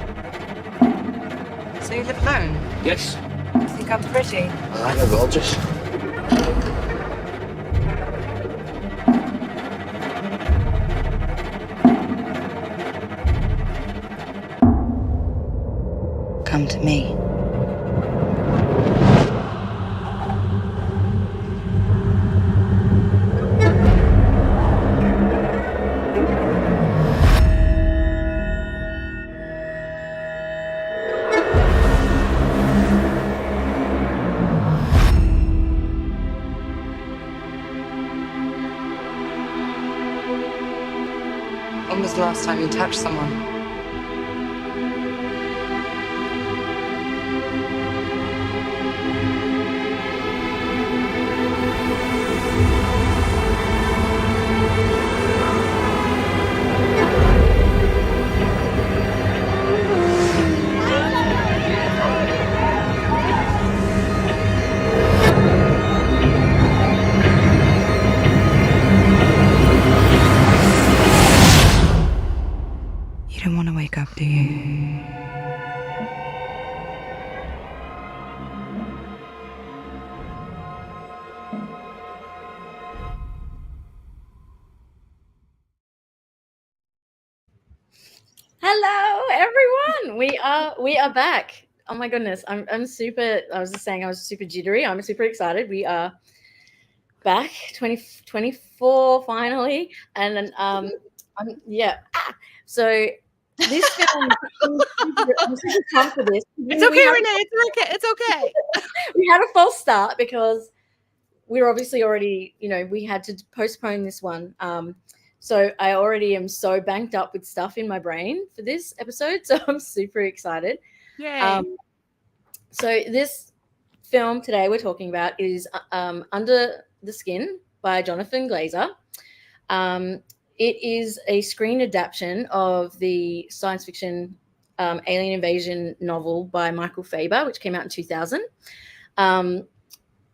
So you live alone? Yes. You think I'm pretty? I know, gorgeous. Come to me. When was the last time you touched someone? You don't want to wake up, do you? Hello, everyone. We are back. Oh my goodness, I'm super. I was just saying I was super jittery. I'm super excited. We are back, 2024 finally, and then yeah. So this film, I'm super pumped for this. It's okay, Renee. It's okay. We had a false start because we were obviously already, we had to postpone this one. So I already am so banked up with stuff in my brain for this episode. So I'm super excited. Yay. So this film today we're talking about is Under the Skin by Jonathan Glazer. It is a screen adaptation of the science fiction alien invasion novel by Michael Faber, which came out in 2000.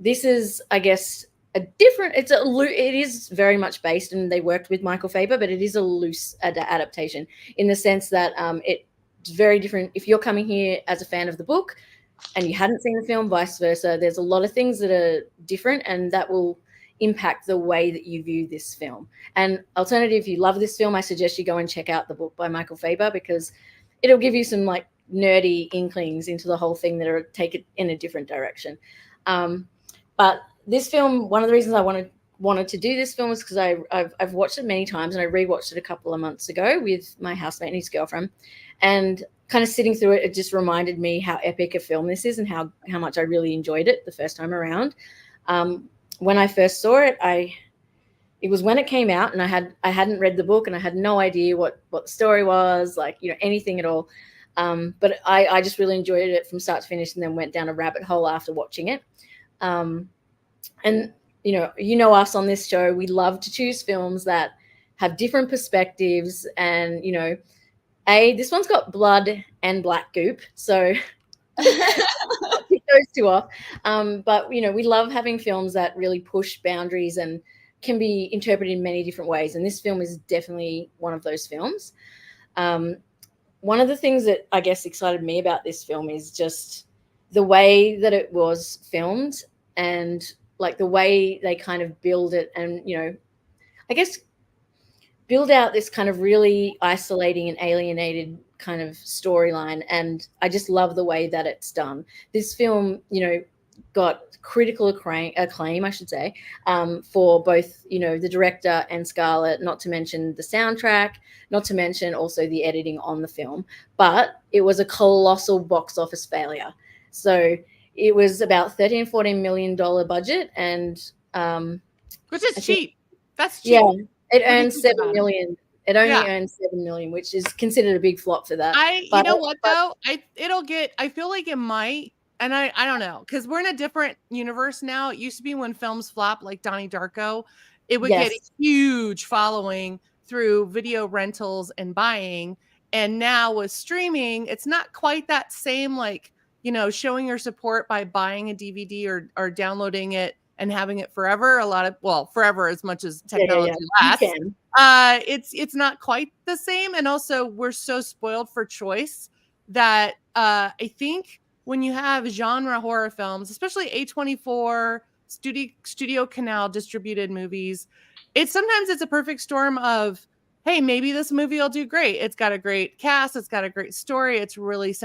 This is, I guess, it is very much based, and they worked with Michael Faber, but it is a loose adaptation in the sense that it's very different. If you're coming here as a fan of the book and you hadn't seen the film, vice versa, there's a lot of things that are different, and that will impact the way that you view this film. And alternative, if you love this film, I suggest you go and check out the book by Michael Faber, because it'll give you some like nerdy inklings into the whole thing that are take it in a different direction. But this film, one of the reasons I wanted to do this film is because I've watched it many times, and I rewatched it a couple of months ago with my housemate and his girlfriend, and kind of sitting through it, it just reminded me how epic a film this is and how much I really enjoyed it the first time around. When I first saw it, it was when it came out, and I hadn't read the book, and I had no idea what the story was, like, anything at all. But I just really enjoyed it from start to finish, and then went down a rabbit hole after watching it. And us on this show, we love to choose films that have different perspectives, and this one's got blood and black goop, so pick those two off. But we love having films that really push boundaries and can be interpreted in many different ways, and this film is definitely one of those films. One of the things that I guess excited me about this film is just the way that it was filmed, and like the way they kind of build it, and I guess build out this kind of really isolating and alienated kind of storyline. And I just love the way that it's done. This film, got critical acclaim, I should say, for both, the director and Scarlett, not to mention the soundtrack, not to mention also the editing on the film. But it was a colossal box office failure. So it was about $13 or $14 million budget, and which is cheap. That's cheap. Yeah, it earned $7 million. It only earned $7 million, which is considered a big flop for that. I feel like it might, and I don't know, because we're in a different universe now. It used to be when films flop, like Donnie Darko, it would get a huge following through video rentals and buying. And now with streaming, it's not quite that same, like, showing your support by buying a DVD or downloading it and having it forever. Forever, as much as technology lasts. It's not quite the same. And also, we're so spoiled for choice that I think when you have genre horror films, especially A24 Studio Canal distributed movies, sometimes it's a perfect storm of, hey, maybe this movie will do great. It's got a great cast. It's got a great story. It's really the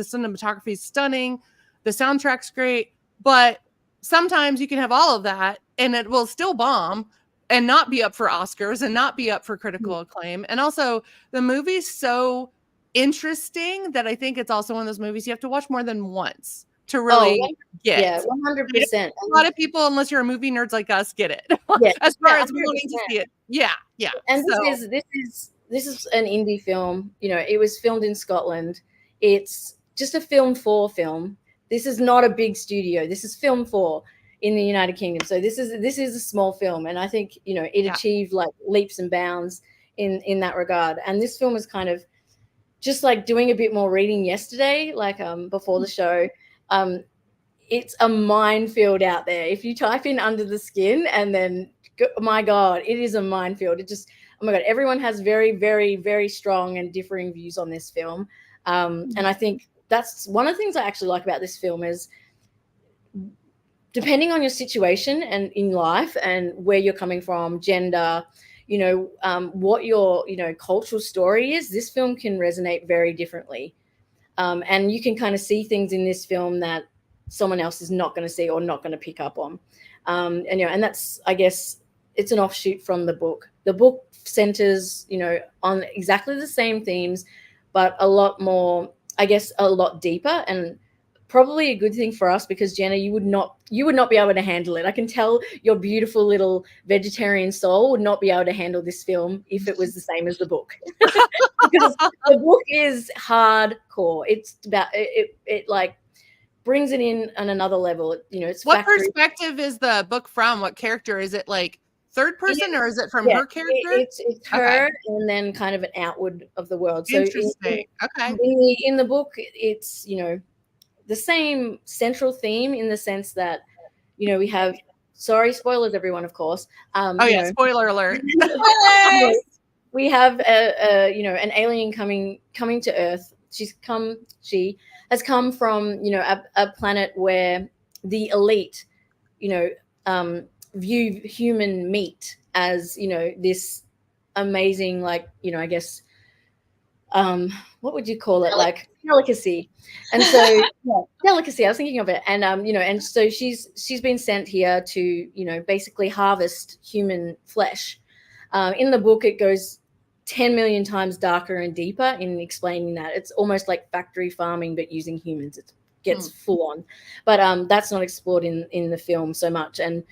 cinematography is stunning. The soundtrack's great. But sometimes you can have all of that and it will still bomb and not be up for Oscars and not be up for critical acclaim. And also the movie's so interesting that I think it's also one of those movies you have to watch more than once to really get. Yeah, 100%. A lot of people, unless you're a movie nerds like us, get it. As far as wanting to see it. Yeah. And this is an indie film. You know, it was filmed in Scotland. It's just a film for film. This is not a big studio. This is film for in the United Kingdom. So this is a small film, and I think, you know, it achieved like leaps and bounds in that regard. And this film is kind of just like doing a bit more reading yesterday, like before the show. It's a minefield out there. If you type in Under the Skin, and then, oh my God, it is a minefield. It just, oh my God, everyone has very, very, very strong and differing views on this film. And I think that's one of the things I actually like about this film is, depending on your situation and in life and where you're coming from, gender, you know, what your, you know, cultural story is, this film can resonate very differently. And you can kind of see things in this film that someone else is not going to see or not going to pick up on. And, you know, and that's, I guess, it's an offshoot from the book. The book centers, you know, on exactly the same themes, but a lot more, I guess, a lot deeper, and probably a good thing for us because, Jenna, you would not be able to handle it. I can tell your beautiful little vegetarian soul would not be able to handle this film if it was the same as the book. Because the book is hardcore. It's about it like brings it in on another level. You know, it's what perspective is the book from? What character is it? Like third person, or is it from her character? It's her, and then kind of an outward of the world. So interesting. In the book, it's, you know, the same central theme in the sense that, you know, we have, sorry, spoilers, everyone, of course. Spoiler alert. We have you know, an alien coming to Earth. She has come from, you know, a planet where the elite, you know, view human meat as, you know, this amazing, like, you know, I guess, what would you call it? Like delicacy. And so delicacy, I was thinking of it. And you know, and so she's been sent here to, you know, basically harvest human flesh. In the book, it goes 10 million times darker and deeper in explaining that. It's almost like factory farming, but using humans. It gets full on. But that's not explored in the film so much. And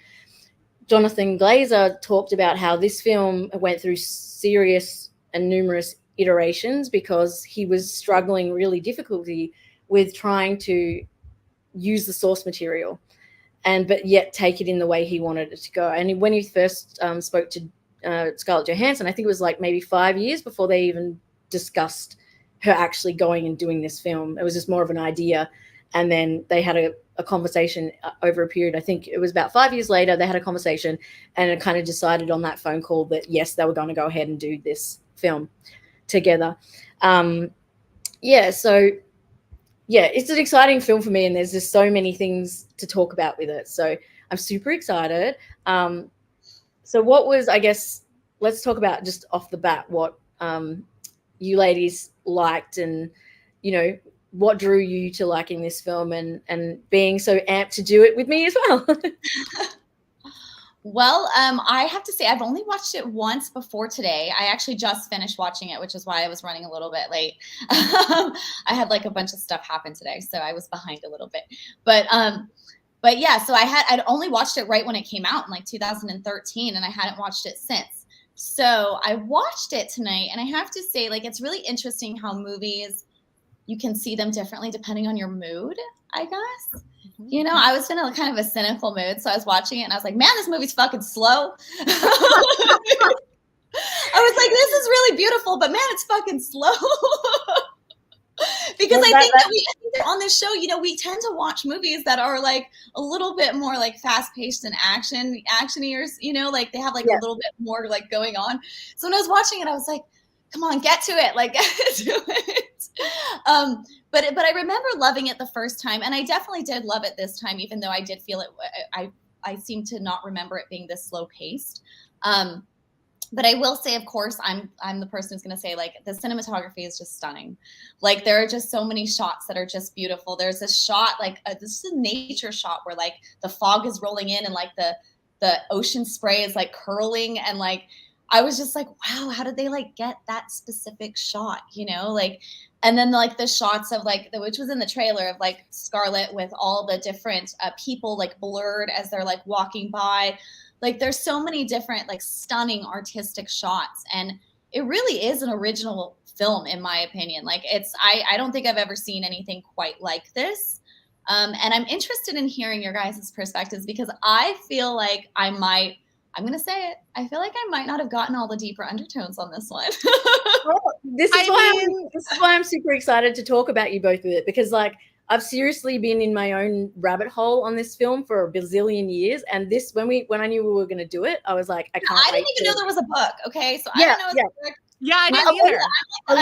Jonathan Glazer talked about how this film went through serious and numerous iterations because he was struggling really difficulty with trying to use the source material but yet take it in the way he wanted it to go. And when he first spoke to Scarlett Johansson, I think it was like maybe 5 years before they even discussed her actually going and doing this film. It was just more of an idea. And then they had a conversation over a period. I think it was about 5 years later, they had a conversation and it kind of decided on that phone call that, yes, they were going to go ahead and do this film together. So it's an exciting film for me, and there's just so many things to talk about with it. So I'm super excited. So what was, I guess, let's talk about just off the bat what you ladies liked, and, you know, what drew you to liking this film and being so amped to do it with me as well. Well, I have to say I've only watched it once before today. I actually just finished watching it, which is why I was running a little bit late. I had like a bunch of stuff happen today, so I was behind a little bit. But yeah, so I'd only watched it right when it came out in like 2013, and I hadn't watched it since. So I watched it tonight, and I have to say, like, it's really interesting how movies, you can see them differently depending on your mood, I guess. You know, I was in a kind of a cynical mood, so I was watching it and I was like, man, this movie's fucking slow. I was like, this is really beautiful, but man, it's fucking slow. Because I think that on this show, you know, we tend to watch movies that are like a little bit more like fast paced and actioneers, you know, like they have like a little bit more like going on. So when I was watching it, I was like, come on, get to it. Like, get to it. But I remember loving it the first time, and I definitely did love it this time, even though I did feel it. I seem to not remember it being this slow paced. But I will say, of course, I'm the person who's going to say, like, the cinematography is just stunning. Like, there are just so many shots that are just beautiful. There's this shot, like, this is a nature shot where, like, the fog is rolling in and, like, the ocean spray is, like, curling. And, like, I was just like, wow, how did they, like, get that specific shot, you know? Like, and then, like, the shots of, like, which was in the trailer of, like, Scarlett with all the different people, like, blurred as they're, like, walking by. Like, there's so many different, like, stunning artistic shots, and it really is an original film, in my opinion. Like, I don't think I've ever seen anything quite like this. And I'm interested in hearing your guys' perspectives, because I feel like I'm going to say it, I feel like I might not have gotten all the deeper undertones on this one. This is why I'm super excited to talk about you both with it, because, like, I've seriously been in my own rabbit hole on this film for a bazillion years, and this when I knew we were going to do it, I was like, I can't. I didn't even know there was a book. Okay, so yeah, I don't know. Yeah. Yeah, I didn't either. A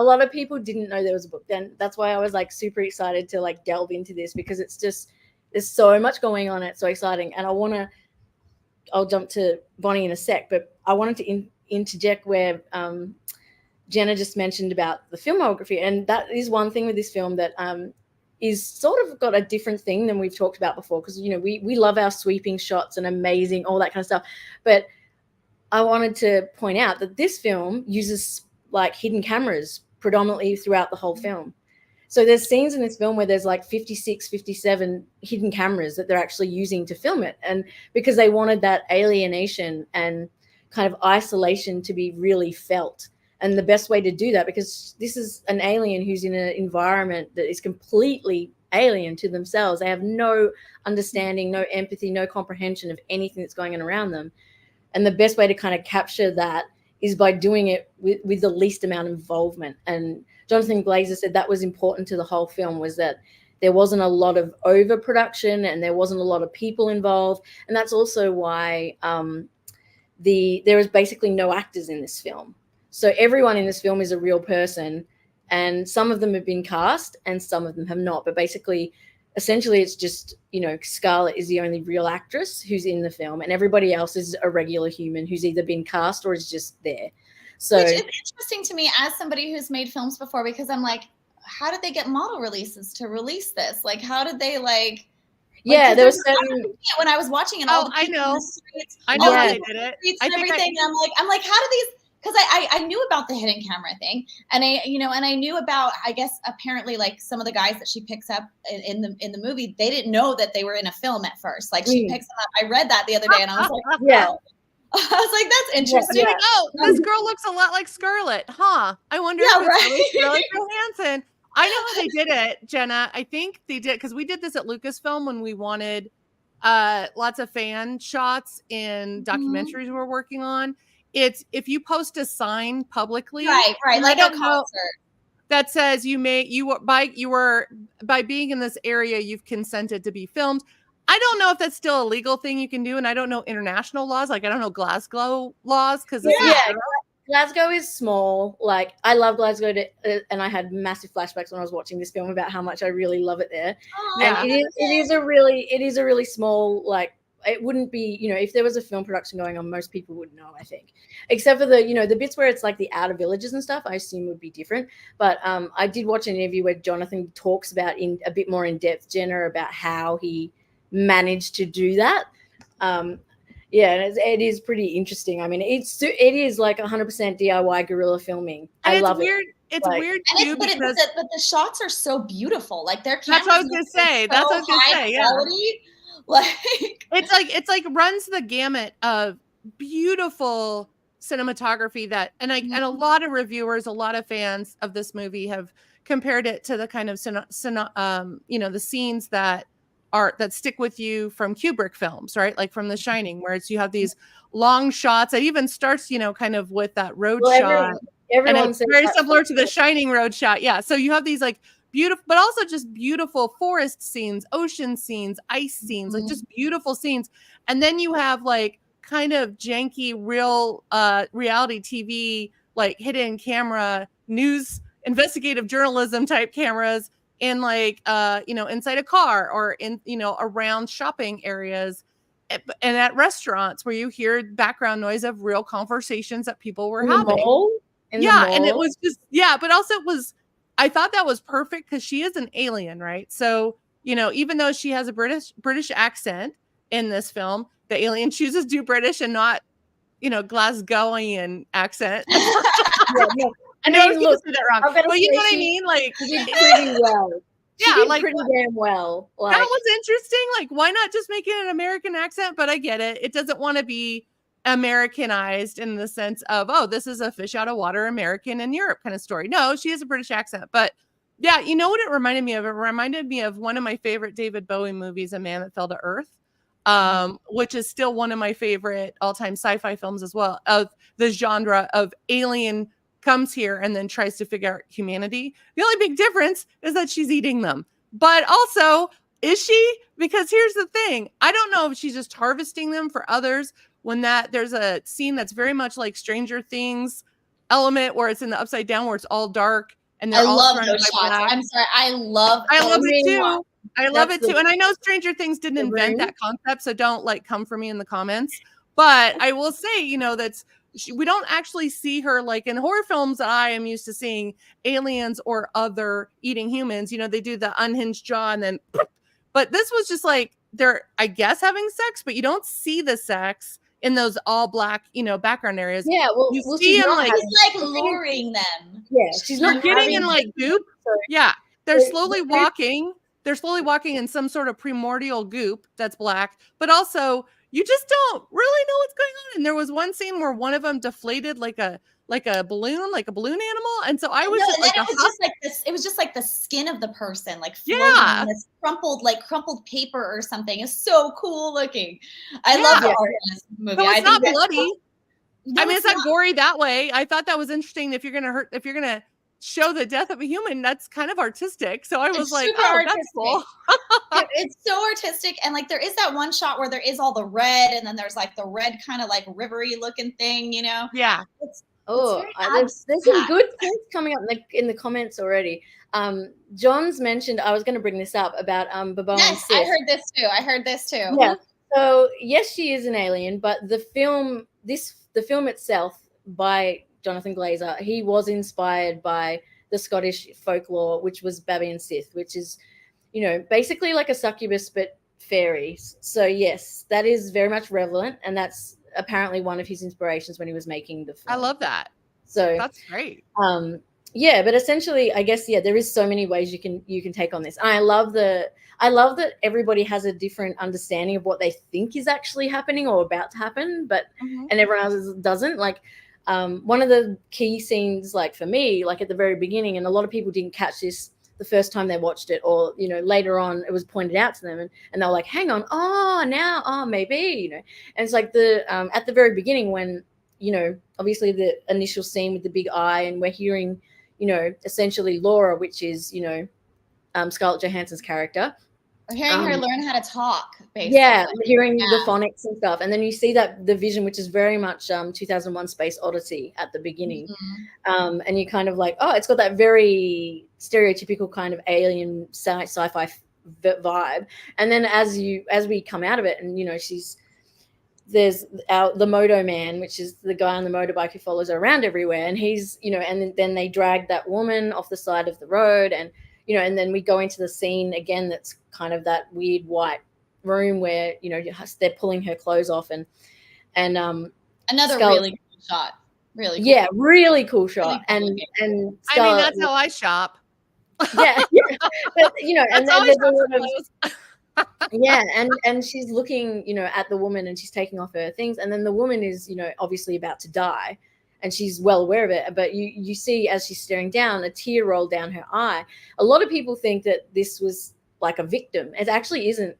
lot of people didn't know there was a book. Then that's why I was like super excited to like delve into this, because it's just there's so much going on. It's so exciting, and I'll jump to Bonnie in a sec, but I wanted to interject where Jenna just mentioned about the filmography, and that is one thing with this film that is sort of got a different thing than we've talked about before, because, you know, we love our sweeping shots and amazing, all that kind of stuff, but I wanted to point out that this film uses like hidden cameras predominantly throughout the whole film. So there's scenes in this film where there's like 56, 57 hidden cameras that they're actually using to film it, and because they wanted that alienation and kind of isolation to be really felt. And the best way to do that, because this is an alien who's in an environment that is completely alien to themselves. They have no understanding, no empathy, no comprehension of anything that's going on around them. And the best way to kind of capture that is by doing it with the least amount of involvement. And Jonathan Glazer said that was important to the whole film, was that there wasn't a lot of overproduction and there wasn't a lot of people involved. And that's also why there is basically no actors in this film. So everyone in this film is a real person, and some of them have been cast and some of them have not. But basically, essentially, it's just, you know, Scarlett is the only real actress who's in the film, and everybody else is a regular human who's either been cast or is just there. So which is interesting to me as somebody who's made films before, because I'm like, how did they get model releases to release this? Like, how did they yeah, there was when I was watching it. I know how they did it. And everything. I'm like, how do these? Because I knew about the hidden camera thing, and I knew about, I guess, apparently, like, some of the guys that she picks up in the movie, they didn't know that they were in a film at first. Like, she picks them up. I read that the other day, and I was like, yeah. Oh. I was like, that's interesting. Yeah. Oh, this girl looks a lot like Scarlett, huh? I wonder if it's really Johansson. I know how they did it, Jenna. I think they did, because we did this at Lucasfilm when we wanted lots of fan shots in documentaries we were working on. It's if you post a sign publicly, right, like a concert that says by being in this area, you've consented to be filmed. I don't know if that's still a legal thing you can do, and I don't know international laws. Like, I don't know Glasgow laws, because Glasgow is small. Like, I love Glasgow, and I had massive flashbacks when I was watching this film about how much I really love it there. And it is a really small, like, it wouldn't be, you know, if there was a film production going on, most people would know, I think, except for the, you know, the bits where it's like the outer villages and stuff, I assume would be different. But I did watch an interview where Jonathan talks about in a bit more in depth, Jenna, about how he managed to do that. It is pretty interesting. I mean, it is like 100% DIY guerrilla filming. And I love weird. it. It's weird too, but the shots are so beautiful. Like, their that's what I was gonna say. That's what I was gonna say. Quality. Like, it's like runs the gamut of beautiful cinematography that, and a lot of reviewers, a lot of fans of this movie have compared it to the kind of the scenes that stick with you from Kubrick films, right? Like from The Shining, where you have these long shots. It even starts, kind of with that road shot. Everyone and it's very similar to The Shining road shot. Yeah. So you have these like beautiful, but also just beautiful forest scenes, ocean scenes, ice scenes, like just beautiful scenes. And then you have like kind of janky real reality TV, like hidden camera news investigative journalism type cameras in like inside a car or in around shopping areas and at restaurants where you hear background noise of real conversations that people were In having. the mall? In the And it mall? was just but also it was, I thought that was perfect because she is an alien, right? So even though she has a British accent in this film, the alien chooses to do British and not Glasgowian accent. Yeah, I know mean, I look, said that wrong, I've got to but you say know what I she- mean? Like, She did pretty well. She did like pretty damn well. Like, that was interesting. Like, why not just make it an American accent? But I get it. It doesn't want to be Americanized in the sense of, oh, this is a fish out of water American in Europe kind of story. No, she has a British accent. But yeah, you know what it reminded me of? It reminded me of one of my favorite David Bowie movies, A Man That Fell to Earth, which is still one of my favorite all-time sci-fi films as well, of the genre of alien comes here and then tries to figure out humanity. The only big difference is that she's eating them. But also, is she? Because here's the thing. I don't know if she's just harvesting them for others when there's a scene that's very much like Stranger Things element where it's in the upside down where it's all dark and they're I all love surrounded those by shots. black. I'm sorry. I love it too. I love That's it too. And I know Stranger Things didn't invent that concept, so don't like come for me in the comments. But I will say, we don't actually see her like in horror films that I am used to seeing aliens or other eating humans. They do the unhinged jaw and then, but this was just like they're, I guess, having sex, but you don't see the sex in those all black, background areas. yeah, well, You well, see she's them not like He's like luring them. Yeah, she's not getting in having like goop. so- Yeah, they're so- slowly walking. They're slowly walking in some sort of primordial goop that's black, but also you just don't really know what's going on. And there was one scene where one of them deflated like a balloon animal, and so I was No, just and like, then it was just like this. It was just like the skin of the person, like floating Yeah. in this crumpled paper or something. It's so cool looking. I love the Yeah. art in this movie. So I it's think not that's- bloody. No, I mean, it's not gory that way. I thought that was interesting. If you're gonna show the death of a human, that's kind of artistic. So I was It's like, super oh, artistic. that's cool. It's so artistic, and like there is that one shot where there is all the red, and then there's like the red kind of like rivery looking thing, Yeah. Oh, very there's some good things coming up in the comments already. John's mentioned, I was going to bring this up about Bobo and Yes, Sis. I heard this too. Yeah. So yes, she is an alien, but the film itself by Jonathan Glazer, he was inspired by the Scottish folklore, which was Babi and Sith, which is, basically like a succubus but fairies. So yes, that is very much relevant, and that's apparently one of his inspirations when he was making the film. I love that. So That's great. yeah, but essentially, I guess there is so many ways you can take on this. And I love that everybody has a different understanding of what they think is actually happening or about to happen, but and everyone else doesn't. Like one of the key scenes, like for me, like at the very beginning, and a lot of people didn't catch this the first time they watched it, or later on it was pointed out to them, and they're like, hang on, maybe, and it's like the at the very beginning when obviously the initial scene with the big eye, and we're hearing essentially Laura, which is Scarlett Johansson's character. We're hearing her learn how to talk, basically. Yeah, hearing the phonics and stuff. And then you see that the vision, which is very much 2001 Space Odyssey at the beginning. And you kind of like, oh, it's got that very stereotypical kind of alien sci-fi vibe. And then as we come out of it, and there's the Moto Man, which is the guy on the motorbike who follows her around everywhere, and he's and then they drag that woman off the side of the road, and and then we go into the scene again that's kind of that weird white room where they're pulling her clothes off, and another really cool shot. Really cool. Yeah, really cool shot. Really cool and I mean, that's how I shop. Yeah. But and then there's a lot of yeah, and she's looking at the woman, and she's taking off her things, and then the woman is obviously about to die, and she's well aware of it, but you see as she's staring down, a tear roll down her eye. A lot of people think that this was like a victim. It actually isn't.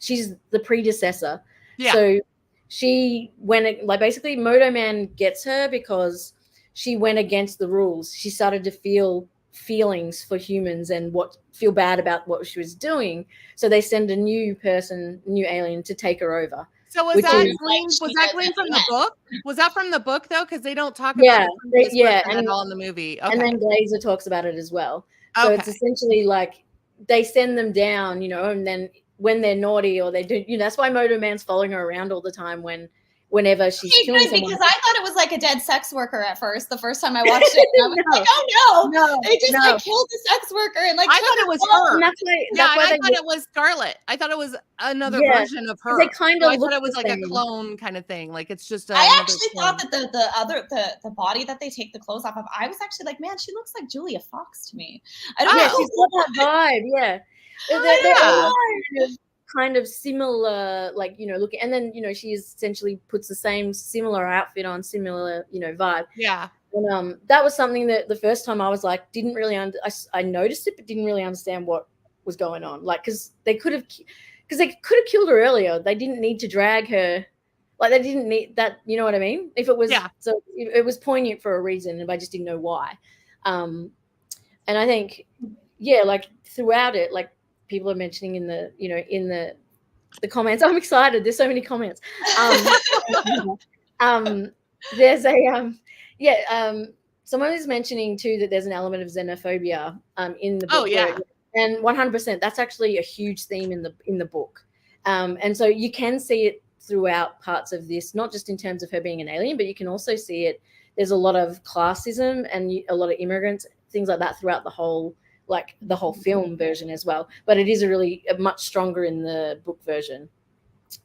She's the predecessor. Yeah. So she basically Moto Man gets her because she went against the rules. She started to feel feelings for humans and feel bad about what she was doing. So they send a new alien to take her over. So was which that is gleaned from the book? Was that from the book though? Because they don't talk about yeah, at all in the movie. Okay. And then Glazer talks about it as well. So Okay. it's essentially like they send them down, and then when they're naughty or they do, that's why Moto Man's following her around all the time whenever she's killing someone. Because I thought it was like a dead sex worker at first. The first time I watched it, I was like, "Oh no, they just like killed the sex worker." And like I thought it was her. And that's why I thought it was Scarlett. I thought it was another version of her. They kind of I thought it was like a clone kind of thing. Like it's just. I actually thought that the body that they take the clothes off of, I was actually like, man, she looks like Julia Fox to me. I don't know. She's got that vibe. Yeah. They're all kind of similar, like looking, and then she essentially puts the same similar outfit on, similar vibe. Yeah. And that was something that the first time I was like, didn't really I noticed it, but didn't really understand what was going on. Like, because they could have killed her earlier. They didn't need to drag her. Like, they didn't need that. You know what I mean? If it was, so it was poignant for a reason, and I just didn't know why. And I think, like throughout it, like people are mentioning in the comments. I'm excited. There's so many comments. There's a someone is mentioning too that there's an element of xenophobia in the book. Oh yeah. And 100%, that's actually a huge theme in the book. And so you can see it throughout parts of this, not just in terms of her being an alien, but you can also see it. There's a lot of classism and a lot of immigrants, things like that throughout the whole film version as well. But it is a much stronger in the book version.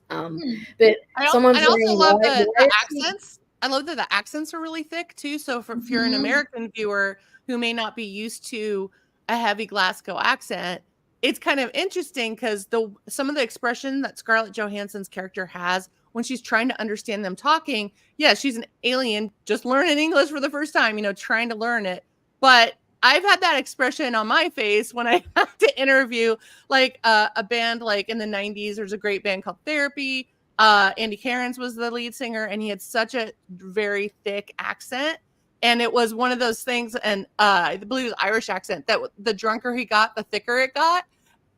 But I also love the accents. I love that the accents are really thick too. So if you're an American viewer who may not be used to a heavy Glasgow accent, it's kind of interesting because some of the expression that Scarlett Johansson's character has when she's trying to understand them talking, she's an alien just learning English for the first time, trying to learn it. But I've had that expression on my face when I have to interview like a band like in the 90s. There's a great band called Therapy. Andy Cairns was the lead singer, and he had such a very thick accent. And it was one of those things, and I believe it was Irish accent, that the drunker he got, the thicker it got.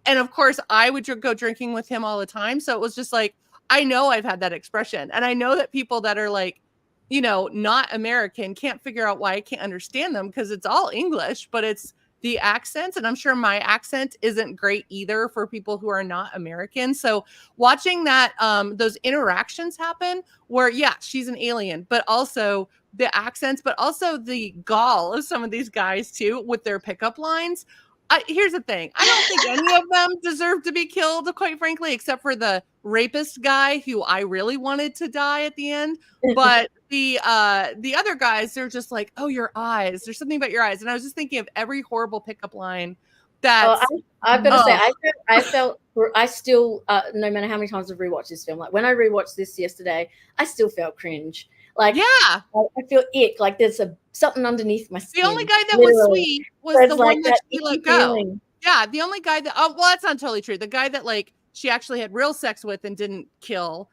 And of course, I would go drinking with him all the time. So it was just like, I know I've had that expression. And I know that people that are like, not American can't figure out why I can't understand them because it's all English, but it's the accents. And I'm sure my accent isn't great either for people who are not American. So watching that, those interactions happen where, she's an alien, but also the accents, but also the gall of some of these guys too, with their pickup lines. Here's the thing. I don't think any of them deserve to be killed, quite frankly, except for the rapist guy who I really wanted to die at the end. But the other guys, they're just like, oh, your eyes. There's something about your eyes. And I was just thinking of every horrible pickup line that I've got to say, I still, no matter how many times I've rewatched this film, like when I rewatched this yesterday, I still felt cringe. Like, I feel ick. Like there's something underneath my skin. The only guy that was sweet was the one that she let go. Yeah, the only guy that, that's not totally true. The guy that like she actually had real sex with and didn't kill,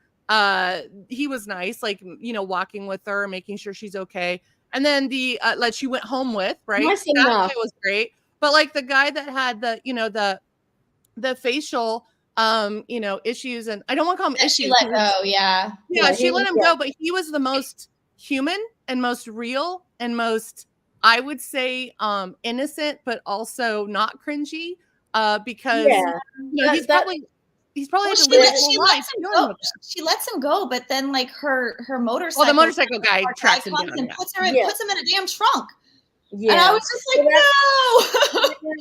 he was nice, like, walking with her, making sure she's okay. And then the like she went home with, right? That guy was great. But like the guy that had the facial issues, and I don't want to call him issues. She let go, she let him go, but he was the most human and most real and most, I would say, innocent, but also not cringy, because he's probably she lets him go, but then like her motorcycle. Well, the motorcycle guy tracks him down and puts him in a damn trunk. Yeah. And I was just like, no.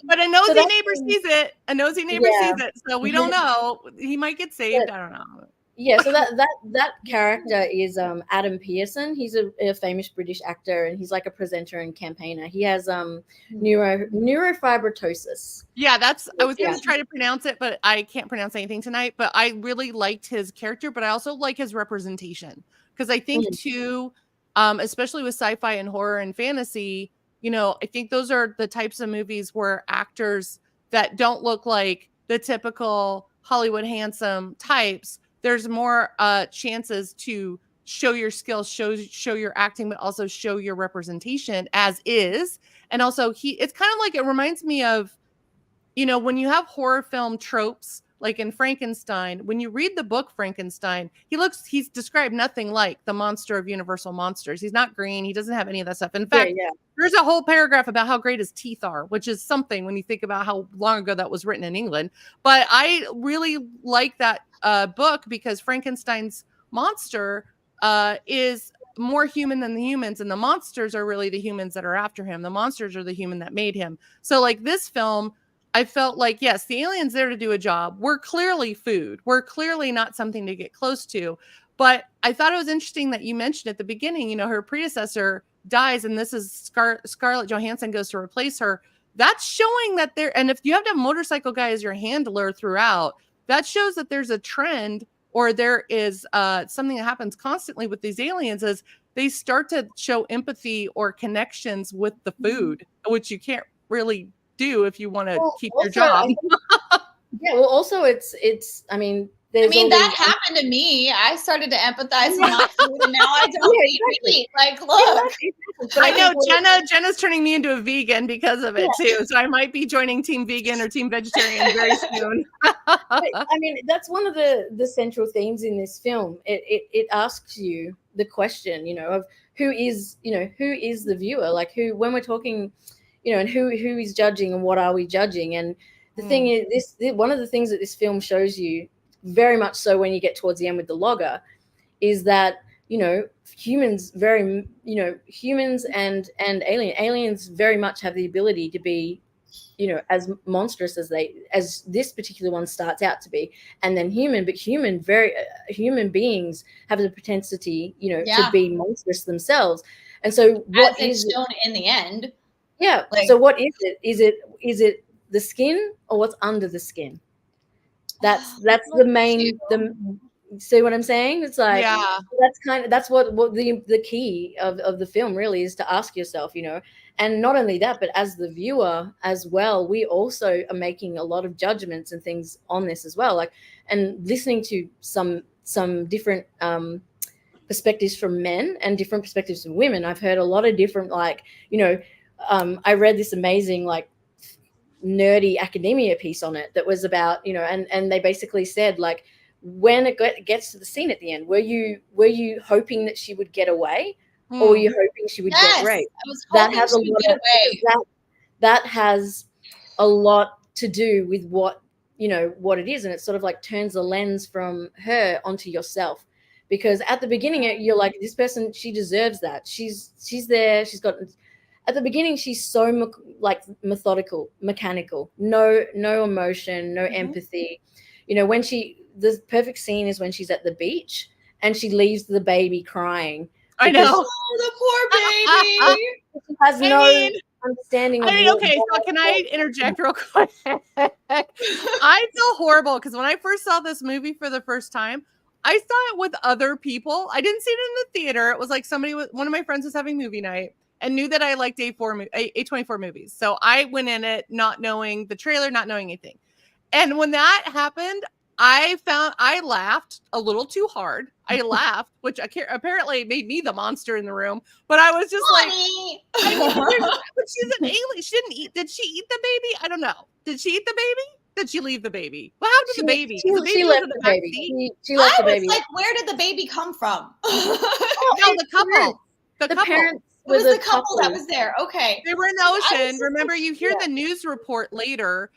But a nosy neighbor sees it. A nosy neighbor sees it. So we don't know. He might get saved. I don't know. Yeah, so that character is Adam Pearson. He's a famous British actor, and he's like a presenter and campaigner. He has neurofibromatosis. Yeah, I was going to try to pronounce it, but I can't pronounce anything tonight. But I really liked his character, but I also like his representation, because I think too, especially with sci-fi and horror and fantasy, I think those are the types of movies where actors that don't look like the typical Hollywood handsome types, there's more chances to show your skills, show your acting, but also show your representation as is. And also it's kind of like, it reminds me of, when you have horror film tropes, like in Frankenstein, when you read the book Frankenstein, he's described nothing like the monster of Universal Monsters. He's not green. He doesn't have any of that stuff. In fact, there's a whole paragraph about how great his teeth are, which is something when you think about how long ago that was written in England. But I really like that book because Frankenstein's monster is more human than the humans, and the monsters are really the humans that are after him. The monsters are the human that made him. So like this film, I felt like, yes, the alien's there to do a job. We're clearly food. We're clearly not something to get close to. But I thought it was interesting that you mentioned at the beginning, you know, her predecessor dies, and this is Scarlett Johansson goes to replace her. That's showing that there, and if you have to have a motorcycle guy as your handler throughout, that shows that there's a trend, or there is something that happens constantly with these aliens is they start to show empathy or connections with the food, which you can't really do if you want to keep your job. Well, also it's I mean, that happened to me. I started to empathize with my food, and now I don't eat meat. Like, look. I know Jenna's turning me into a vegan because of it too. So I might be joining Team Vegan or Team Vegetarian very soon. I mean, that's one of the central themes in this film. It asks you the question, you know, of who is the viewer? Like when we're talking, you know, and who is judging and what are we judging? And the thing is, one of the things that this film shows you, very much so when you get towards the end with the logger, is that, you know, humans and aliens very much have the ability to be, you know, as monstrous as this particular one starts out to be, and then human beings have the propensity, you know, to be monstrous themselves. And so what is shown in the end? Yeah. Like, so what is it? Is it the skin or what's under the skin? That's the main. See what I'm saying? It's like that's what the key of the film really is, to ask yourself, you know. And not only that, but as the viewer as well, we also are making a lot of judgments and things on this as well. Like, and listening to some different perspectives from men and different perspectives from women. I've heard a lot of different, like, you know, I read this amazing, like, nerdy academia piece on it that was about, you know, and they basically said, like, when it gets to the scene at the end, were you hoping that she would get away, or were you hoping she would get raped? I was hoping she would get away. That has a lot to do with what it is, and it sort of like turns the lens from her onto yourself. Because at the beginning, you're like, this person, she deserves that. She's there. She's got. At the beginning, she's so methodical, mechanical, no emotion, no empathy. You know, the perfect scene is when she's at the beach and she leaves the baby crying. I know. Oh, the poor baby. She has no understanding. Okay, so can I interject real quick? I feel horrible because when I first saw this movie for the first time, I saw it with other people. I didn't see it in the theater. It was like one of my friends was having movie night and knew that I liked A24 movies. So I went in it not knowing the trailer, not knowing anything. And when that happened, I laughed a little too hard. I laughed, which apparently made me the monster in the room. But I was just but she's an alien. She didn't eat. Did she eat the baby? I don't know. Did she eat the baby? Did she leave the baby? Well, how did the baby? She left the baby. She left the baby. Like, where did the baby come from? No, the couple. The couple. Parents. It was the couple that was there. Okay. They were in the ocean. Remember, you hear the news report later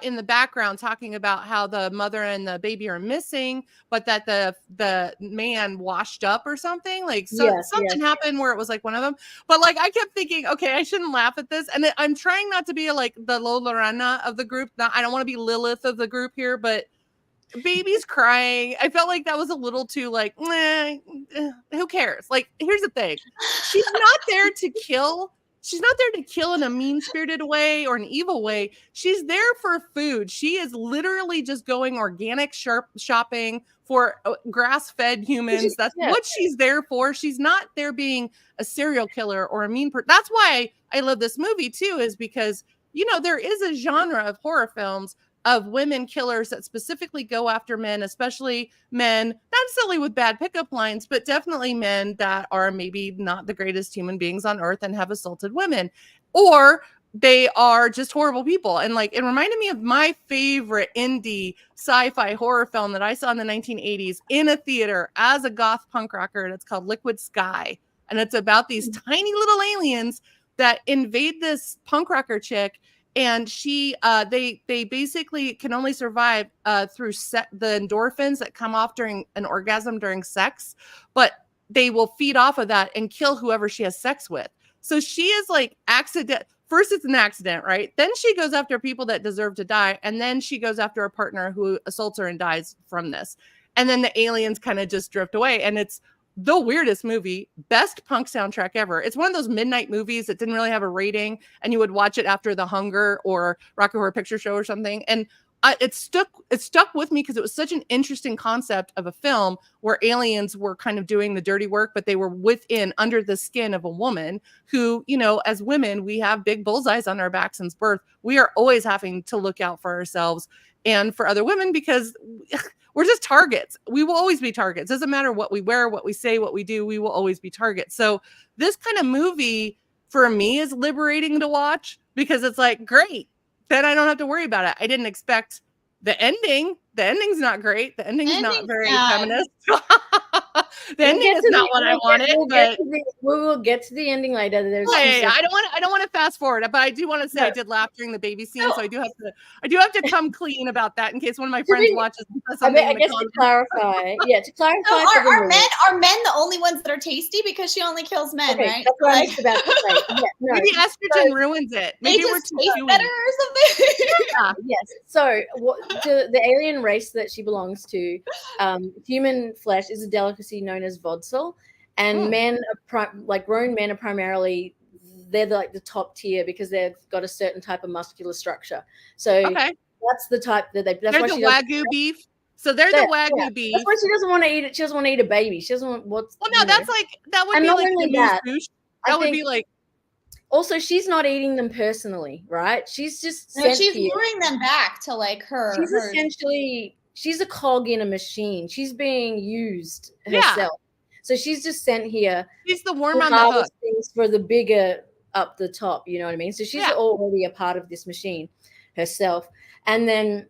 in the background talking about how the mother and the baby are missing, but that the man washed up or something. Like something happened where it was like one of them. But like I kept thinking, okay, I shouldn't laugh at this. And I'm trying not to be like the Lola Rana of the group. I don't want to be Lilith of the group here, but baby's crying. I felt like that was a little too like, who cares? Like, here's the thing. She's not there to kill. She's not there to kill in a mean-spirited way or an evil way. She's there for food. She is literally just going organic shopping for grass-fed humans. That's what she's there for. She's not there being a serial killer or a mean person. That's why I love this movie too, is because, you know, there is a genre of horror films of women killers that specifically go after men, especially men, not necessarily with bad pickup lines, but definitely men that are maybe not the greatest human beings on earth and have assaulted women. Or they are just horrible people. And like, it reminded me of my favorite indie sci-fi horror film that I saw in the 1980s in a theater as a goth punk rocker. And it's called Liquid Sky. And it's about these tiny little aliens that invade this punk rocker chick. And they basically can only survive through the endorphins that come off during an orgasm during sex, but they will feed off of that and kill whoever she has sex with. So she is like first it's an accident, right? Then she goes after people that deserve to die. And then she goes after a partner who assaults her and dies from this. And then the aliens kind of just drift away. And it's the weirdest movie, best punk soundtrack ever. It's one of those midnight movies that didn't really have a rating, and you would watch it after The Hunger or Rocky Horror Picture Show or something. And it stuck with me because it was such an interesting concept of a film where aliens were kind of doing the dirty work, but they were under the skin of a woman who, you know, as women, we have big bullseyes on our back since birth. We are always having to look out for ourselves and for other women because we're just targets. We will always be targets. Doesn't matter what we wear, what we say, what we do, we will always be targets. So this kind of movie for me is liberating to watch because it's like, great. Then I don't have to worry about it. I didn't expect the ending. The ending's not great. The ending's not very feminist. The ending is not what I wanted. We will get to the ending later. I don't want to fast forward, but I do want to say I did laugh during the baby scene, so I do have to come clean about that in case one of my friends watches. I guess to clarify. So are men the only ones that are tasty because she only kills men, right? That's what I was about to say. Yeah, no. Maybe estrogen ruins it. Maybe we're too taste better or something. Yes. So the alien race that she belongs to, human flesh is a delicacy known as vodsel, and men grown men are primarily they're the top tier because they've got a certain type of muscular structure. So that's the type that that's they're the Wagyu beef. So they're the Wagyu beef. That's why she doesn't want to eat it. She doesn't want to eat a baby. She doesn't want that's like that would be like the moose. That would be like. Also, she's not eating them personally, right? She's just she's luring them back to like her. She's essentially a cog in a machine. She's being used herself. So she's just sent here. She's the worm on the hook. Things for the bigger up the top, you know what I mean? So she's already a part of this machine herself. And then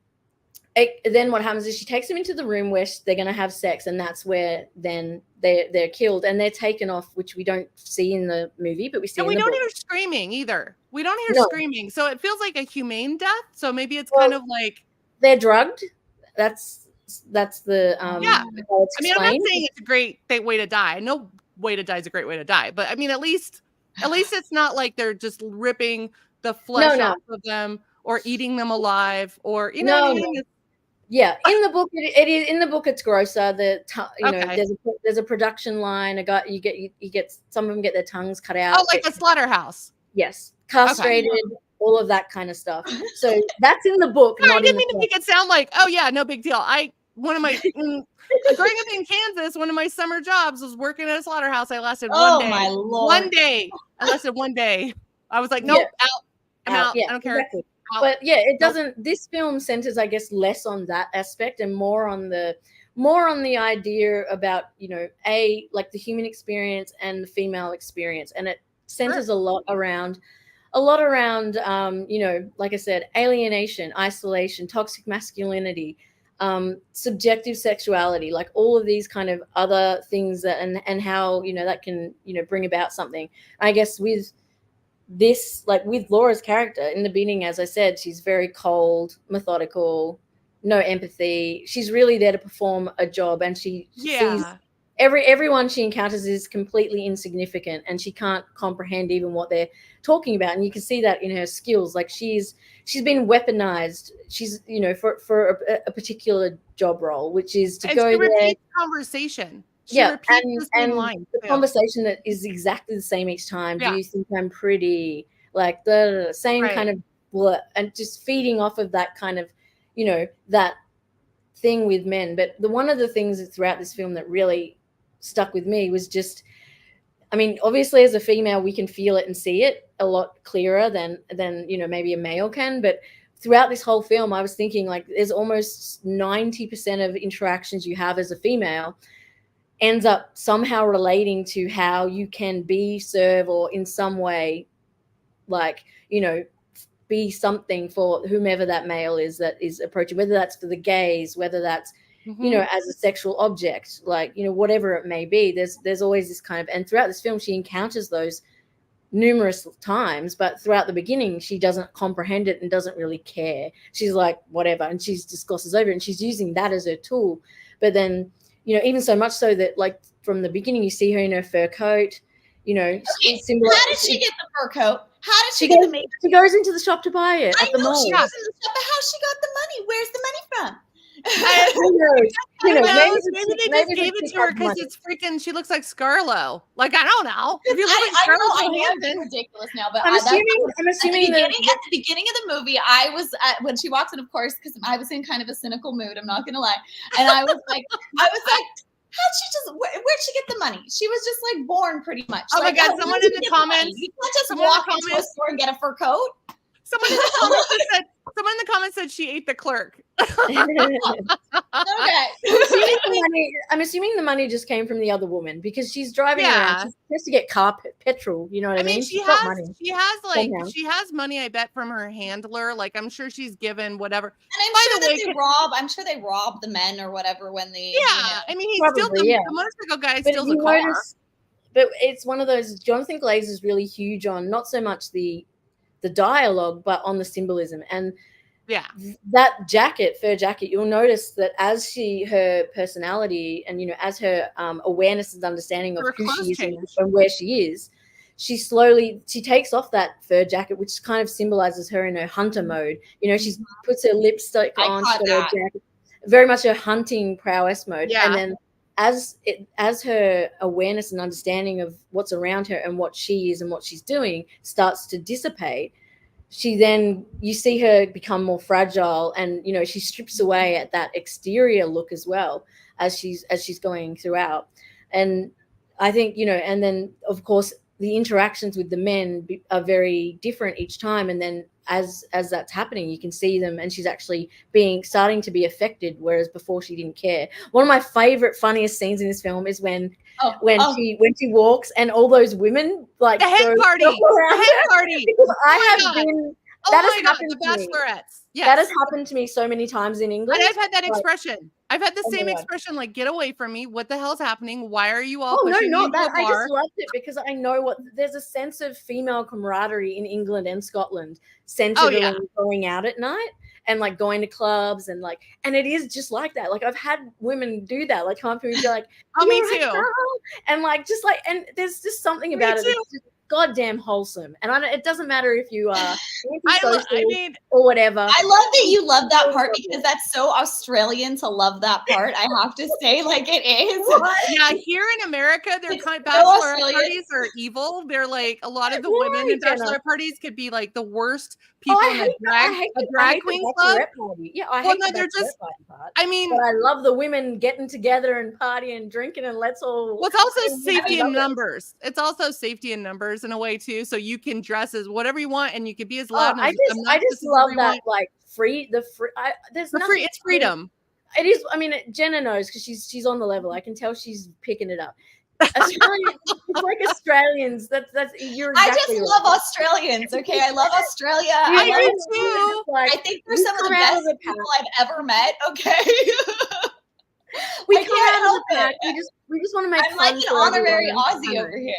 what happens is she takes them into the room where they're going to have sex, and that's where then they're killed and they're taken off, which we don't see in the movie, but we see. And we don't hear screaming either. We don't hear screaming, so it feels like a humane death. So maybe it's kind of like they're drugged. That's the I mean, I'm not saying it's a great way to die. No way to die is a great way to die, but I mean, at least it's not like they're just ripping the flesh off of them or eating them alive, or you know. Yeah, in the book it is. In the book, it's grosser. There's a production line. You get some of them get their tongues cut out. Oh, like a slaughterhouse. Yes, castrated, all of that kind of stuff. So that's in the book. I didn't mean to make it sound like, oh yeah, no big deal. Growing up in Kansas, one of my summer jobs was working at a slaughterhouse. I lasted one day. Oh my Lord. 1 day. I lasted 1 day. I was like, nope, out. I'm out. I don't care. Exactly. But yeah, it doesn't. This film centers, I guess, less on that aspect and more on the idea about, like the human experience and the female experience, and it centers a lot around, like I said, alienation, isolation, toxic masculinity, subjective sexuality, like all of these kind of other things and how that can bring about something. I guess with this, like with Laura's character in the beginning, as I said, she's very cold, methodical, no empathy. She's really there to perform a job, and she sees everyone she encounters is completely insignificant, and she can't comprehend even what they're talking about. And you can see that in her skills. Like she's been weaponized. She's for a particular job role, which is to go there. Conversation. And the conversation that is exactly the same each time. Do you think I'm pretty? Like the same kind of blur, and just feeding off of that kind of, that thing with men. But one of the things throughout this film that really stuck with me was just, I mean, obviously as a female, we can feel it and see it a lot clearer than maybe a male can. But throughout this whole film, I was thinking like there's almost 90% of interactions you have as a female ends up somehow relating to how you can serve, or in some way like, you know, be something for whomever that male is that is approaching, whether that's for the gays, whether that's, you know, as a sexual object, like, you know, whatever it may be. There's always this kind of, and throughout this film, she encounters those numerous times, but throughout the beginning, she doesn't comprehend it and doesn't really care. She's like, whatever, and she just glosses over it, and she's using that as her tool. But then, you know, even so much so that, like, from the beginning, you see her in her fur coat, you know. How did she get the fur coat? How did she goes, get the makeup? She goes into the shop to buy it at the mall. She goes in the shop, but how she got the money? Where's the money from? Maybe they just gave it to her because it's freaking. She looks like Scarlett. Like, I don't know. If you look like Scarlett Johansson, ridiculous now. But I'm assuming at the beginning of the movie, I was when she walks in, of course, because I was in kind of a cynical mood. I'm not gonna lie, and I was like, how'd she just? Where'd she get the money? She was just like born, pretty much. Oh my god! Someone in the comments. You can't just walk into a store and get a fur coat. Someone in the comments said she ate the clerk. Okay. I'm assuming the money just came from the other woman because she's driving around. She's supposed to get petrol. You know what I mean? She has money. I bet from her handler. Like, I'm sure she's given whatever. And I'm sure they rob the men or whatever when they. Yeah, you know. I mean, he's still the motorcycle guy steals a car. But it's one of those. Jonathan Glazer is really huge on not so much the dialogue, but on the symbolism. And that fur jacket, you'll notice that as her personality and, you know, as her awareness and understanding of who she is and where she is, she takes off that fur jacket, which kind of symbolizes her in her hunter mode. You know, she puts her lipstick on, she's got her jacket, very much a hunting prowess mode. And then as her awareness and understanding of what's around her and what she is and what she's doing starts to dissipate, you see her become more fragile, and, you know, she strips away at that exterior look as well as she's going throughout. And I think, you know, and then of course the interactions with the men are very different each time, and then as that's happening, you can see them, and she's actually starting to be affected, whereas before she didn't care. One of my favorite, funniest scenes in this film is when she walks and all those women, like, the head party. Because that has happened the to me. bachelorettes. Yes. That has happened to me so many times in England. And I've had that expression. I've had the same expression, like, get away from me. What the hell's happening? Why are you all pushing me into a bar? I just loved it because I know there's a sense of female camaraderie in England and Scotland centered around going out at night and, like, going to clubs and it is just like that. Like, I've had women do that, like, come up to me and be like, me too. And and there's just something about it. It's just goddamn wholesome. And it doesn't matter if you are or whatever. I love that you love that part because that's so Australian to love that part. I have to say, like, it is. Yeah, here in America, they're kind of bachelorette parties are evil. They're like, a lot of the women in bachelorette parties could be like the worst people in a drag queen club. Yeah, I hate the part. I mean, but I love the women getting together and partying and drinking, and let's all. Well, it's also safety in numbers. It's also safety in numbers in a way too, so you can dress as whatever you want and you can be as loud. I just love that, like, it's freedom. It is. I mean, Jenna knows because she's on the level. I can tell she's picking it up. It's like Australians. You're. I just love Australians. Okay, I love Australia. I do too. I think they're some of the best people I've ever met. Okay. We can't help it. We just want to make fun. I'm like an honorary Aussie over here.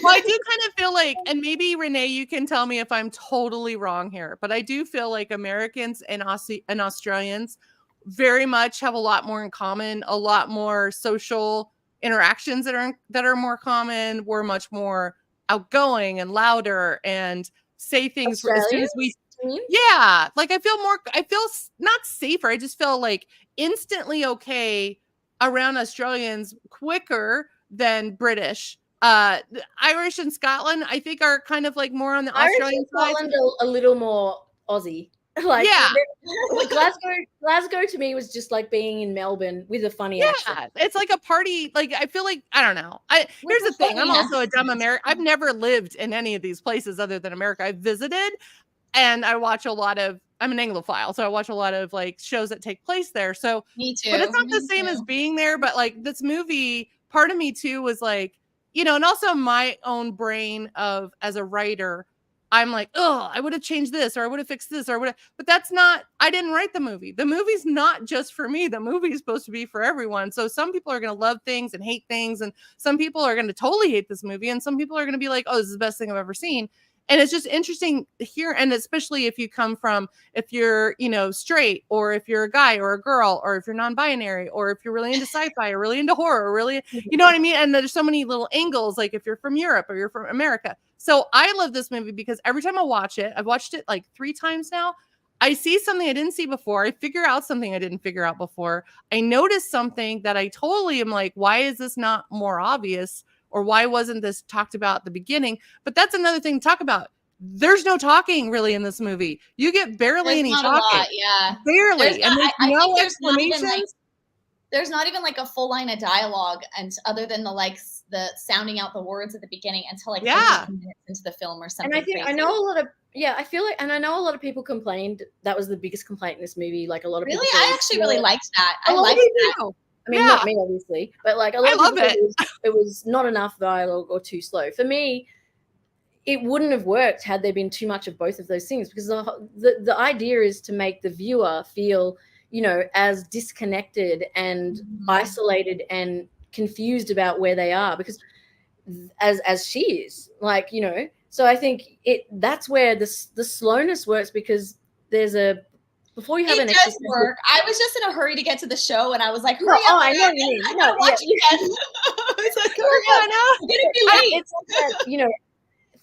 Well, I do kind of feel like, and maybe Renee, you can tell me if I'm totally wrong here, but I do feel like Americans and Australians very much have a lot more in common, a lot more social interactions that are more common. We're much more outgoing and louder and say things as soon as we. Yeah, like I feel not safer. I just feel like instantly okay around Australians quicker than British. Irish and Scotland, I think, are kind of like more on the Australian side. Scotland a little more Aussie. Like, Glasgow to me was just like being in Melbourne with a funny accent. It's like a party. Like, I feel like, I don't know. Here's the thing. I'm also a dumb American. I've never lived in any of these places other than America. I've visited, and I watch a lot of, I'm an Anglophile, so I watch a lot of, like, shows that take place there. So, me too. But it's not the same as being there. But, like, this movie, part of me too was like, you know, and also my own brain as a writer, I'm like, oh, I would have changed this, or I would have fixed this, or would have, but that's not, I didn't write the movie. The movie's not just for me. The movie is supposed to be for everyone. So some people are going to love things and hate things. And some people are going to totally hate this movie. And some people are going to be like, oh, this is the best thing I've ever seen. And it's just interesting here. And especially if you come from, if you're, straight, or if you're a guy or a girl, or if you're non-binary, or if you're really into sci-fi or really into horror, or really, you know what I mean? And there's so many little angles, like if you're from Europe or you're from America. So I love this movie because every time I watch it, I've watched it like 3 times now. I see something I didn't see before. I figure out something I didn't figure out before. I notice something that I totally am like, why is this not more obvious? Or why wasn't this talked about at the beginning? But that's another thing to talk about. There's no talking really in this movie. You get barely any talking. Lot, yeah. Barely. And there's no explanations. There's not even like a full line of dialogue, and other than the sounding out the words at the beginning until like 15 minutes into the film or something. And I think crazy. I know a lot of I feel like, and I know a lot of people complained that was the biggest complaint in this movie. Like a lot of people. Really, I actually really liked that. I liked that. I mean, not me, obviously, but like a lot of people said it was not enough dialogue or too slow. For me, it wouldn't have worked had there been too much of both of those things, because the idea is to make the viewer feel, as disconnected and isolated and confused about where they are, because as she is, like, so I think that's where the slowness works, because there's before you have it does work. I was just in a hurry to get to the show, and I was like, hurry up. Oh, I know you mean. I gotta watch it again. It's like, hurry up. I'm gonna be late. It's like that,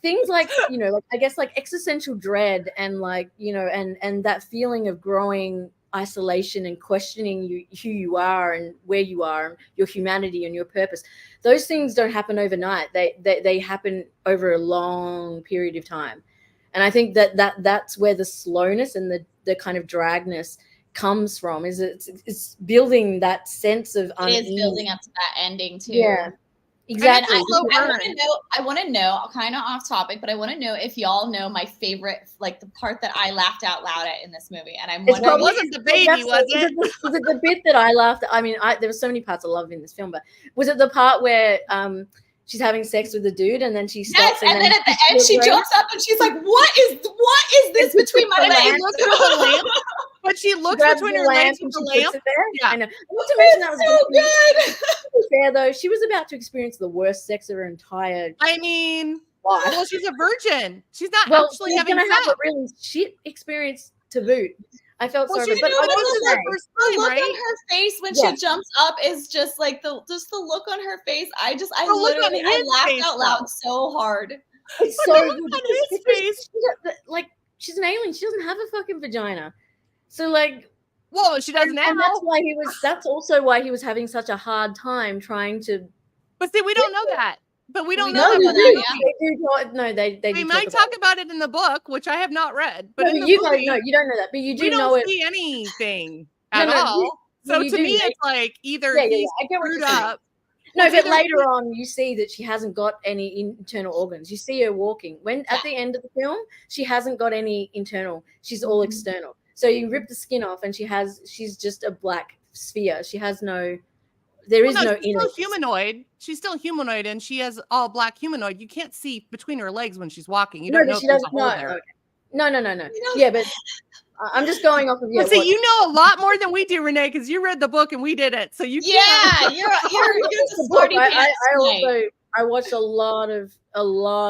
things like, like I guess like existential dread, and like, and that feeling of growing isolation and questioning who you are and where you are and your humanity and your purpose. Those things don't happen overnight. They happen over a long period of time. And I think that's where the slowness and the kind of dragness comes from, is it's building that sense of unease. It is building up to that ending too. Yeah, exactly. I want to know, kind of off topic, but I want to know if y'all know my favorite, like the part that I laughed out loud at in this movie. And I'm wondering, it wasn't the baby, was it? Was it the bit that I laughed at? I mean, there were so many parts I loved in this film, but was it the part where she's having sex with the dude, and then she stops, and then at the end she jumps up and she's like, "What is this between my legs?" But she looks between her legs with the lamp. Yeah, I know. Not to mention that was so good. To be fair though, she was about to experience the worst sex of her entire. I mean, life. Well, she's a virgin. She's not actually she's having gonna sex. have a really shit experience to boot. I felt sorry, but but the look right? on her face when she jumps up is just like the look on her face. I literally laughed out loud so hard. It's so good. On his face. Like, she's an alien. She doesn't have a fucking vagina. So like, well, she does now. And that's also why he was having such a hard time trying to. But see, we don't know that. But we don't know that. We might talk about it in the book, which I have not read. But you don't know that. But you do know it. We don't see anything at all. So to me, it's like either he's screwed up. No, but later on, you see that she hasn't got any internal organs. You see her walking. At the end of the film, she hasn't got any internal. She's all external. So you rip the skin off, and she's just a black sphere. She has no. There is no inner. Still humanoid. She's still humanoid, and she has all black humanoid. You can't see between her legs when she's walking. You don't know if there's a hole there. No. Yeah, but I'm just going off of. See, you know a lot more than we do, Renee, because you read the book and we didn't. So you can't. You're the smarty pants. I watched a lot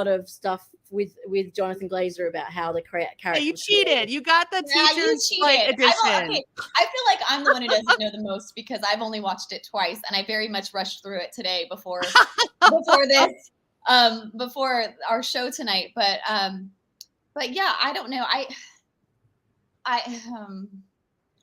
of stuff with Jonathan Glazer about how the character. You cheated. You got the teacher's edition. I feel like I'm the one who doesn't know the most because I've only watched it twice, and I very much rushed through it today before this, before our show tonight. But yeah, I don't know. I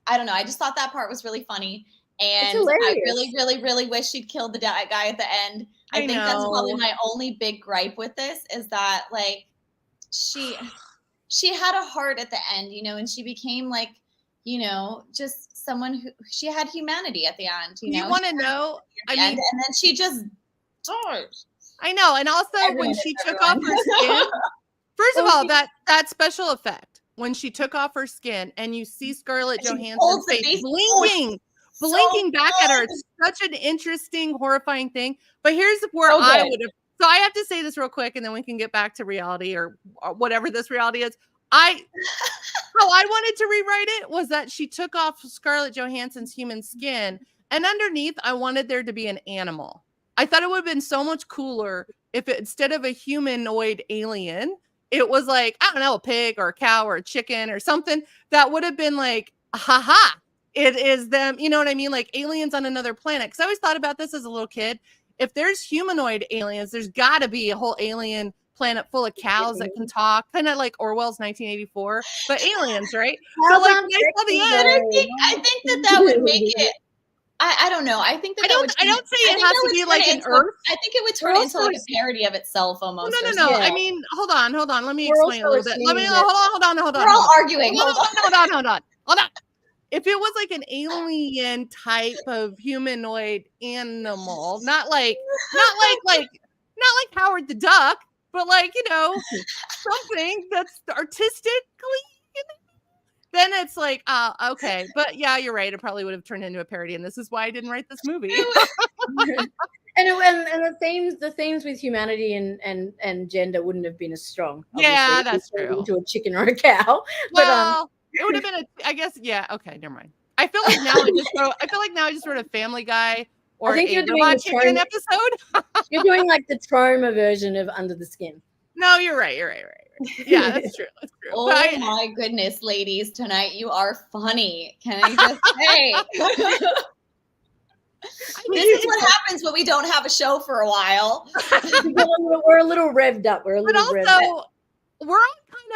don't know. I just thought that part was really funny. And I really, really, really wish she'd killed the guy at the end. I think that's probably my only big gripe with this is that like she had a heart at the end, and she became like, just someone who she had humanity at the end. You want to know? And then she just died. I know. And also when she took off her skin, first of all, that special effect when she took off her skin and you see Scarlett Johansson's face blinking back at her. It's such an interesting, horrifying thing. But here's where I would have So I have to say this real quick, and then we can get back to reality or whatever this reality is. How I wanted to rewrite it was that she took off Scarlett Johansson's human skin, and underneath, I wanted there to be an animal. I thought it would have been so much cooler if instead of a humanoid alien, it was like, I don't know, a pig or a cow or a chicken or something that would have been like, haha, it is them. You know what I mean? Like aliens on another planet. Because I always thought about this as a little kid. If there's humanoid aliens, there's got to be a whole alien planet full of cows that can talk, kind of like Orwell's 1984, but aliens, right? So like, I think that would make it. I don't know. I think that I don't say it has to be like an Earth. I think it would turn into like a parody of itself almost. No. I mean, hold on. Let me explain a little bit. Hold on. We're all arguing. Hold on. If it was like an alien type of humanoid animal, not like Howard the Duck, but like, something that's artistically, then it's like, okay. But yeah, you're right. It probably would have turned into a parody. And this is why I didn't write this movie. and the themes with humanity and gender wouldn't have been as strong. Yeah, that's true. Into a chicken or a cow. Well, it would have been I guess, yeah. Okay, never mind. I feel like now I just wrote a Family Guy or a Robot Chicken episode. You're doing like the trauma version of Under the Skin. No, you're right. Yeah, that's true. Oh my goodness, ladies, tonight you are funny. Can I just say? This is what happens when we don't have a show for a while. We're a little revved up. We're on kind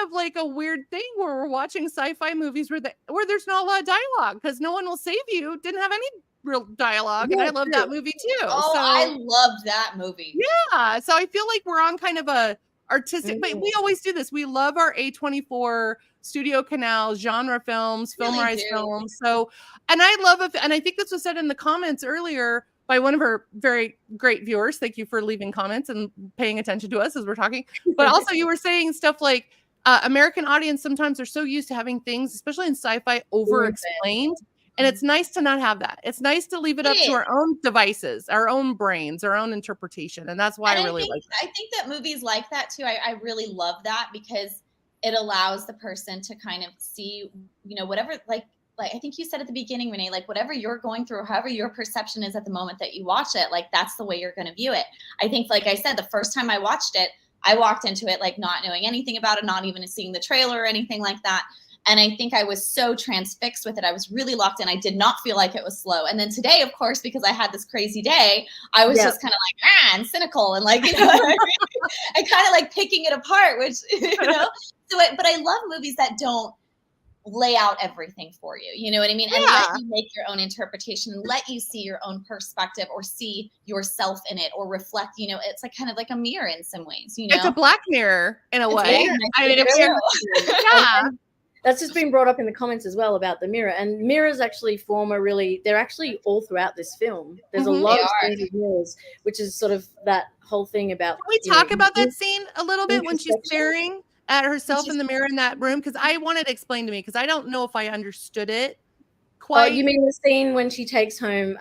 of like a weird thing where we're watching sci-fi movies where there's not a lot of dialogue because No One Will Save You didn't have any real dialogue, and I love that movie too. Oh, I loved that movie. Yeah, so I feel like we're on kind of a artistic, but we always do this. We love our A24 studio canals, genre films, filmized films. So, and I love it. And I think this was said in the comments earlier by one of our very great viewers. Thank you for leaving comments and paying attention to us as we're talking. But also you were saying stuff like American audience sometimes are so used to having things, especially in sci-fi, over-explained. And it's nice to not have that. It's nice to leave it up to our own devices, our own brains, our own interpretation. And that's why I really like that. I think that movies like that too. I really love that because it allows the person to kind of see, whatever, like I think you said at the beginning, Renee, like whatever you're going through, however your perception is at the moment that you watch it, like that's the way you're going to view it. I think, like I said, the first time I watched it, I walked into it like not knowing anything about it, not even seeing the trailer or anything like that. And I think I was so transfixed with it. I was really locked in. I did not feel like it was slow. And then today, of course, because I had this crazy day, I was just kind of like, and cynical and like, and kind of like picking it apart, which, but I love movies that don't lay out everything for you. You know what I mean? And let you make your own interpretation and let you see your own perspective or see yourself in it or reflect, it's like kind of like a mirror in some ways, It's a Black Mirror in a way. I mean, that's just been brought up in the comments as well about the mirror. And mirrors actually they're actually all throughout this film. There's a lot of scenes of mirrors, which is sort of that whole thing about. Can we talk about that scene a little bit when she's staring at herself in the mirror in that room? Because I wanted to explain to me because I don't know if I understood it quite. You mean the scene when she takes home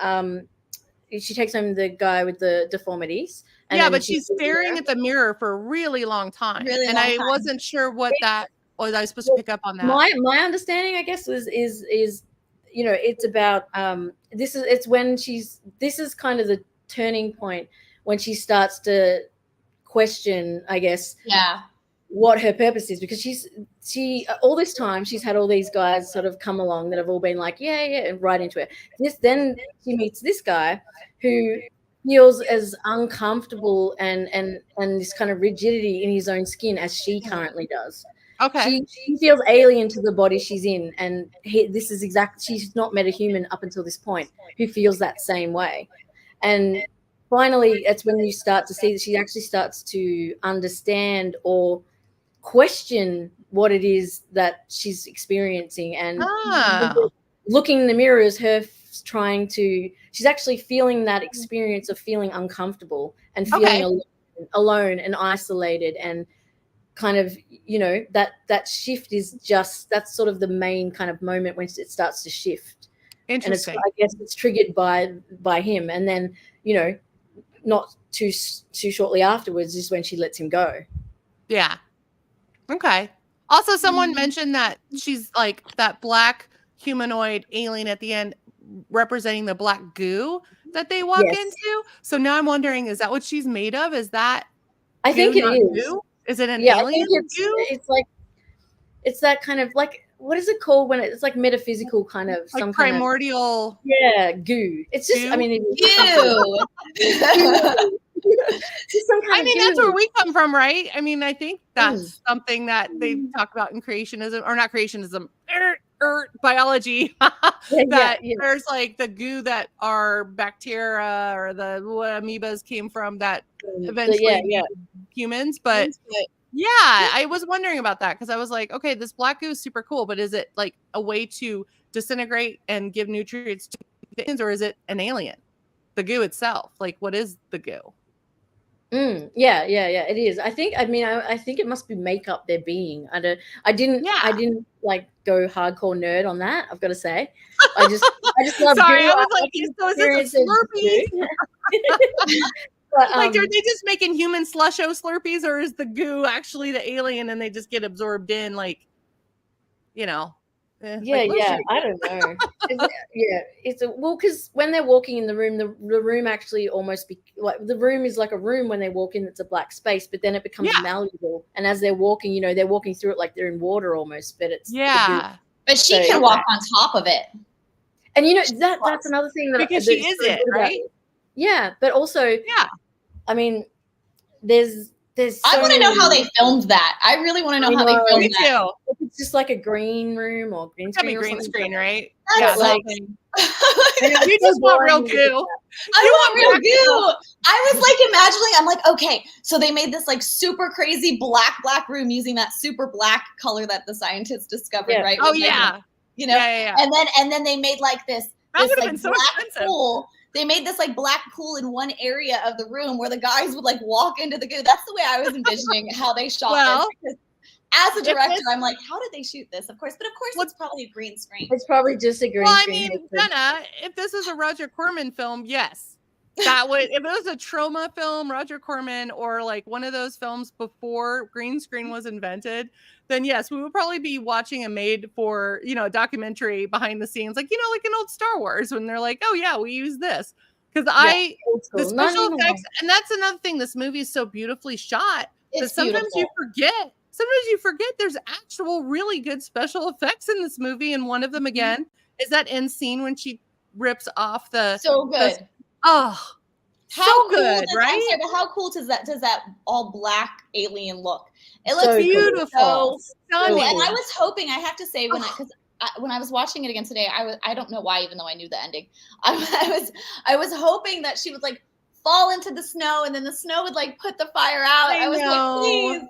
the guy with the deformities? But she's staring at the mirror for a really long time. I wasn't sure what that. Or I was supposed to pick up on that. My understanding, I guess, is it's about this is kind of the turning point when she starts to question, I guess, what her purpose is, because she all this time she's had all these guys sort of come along that have all been like, and right into it. Then she meets this guy who feels as uncomfortable and this kind of rigidity in his own skin as she currently does. Okay. She feels alien to the body she's in, and she's not met a human up until this point who feels that same way. And finally, it's when you start to see that she actually starts to understand or question what it is that she's experiencing. And looking in the mirror is her she's actually feeling that experience of feeling uncomfortable and feeling alone and isolated, and kind of that shift is that's sort of the main kind of moment when it starts to shift. Interesting. And I guess it's triggered by him, and then not too shortly afterwards is when she lets him go. Yeah. Okay. Also, someone mentioned that she's like that black humanoid alien at the end representing the black goo that they walk into. So now I'm wondering, is that what she's made of? Is that I think it is. Goo? Is it an Yeah, alien I think goo? it's like, it's that kind of like, what is it called when it's like metaphysical kind of Like some primordial. kind of, yeah, goo. It's just, Goo? I mean, just some kind I of mean, goo. that's where we come from, right? I mean, I think that's something that they talk about in creationism, or not creationism, biology. There's like the goo that our bacteria or the amoebas came from that eventually made humans. But yeah, I was wondering about that because I was like, okay, this black goo is super cool, but is it like a way to disintegrate and give nutrients to things, or is it an alien? The goo itself, like, what is the goo? Yeah, it is. I think it must be make up their being. I didn't like go hardcore nerd on that, I've got to say. I just love Sorry, goo. I was like, so is this a Slurpee? But, like, are they just making human slusho Slurpees, or is the goo actually the alien and they just get absorbed in, like, you know? I don't know. Because when they're walking in the room, the room actually almost the room is like a room when they walk in. It's a black space, but then it becomes malleable. And as they're walking, they're walking through it like they're in water almost. But it's but she can walk on top of it. And that's another thing because she is it, right? Yeah, but also I mean, there's I want to know how they filmed that. I really want to know how they filmed that. If it's just like a green room or green screen. Green screen, right? That's you just want real goo. I want real goo. I was like imagining, I'm like, okay, so they made this like super crazy black room using that super black color that the scientists discovered, right? Oh, like, and then they made like this would have like been so black expensive. pool. They made this like black pool in one area of the room where the guys would like walk into the goo. That's the way I was envisioning how they shot this. Because as a director, I'm like, how did they shoot this? Of course, it's probably a green screen. It's probably just a green screen. I mean, Jenna, if this is a Roger Corman film, yes. That would, if it was a trauma film, Roger Corman, or like one of those films before green screen was invented, then yes, we would probably be watching a made for, a documentary behind the scenes, like, like an old Star Wars when they're like, oh yeah, we use this. Because the special effects, and that's another thing, this movie is so beautifully shot that sometimes you forget there's actual really good special effects in this movie. And one of them, again, is that end scene when she rips off so good. So good, right? Sorry, but how cool does that all black alien look? It looks so beautiful, stunning. And I was hoping, I have to say, when I was watching it again today, I don't know why, even though I knew the ending, I was hoping that she would like fall into the snow and then the snow would like put the fire out. I was like, please,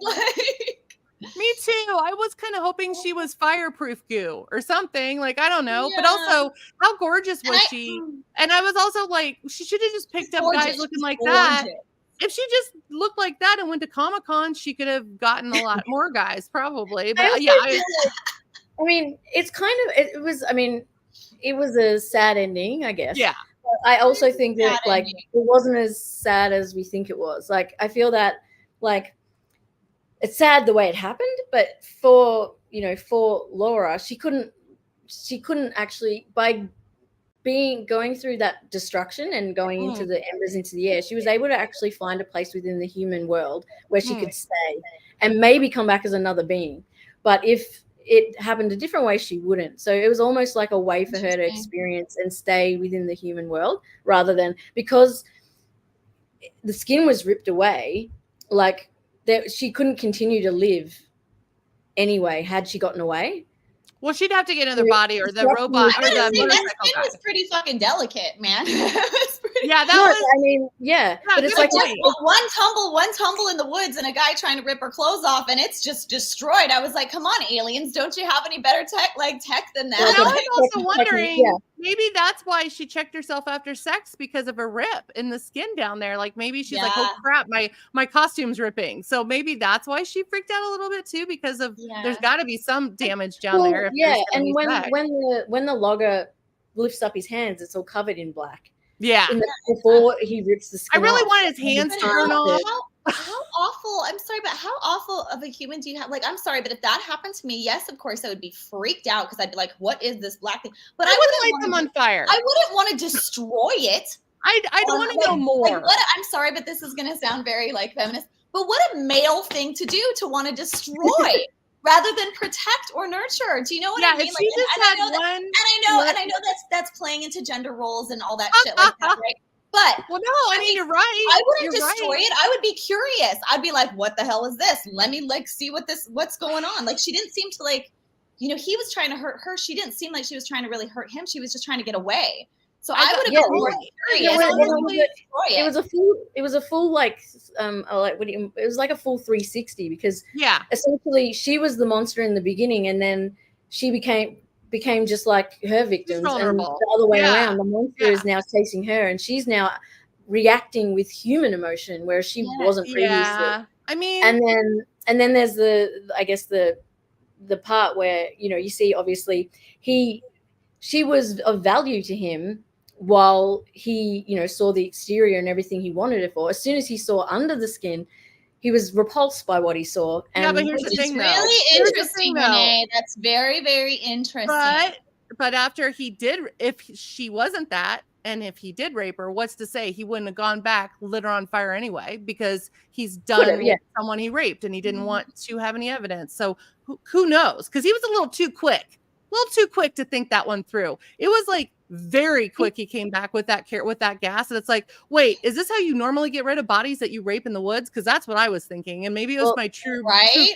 Me too. I was kind of hoping she was fireproof goo or something. Like, I don't know. But also, how gorgeous was she? And I was also like, she should have just picked up guys looking like that. If she just looked like that and went to Comic-Con, she could have gotten a lot more guys, probably. But I mean, it's kind of, it was a sad ending, I guess. Yeah. But I also think that, like, it wasn't as sad as we think it was. Like, I feel that, like, it's sad the way it happened, but for Laura, she couldn't actually, by going through that destruction and going into the embers into the air, she was able to actually find a place within the human world where she could stay and maybe come back as another being. But if it happened a different way, she wouldn't. So it was almost like a way for her to experience and stay within the human world, rather than, because the skin was ripped away, like, she couldn't continue to live anyway had she gotten away. Well, she'd have to get in their body, or the robot, or the motorcycle that skin was pretty fucking delicate, man. But it's like one tumble in the woods and a guy trying to rip her clothes off and it's just destroyed. I was like, come on, aliens, don't you have any better tech than that? Well, I was also wondering, maybe that's why she checked herself after sex, because of a rip in the skin down there. Like, maybe she's like, oh crap, my costume's ripping. So maybe that's why she freaked out a little bit too, because of there's got to be some damage down there. And when the logger lifts up his hands, it's all covered in black. Yeah. Before he rips the I skin really off. wanted his hands to burn off. How awful. I'm sorry, but how awful of a human do you have? Like, I'm sorry, but if that happened to me, yes, of course, I would be freaked out because I'd be like, what is this black thing? But I wouldn't light them on fire. I wouldn't want to destroy it. I'd want to know more. Like, I'm sorry, but this is going to sound very like feminist, but what a male thing to do to want to destroy rather than protect or nurture. Do you know what I mean? If she just had one. And I know that's playing into gender roles and all that shit like that, right? But well, no, I mean, you're right. I wouldn't destroy it. I would be curious. I'd be like, what the hell is this? Let me like see what's going on. Like, she didn't seem to like, he was trying to hurt her. She didn't seem like she was trying to really hurt him. She was just trying to get away. So I would have been more curious. It was a full like it was like a full 360 because essentially she was the monster in the beginning and then she became just like her victims and the other way around. The monster is now chasing her and she's now reacting with human emotion where she wasn't previously. I mean, and then there's the part where you see obviously she was of value to him while he saw the exterior and everything he wanted it for. As soon as he saw under the skin, he was repulsed by what he saw. And but here's the thing, though. Really interesting, Renee. That's very, very interesting. But after he did, if she wasn't that, and if he did rape her, what's to say he wouldn't have gone back, lit her on fire anyway, because he's done with someone he raped and he didn't want to have any evidence. So who knows? Because he was a little too quick to think that one through. It was like very quick. He came back with that gas, and it's like, wait, is this how you normally get rid of bodies that you rape in the woods? Because that's what I was thinking, and maybe it was my true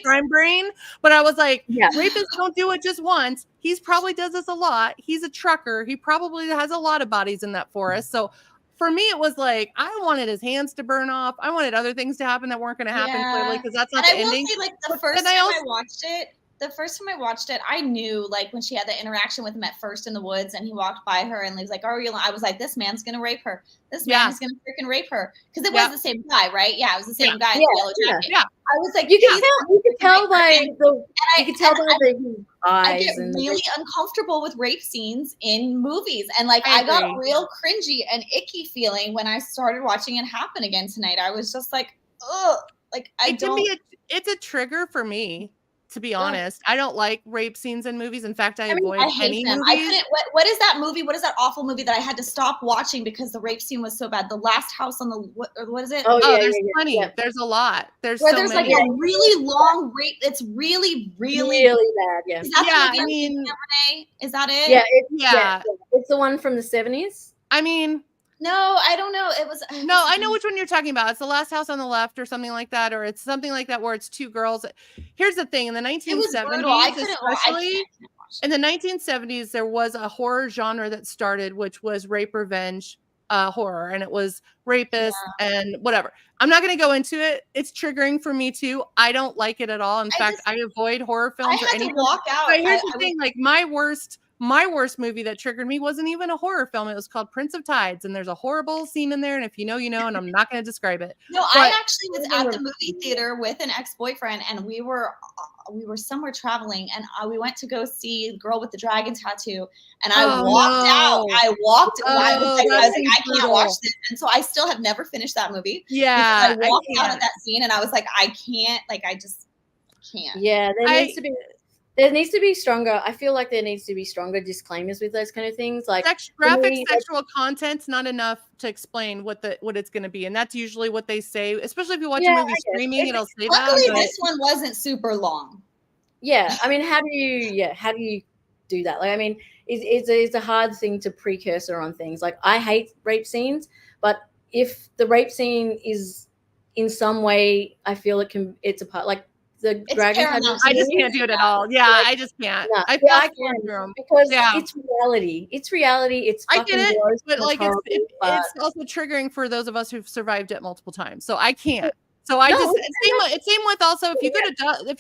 crime brain. But I was like, rapists don't do it just once. He probably does this a lot. He's a trucker. He probably has a lot of bodies in that forest. So for me, it was like I wanted his hands to burn off. I wanted other things to happen that weren't going to happen clearly because that's not the ending. Say, like the first time I watched it, I knew like when she had the interaction with him at first in the woods and he walked by her and he was like, "Oh, I was like, this man's going to rape her. This man is going to freaking rape her." Because it was the same guy, right? Yeah, it was the same guy in the yellow jacket. Yeah. I was like, you could tell by the eyes. I get really uncomfortable with rape scenes in movies. And like, I got real cringy and icky feeling when I started watching it happen again tonight. I was just like, ugh. Like, it's a trigger for me. To be honest, I don't like rape scenes in movies. In fact, I avoid any them. movies. I couldn't. What is that movie? What is that awful movie that I had to stop watching because the rape scene was so bad? The Last House on the what is it? There's plenty. Yeah. There's a lot. There's many. Like a really long rape. It's really bad. Yeah. Is that the movie Renee? Is that it? Yeah. It's the one from the 70s. I mean. No, I don't know. No, I know which one you're talking about. It's The Last House on the Left or something like that, or it's something like that where it's two girls. Here's the thing. In the 1970s, especially in the 1970s, there was a horror genre that started, which was rape revenge horror, and it was rapists and whatever. I'm not going to go into it. It's triggering for me too. I don't like it at all. In fact, I avoid horror films or anything. Walk out. But here's the thing, like my worst movie that triggered me wasn't even a horror film. It was called Prince of Tides, and there's a horrible scene in there, and if you know, you know, and I'm not going to describe it. No, I actually was at the movie theater with an ex-boyfriend, and we were somewhere traveling, and we went to go see Girl with the Dragon Tattoo, and I walked out. I was like, I can't watch this, and so I still have never finished that movie. Yeah, I walked out of that scene, and I was like, I can't, like, I just can't. Yeah, there needs to be stronger. I feel like there needs to be stronger disclaimers with those kind of things. Like graphic sexual content's not enough to explain what it's going to be, and that's usually what they say. Especially if you watch a movie streaming, it'll say that. Luckily, this one wasn't super long. Yeah, I mean, how do you do that? Like, I mean, it's a hard thing to precursor on things. Like, I hate rape scenes, but if the rape scene is in some way, I feel it's a part like. The dragon I just can't do it at all. Yeah, I just can't. No, I can because it's reality. It's reality. It's I get it, but like it's also triggering for those of us who've survived it multiple times. So I can't. So it's same with also if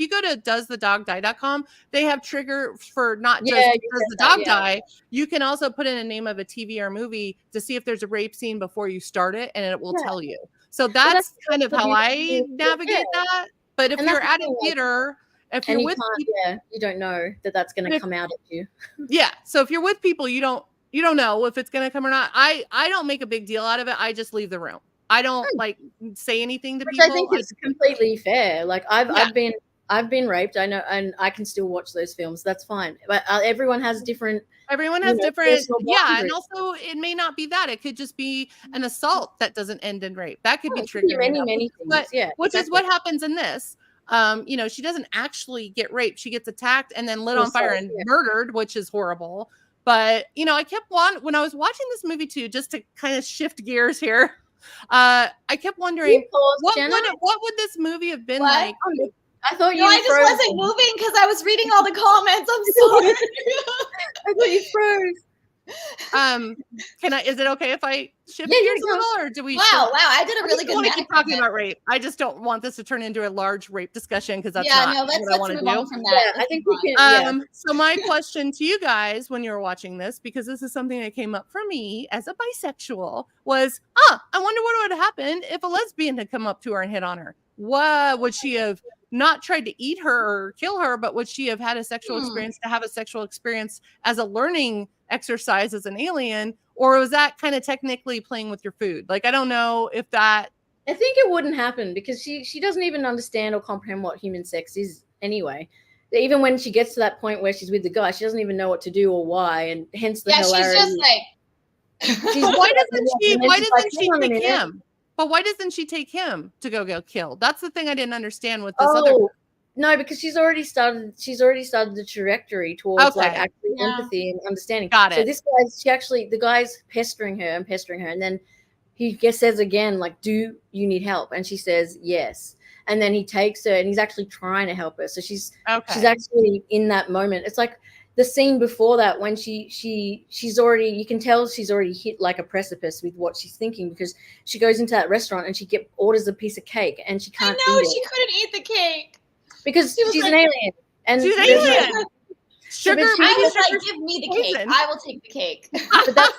you go to doesthedogdie.com, they have trigger for not just does the dog die. You can also put in a name of a TV or movie to see if there's a rape scene before you start it, and it will tell you. So that's kind of how I navigate that. But if you're at a theater, if you're with people, you don't know that that's going to come out at you. Yeah. So if you're with people, you don't You don't know if it's going to come or not. I don't make a big deal out of it. I just leave the room. I don't like say anything to Which people. I think is completely fair. Like I've been raped. I know, and I can still watch those films. That's fine. But everyone has different. Everyone has different, personal boundaries. and also it may not be that. It could just be an assault that doesn't end in rape. That could be It could be triggering. many things. Which is what happens in this. She doesn't actually get raped. She gets attacked and then lit on fire and murdered, which is horrible. But I kept when I was watching this movie too, just to kind of shift gears here. I kept wondering what would this movie have been like? I thought I just wasn't moving because I was reading all the comments. I'm sorry. I thought you froze. Is it okay if I shift gears a little, or do we? Wow, I did a really good. I want to keep talking about rape. I just don't want this to turn into a large rape discussion because that's not what I want to do. From that. Yeah, I think we can. So my question to you guys when you were watching this, because this is something that came up for me as a bisexual, was I wonder what would have happened if a lesbian had come up to her and hit on her. What would she have? Not tried to eat her or kill her, but would she have had a sexual experience to have a sexual experience as a learning exercise as an alien? Or was that kind of technically playing with your food? Like, I don't know if that. I think it wouldn't happen because she doesn't even understand or comprehend what human sex is anyway. Even when she gets to that point where she's with the guy, she doesn't even know what to do or why, and hence the hilarity. She's just like. Why doesn't she take him? But why doesn't she take him to go get killed? That's the thing I didn't understand with this other. No, because she's already started the trajectory towards like actually empathy and understanding. Got it. So the guy's pestering her, and then he says again, like, "Do you need help?" And she says yes. And then he takes her, and he's actually trying to help her. So she's actually in that moment. It's like the scene before that when she's already, you can tell she's already hit like a precipice with what she's thinking, because she goes into that restaurant and she orders a piece of cake and she can't eat it. She couldn't eat the cake because she's an alien. And she's an alien. Sugar. I was like, give me the cake. I will take the cake. But that's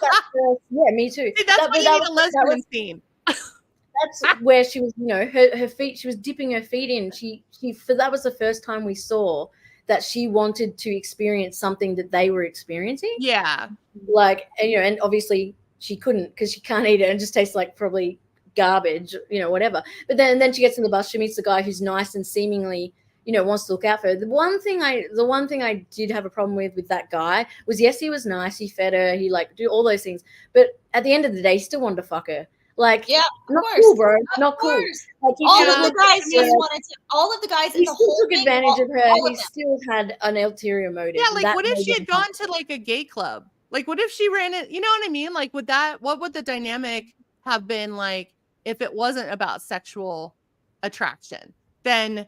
me too. See, that's why you need a lesbian scene. That's where she was, her feet. She was dipping her feet in. That was the first time we saw that she wanted to experience something that they were experiencing. Yeah. Like, and obviously she couldn't because she can't eat it and it just tastes like probably garbage, whatever. But then she gets in the bus, she meets the guy who's nice and seemingly, wants to look out for her. The one thing I did have a problem with that guy was, yes, he was nice. He fed her. He do all those things. But at the end of the day, he still wanted to fuck her. Like, yeah, not cool, bro. Not cool. Like, all of the guys just wanted to. All of the guys in the whole took advantage of her. He still had an ulterior motive. Yeah, like, what if she had gone to like a gay club? Like, what if she ran it? You know what I mean? Like, what would the dynamic have been like if it wasn't about sexual attraction? Then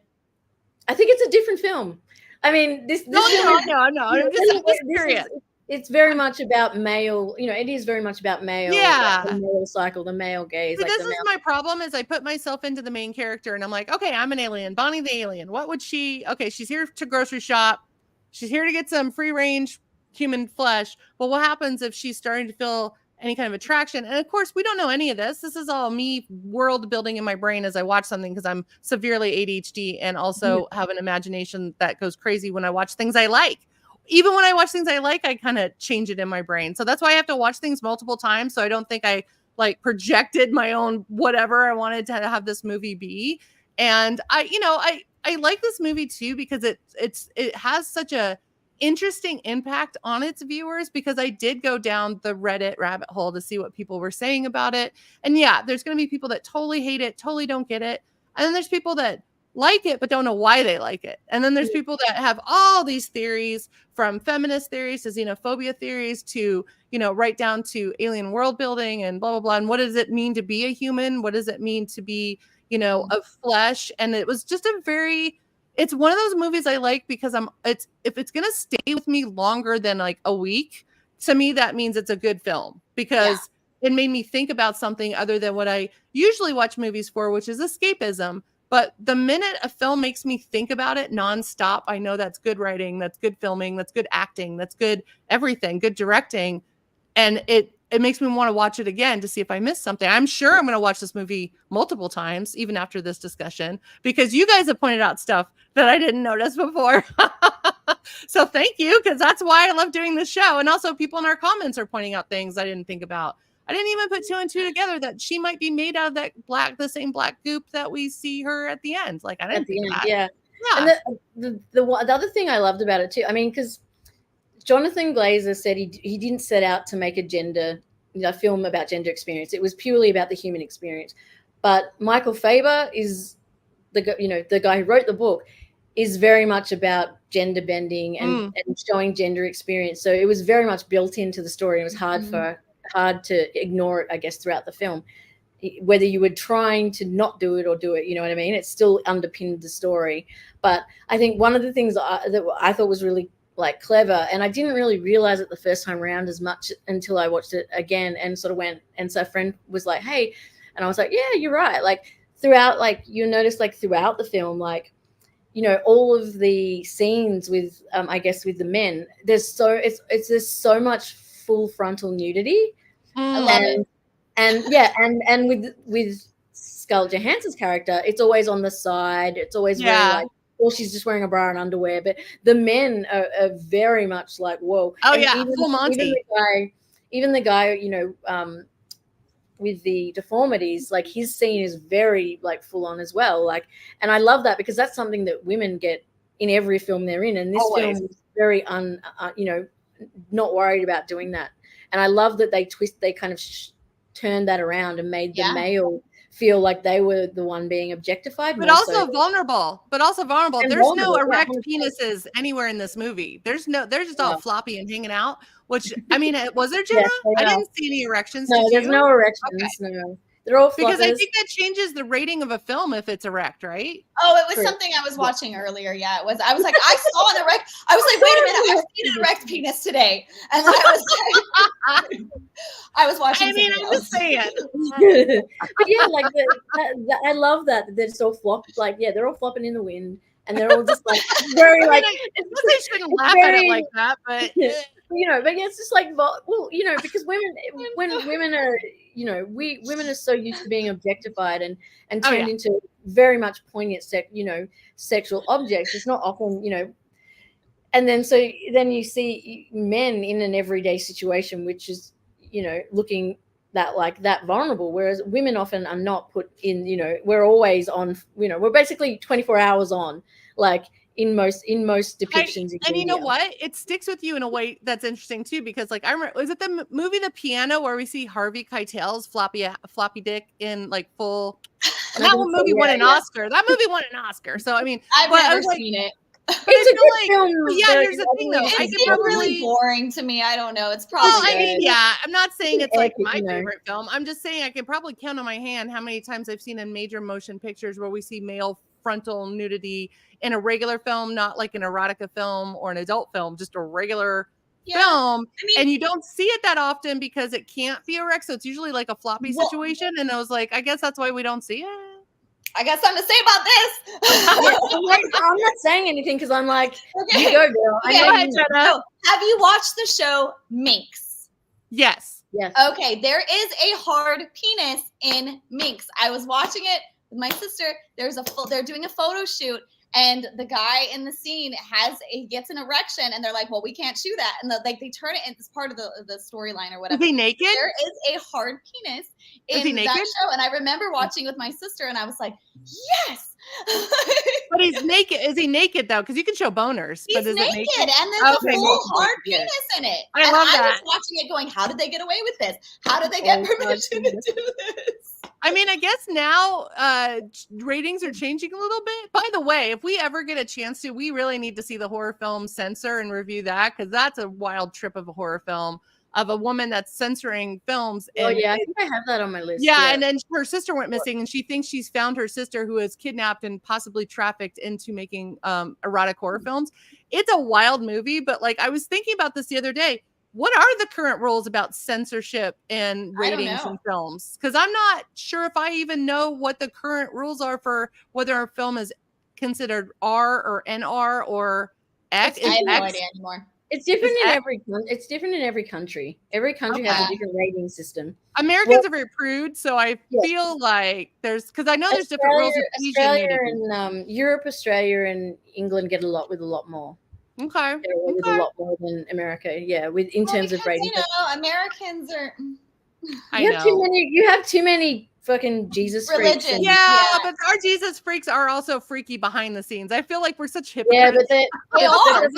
I think it's a different film. I mean, this no. I'm just curious. It's very much about male, it is very much about male. Yeah. The male cycle, the male gaze. See, this is my problem is I put myself into the main character and I'm like, okay, I'm an alien. Bonnie the alien. What would she's here to grocery shop. She's here to get some free range human flesh. But what happens if she's starting to feel any kind of attraction? And of course, we don't know any of this. This is all me world building in my brain as I watch something because I'm severely ADHD and also have an imagination that goes crazy when I watch things I like. Even when I watch things I like, I kind of change it in my brain. So that's why I have to watch things multiple times. So I don't think I like projected my own whatever I wanted to have this movie be. And I like this movie too, because it has such a interesting impact on its viewers, because I did go down the Reddit rabbit hole to see what people were saying about it. And yeah, there's going to be people that totally hate it, totally don't get it. And then there's people that like it but don't know why they like it. And then there's people that have all these theories, from feminist theories to xenophobia theories to right down to alien world building and blah blah blah. And what does it mean to be a human? What does it mean to be of flesh? And it was just it's one of those movies I like because if it's gonna stay with me longer than like a week, to me that means it's a good film, because it made me think about something other than what I usually watch movies for, which is escapism. But the minute a film makes me think about it nonstop, I know that's good writing, that's good filming, that's good acting, that's good everything, good directing. And it makes me want to watch it again to see if I missed something. I'm sure I'm going to watch this movie multiple times, even after this discussion, because you guys have pointed out stuff that I didn't notice before. So thank you, because that's why I love doing this show. And also people in our comments are pointing out things I didn't think about. I didn't even put 2 and 2 together that she might be made out of the same black goop that we see her at the end. Like, I didn't think of that. Yeah. Yeah. And the other thing I loved about it too, I mean, because Jonathan Glazer said he didn't set out to make a film about gender experience. It was purely about the human experience. But Michael Faber is the guy who wrote the book, is very much about gender bending and showing gender experience. So it was very much built into the story. It was hard to ignore it, I guess, throughout the film. Whether you were trying to not do it or do it, you know what I mean? It still underpinned the story. But I think one of the things that I thought was really like clever, and I didn't really realize it the first time around as much until I watched it again and sort of went, and so a friend was like, hey, and I was like, yeah, you're right. Like throughout, like you notice like throughout the film, like, you know, all of the scenes with, I guess with the men, there's so much full frontal nudity. I love it. And yeah, and with Scarlett Johansson's character, it's always on the side. It's always very like, well, she's just wearing a bra and underwear. But the men are very much like, whoa. Oh, and yeah, full Monty. Even the guy, you know, with the deformities, like his scene is very like full on as well. Like, and I love that because that's something that women get in every film they're in. And this film is very you know, not worried about doing that. And I love that they kind of turned that around and made the male feel like they were the one being objectified, but also vulnerable. There's no erect 100%. Penises anywhere in this movie. They're just all floppy and hanging out. Which, I mean, was there, Jenna? I didn't see any erections. No, there's no erections. Okay. No, they're all floppers. Because I think that changes the rating of a film if it's erect, right? Oh, it was something I was watching earlier. Yeah, it was. I was like, I saw an erect. I was like, wait a minute, I've seen an erect penis today, and I was like, I was watching. I mean, I'm just saying. But yeah, like I love that they're so flopped. Like, yeah, they're all flopping in the wind, and they're all just like very like. I shouldn't laugh at it like that, but. You know, but it's just like, well, you know, because when women are, you know, women are so used to being objectified and turned into very much poignant, sexual objects. It's not often, you know, and then you see men in an everyday situation, which is, you know, looking that vulnerable, whereas women often are not put in, you know, we're always on, you know, we're basically 24 hours on, like. In most depictions, and you know what? It sticks with you in a way that's interesting too, because like I remember, was it the movie The Piano where we see Harvey Keitel's floppy dick in like full? That movie won an Oscar. That movie won an Oscar. So I mean, I've never seen it. It's a good film. Yeah, here's the thing though. It's really boring to me. I don't know. It's probably. Well, I mean, yeah. I'm not saying it's like my favorite film. I'm just saying I can probably count on my hand how many times I've seen in major motion pictures where we see male frontal nudity in a regular film, not like an erotica film or an adult film, just a regular film. I mean, and you don't see it that often because it can't be erect. So it's usually like a floppy situation. And I was like, I guess that's why we don't see it. I got something to say about this. I'm not saying anything because I'm like, you go, girl. Okay. Go ahead, Jenna. Have you watched the show Minx? Yes. Yes. Okay, there is a hard penis in Minx. I was watching it with my sister. They're doing a photo shoot. And the guy in the scene gets an erection, and they're like, "Well, we can't show that." And they turn it into part of the storyline or whatever. Is he naked? There is a hard penis in that show, and I remember watching with my sister, and I was like, "Yes." But he's naked. Is he naked though? Because you can show boners. He's but is naked, it naked? and there's a full hard penis in it. I love that. I was watching it, going, "How did they get away with this? How did they get permission to do this?" I mean, I guess now ratings are changing a little bit. By the way, if we ever get a chance to, we really need to see the horror film Censor and review that, because that's a wild trip of a horror film of a woman that's censoring films. Oh, yeah, I think I have that on my list. Yeah, and then her sister went missing, and she thinks she's found her sister, who is kidnapped and possibly trafficked into making erotic horror films. It's a wild movie, but like I was thinking about this the other day. What are the current rules about censorship and ratings in films? Because I'm not sure if I even know what the current rules are for whether a film is considered R or NR or X. I have no idea anymore. It's different in every. It's different in every country. Every country has a different rating system. Americans are very prude, so I feel like because I know there's different rules. Australia and Europe, Australia, and England get a lot more. Okay. with a lot more than America. Yeah, in terms of ratings. Americans are. You have too many fucking Jesus religions. freaks. Yeah, but our Jesus freaks are also freaky behind the scenes. I feel like we're such hypocrites. Yeah, but they are. It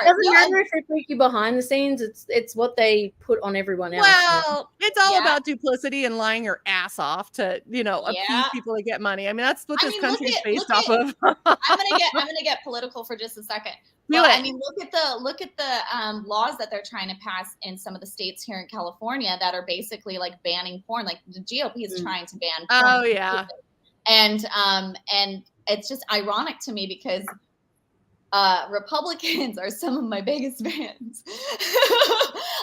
doesn't matter if they're freaky behind the scenes. It's what they put on everyone else. Well, it's all about duplicity and lying your ass off to, appease people to get money. I mean, that's what this country is based off of. I'm gonna get political for just a second. Well, I mean, look at the laws that they're trying to pass in some of the states here in California that are basically like banning porn. Like the GOP is trying to ban porn. Oh yeah. And it's just ironic to me because Republicans are some of my biggest fans.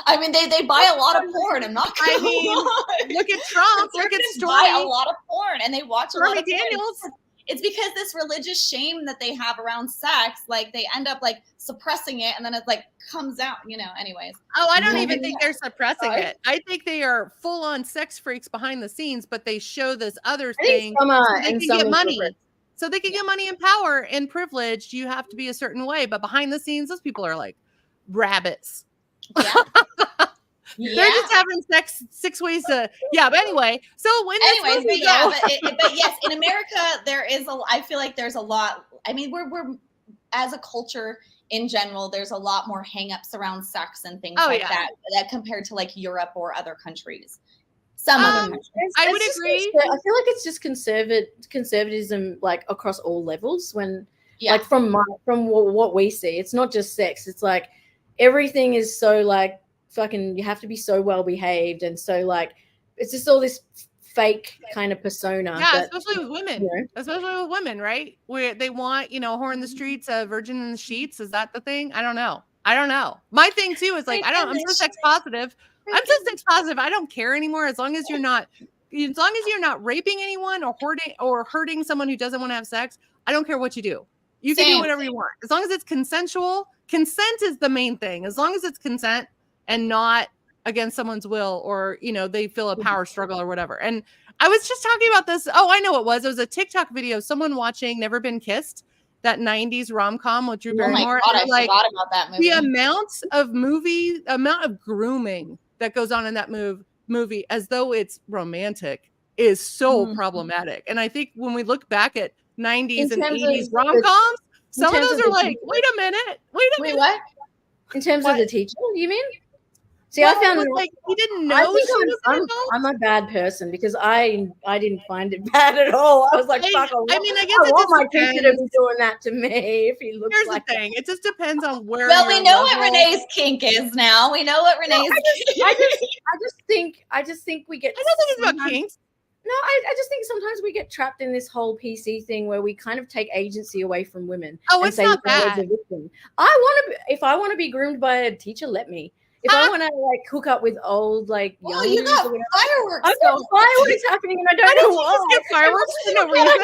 I mean, they buy a lot of porn. I'm not gonna lie. Look at Trump. Look at Stormy. Buy a lot of porn, and they watch a lot of Daniels. Porn. It's because this religious shame that they have around sex, like they end up like suppressing it, and then it like comes out, anyways. Oh, I don't even think they're suppressing it. I think they are full on sex freaks behind the scenes, but they show this other thing so they can get money. So they can get money and power and privilege. You have to be a certain way, but behind the scenes, those people are like rabbits. Yeah. They're just having sex 6 ways to. Yeah, but anyway. So when but yes, in America there is I feel like there's a lot. I mean, we're as a culture in general, there's a lot more hangups around sex and things that compared to like Europe or other countries. Some other countries. I would agree. I feel like it's just conservatism, like across all levels. Like from what we see, it's not just sex. It's like everything is so like fucking. You have to be so well behaved, and so like it's just all this fake kind of persona. Yeah, especially with women. Especially with women, right? Where they want, whore in the streets, a virgin in the sheets. Is that the thing? I don't know. My thing too is like I'm so sex positive. I don't care anymore as long as you're not raping anyone or hurting someone who doesn't want to have sex. I don't care what you do. You can do whatever you want. As long as it's consensual. Consent is the main thing. As long as it's consent and not against someone's will or, they feel a power struggle or whatever. And I was just talking about this. Oh, I know what it was. It was a TikTok video of someone watching Never Been Kissed, that 90s rom-com with Drew Barrymore. Oh my God, I forgot about that movie. The amount of grooming that goes on in that movie as though it's romantic is so problematic. And I think when we look back at 90s and 80s rom-coms, some of those are like, wait a minute. What? In terms of the teacher, you mean? See, I found like he didn't know. I'm a bad person because I didn't find it bad at all. I was like, fuck. I want my teacher to be doing that to me if he looks like. Here's the thing: it just depends on where. Well, we know what Renee's kink is now. We know what Renee's. I just think we get. I don't think it's about kinks. No, I just think sometimes we get trapped in this whole PC thing where we kind of take agency away from women. Oh, it's not bad. If I want to be groomed by a teacher, let me. If I want to like hook up with old like young you got fireworks. I've got fireworks happening and I don't know why. Get fireworks for no reason. What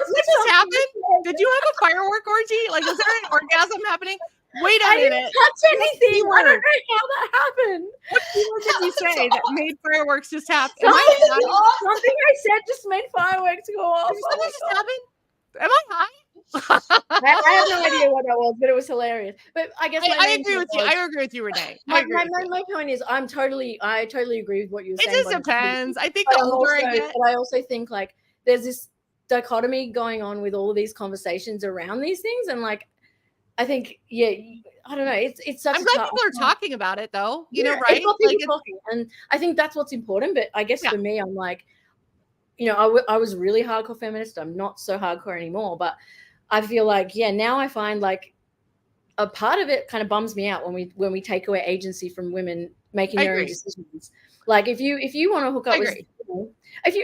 just happened? Did you have a firework orgy? Like, is there an orgasm happening? Wait a minute. I didn't touch anything. I don't know how that happened. What keyword did you say that made fireworks just happen? Something I said just made fireworks go off. Did something just happen? Am I high? I have no idea what that was, but it was hilarious. But I guess I agree with you. I agree with you, Renee. My point is, I totally agree with what you're saying. It just depends. I think the older I get, but I also think like there's this dichotomy going on with all of these conversations around these things, and like I think, I don't know. It's such. I'm glad people are talking about it, though. Right? It's talking, and I think that's what's important. But I guess for me, I'm like, I was really hardcore feminist. I'm not so hardcore anymore, but I feel like, now I find like a part of it kind of bums me out when we take away agency from women making their own decisions. Like if you want to hook up with people, it's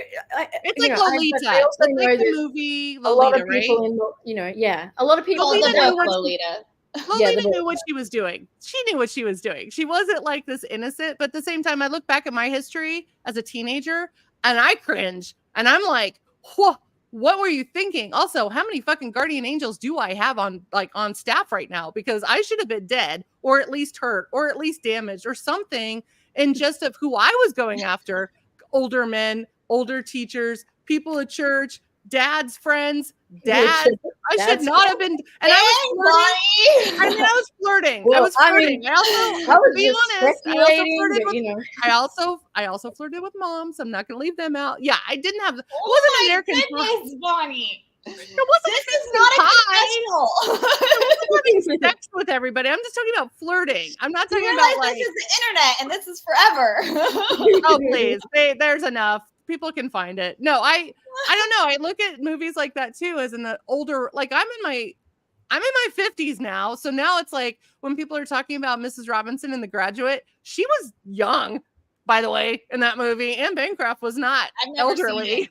like Lolita. I also know the movie Lolita, a lot of people a lot of people Lolita. Lolita knew what she was doing. She knew what she was doing. She wasn't like this innocent, but at the same time, I look back at my history as a teenager and I cringe and I'm like, whoa. What were you thinking? Also, how many fucking guardian angels do I have on staff right now? Because I should have been dead or at least hurt or at least damaged or something in just of who I was going after. Older men, older teachers, people at church, dad's friends, Dad, I should not have been. And I was flirting. Well, I was flirting. I was just honest. speculating, but, you know. I also flirted with mom, so I'm not going to leave them out. Yeah, I didn't have. It Oh wasn't my American goodness, Bonnie. It wasn't This is not a having sex with everybody. I'm just talking about flirting. I'm not talking about like this is the internet and this is forever. oh please, there's enough. People can find it. No, I don't know. I look at movies like that too as an older, like I'm in my 50s now. So now it's like when people are talking about Mrs. Robinson in The Graduate, she was young, by the way, in that movie. Anne Bancroft was not elderly.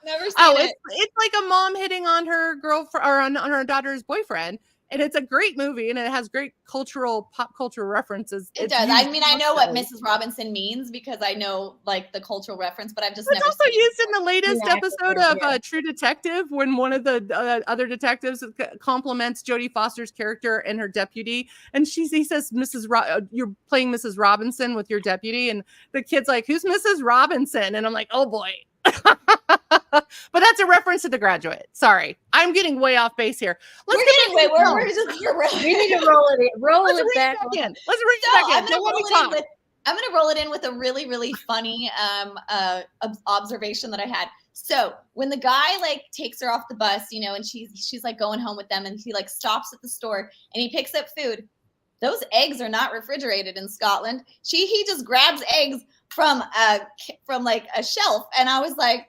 Never seen it. It's like a mom hitting on her girlfriend or on her daughter's boyfriend. And it's a great movie, and it has great pop culture references. It does. I mean, I know what Mrs. Robinson means because I know like the cultural reference, but I've just never. It's also used in the latest episode of True Detective when one of the other detectives compliments Jodie Foster's character and her deputy, and he says, "You're playing Mrs. Robinson with your deputy," and the kid's like, "Who's Mrs. Robinson?" And I'm like, "Oh boy." But that's a reference to The Graduate. Sorry, I'm getting way off base here. We need to roll it in. Roll it back in. Let's bring it back in. I'm going to roll it in with a really, really funny observation that I had. So when the guy like takes her off the bus, you know, and she's like going home with them, and he like stops at the store and he picks up food. Those eggs are not refrigerated in Scotland. He just grabs eggs from like a shelf, and I was like,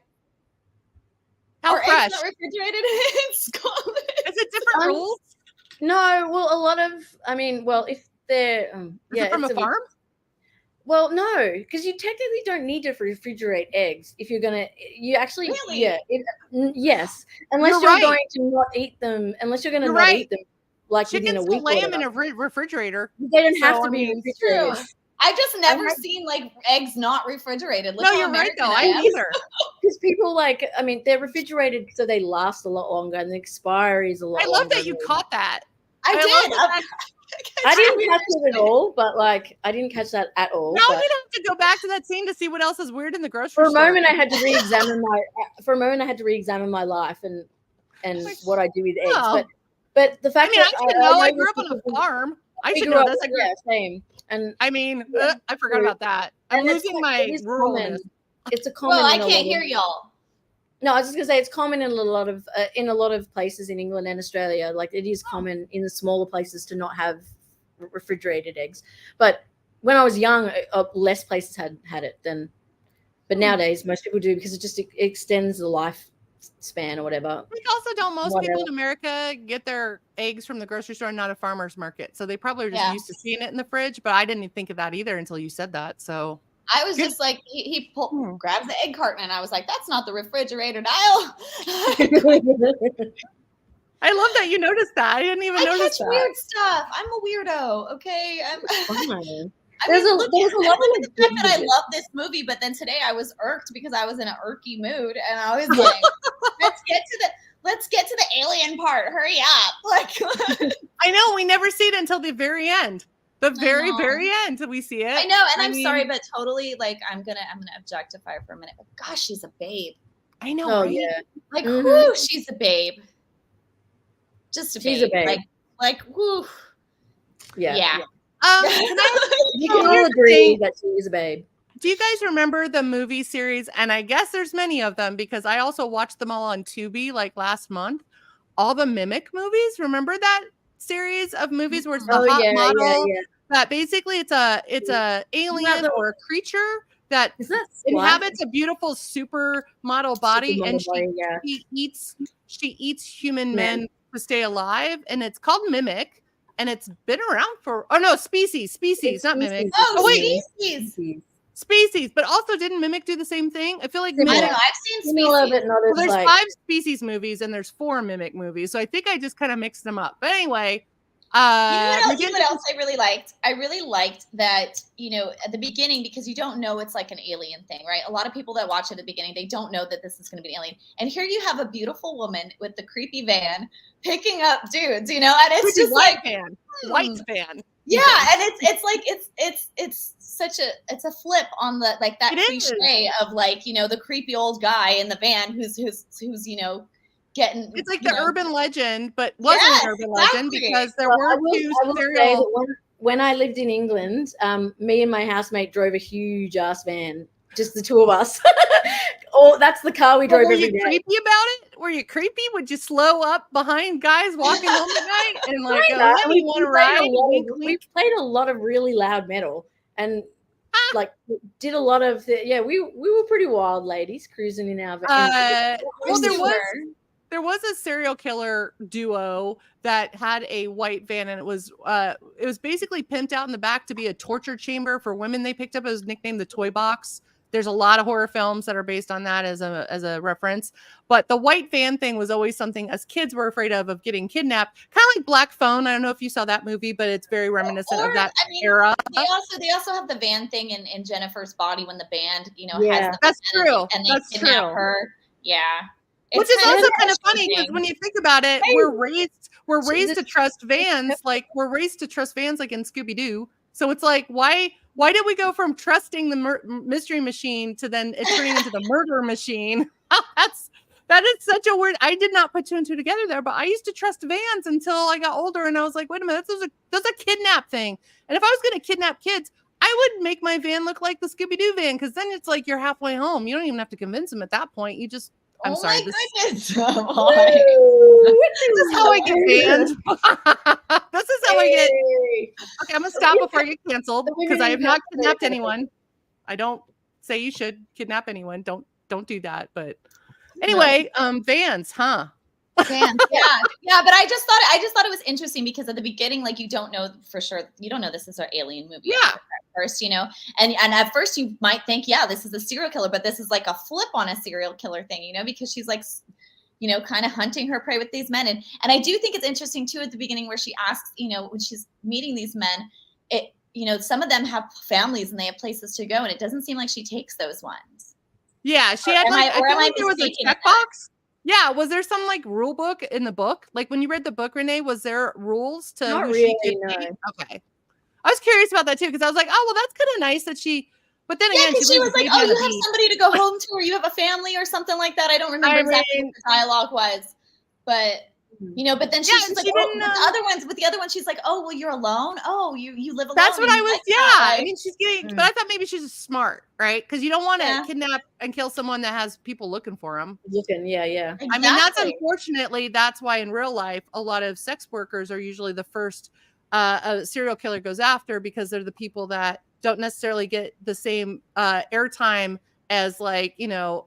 how fresh? Eggs not refrigerated in Scotland? Is it different rules? No, well, a lot of, I mean, well, if they're Is it from a farm? Well, no, because you technically don't need to refrigerate eggs if you're gonna. You actually, really? Yes, unless you're going to not eat them. Unless you're gonna not eat them, like chickens within a week. Lay them in a refrigerator. They don't have to be refrigerated. I've just never seen like eggs not refrigerated. No, you're right though. I neither. Because people like, I mean, they're refrigerated so they last a lot longer and the expiry is a lot longer. I love that you caught that. I did. I didn't catch it at all, but like I didn't catch that at all. Now we have to go back to that scene to see what else is weird in the grocery store. For a moment, I had to re-examine my life and what I do with eggs. But the fact I grew up on a farm. I should know this. Same. And I mean, I forgot about that. I'm losing my ruralness. It's a common. Well, I can't hear y'all. No, I was just gonna say it's common in a lot of places in England and Australia. Like it is common in the smaller places to not have refrigerated eggs. But when I was young, less places had it than. But nowadays, most people do because it just extends the lifespan or whatever. Like also, don't most people in America get their eggs from the grocery store and not a farmer's market? So they probably are just used to seeing it in the fridge. But I didn't even think of that either until you said that. So. I was just like, he grabs the egg carton, and I was like, that's not the refrigerator dial. I love that you noticed that. I didn't even notice that. Weird stuff. I'm a weirdo. Okay. There's a lot of the fact that I love this movie, but then today I was irked because I was in an irky mood, and I was like, let's get to the alien part. Hurry up! Like, I know we never see it until the very end. The very end we see it. I know, and I'm sorry, but totally like I'm gonna objectify her for a minute. But gosh, she's a babe. I know. Oh right? yeah. Like whoo, she's a babe. Just a babe. She's a babe. Like whoo. Yeah. You can all agree that she is a babe. Do you guys remember the movie series? And I guess there's many of them because I also watched them all on Tubi like last month. All the Mimic movies. Remember that series of movies where it's the hot model? Yeah. That basically it's a alien or a creature that inhabits a beautiful supermodel body, and she eats human men to stay alive, and it's called Mimic, and it's been around for species, not Mimic. Species, but also didn't Mimic do the same thing? I feel like I don't know. I've seen Species. There's 5 Species movies and there's 4 Mimic movies, so I think I just kind of mixed them up. But anyway. You know what else I really liked? I really liked that, at the beginning, because you don't know it's like an alien thing, right? A lot of people that watch at the beginning, they don't know that this is going to be an alien. And here you have a beautiful woman with the creepy van picking up dudes, and it's just white like white van. Yeah, and it's like it's a flip on the cliche of like, the creepy old guy in the van who's getting. It's like you the know. urban legend, but wasn't Yes, an urban legend exactly. because there Well, weren't two I will say serial. that when I lived in England, me and my housemate drove a huge ass van, just the two of us. Oh, that's the car we drove Were every you day. creepy about it? Were you creepy? Would you slow up behind guys walking home at night and like go, Kinda. hey, you want to ride? Wink, We wink. played a lot of really loud metal and Ah. like did a lot of we were pretty wild ladies cruising in our van. Well, You were. there was a serial killer duo that had a white van, and it was basically pimped out in the back to be a torture chamber for women. They picked up as nicknamed the Toy Box. There's a lot of horror films that are based on that as a reference. But the white van thing was always something as kids were afraid of getting kidnapped. Kind of like Black Phone. I don't know if you saw that movie, but it's very reminiscent of that era. They also have the van thing in Jennifer's Body when the band, has the That's van true. and they That's kidnap true. her. Yeah. Which is also kind of funny because when you think about it, we're raised to trust vans, like we're raised to trust vans, like in Scooby Doo. So it's like, why did we go from trusting the mystery machine to then it turning into the murder machine? That is such a weird. I did not put two and two together there, but I used to trust vans until I got older, and I was like, wait a minute, that's a kidnap thing. And if I was going to kidnap kids, I would make my van look like the Scooby Doo van because then it's like you're halfway home. You don't even have to convince them at that point. You just I'm sorry. My goodness. This is how I get banned. This is how I get. Okay, I'm gonna stop before I get canceled because I have not kidnapped anyone. I don't say you should kidnap anyone. Don't do that. But anyway, vans, huh? Vans, yeah. But I just thought it was interesting because at the beginning, like you don't know for sure. You don't know this is our alien movie. Yeah. At first, and at first you might think, yeah, this is a serial killer, but this is like a flip on a serial killer thing, because she's like, kind of hunting her prey with these men. And I do think it's interesting too at the beginning where she asks, when she's meeting these men, some of them have families and they have places to go, and it doesn't seem like she takes those ones. Yeah, she had I feel like there was a checkbox. Yeah, was there some like rule book in the book? Like when you read the book, Renee, was there rules to? Not really, no. Okay, I was curious about that too because I was like, oh well, that's kind of nice that she. But then again, she was like, oh, you have somebody to go home to, or you have a family, or something like that. I don't remember exactly what the dialogue was, but. But then she's like, with the other one, she's like, oh, well, you're alone. Oh, you live alone. That's what I was. Like I mean, she's getting, but I thought maybe she's smart, right? Because you don't want to kidnap and kill someone that has people looking for them. Yeah. Exactly. I mean, that's why in real life, a lot of sex workers are usually the first a serial killer goes after because they're the people that don't necessarily get the same airtime as like, you know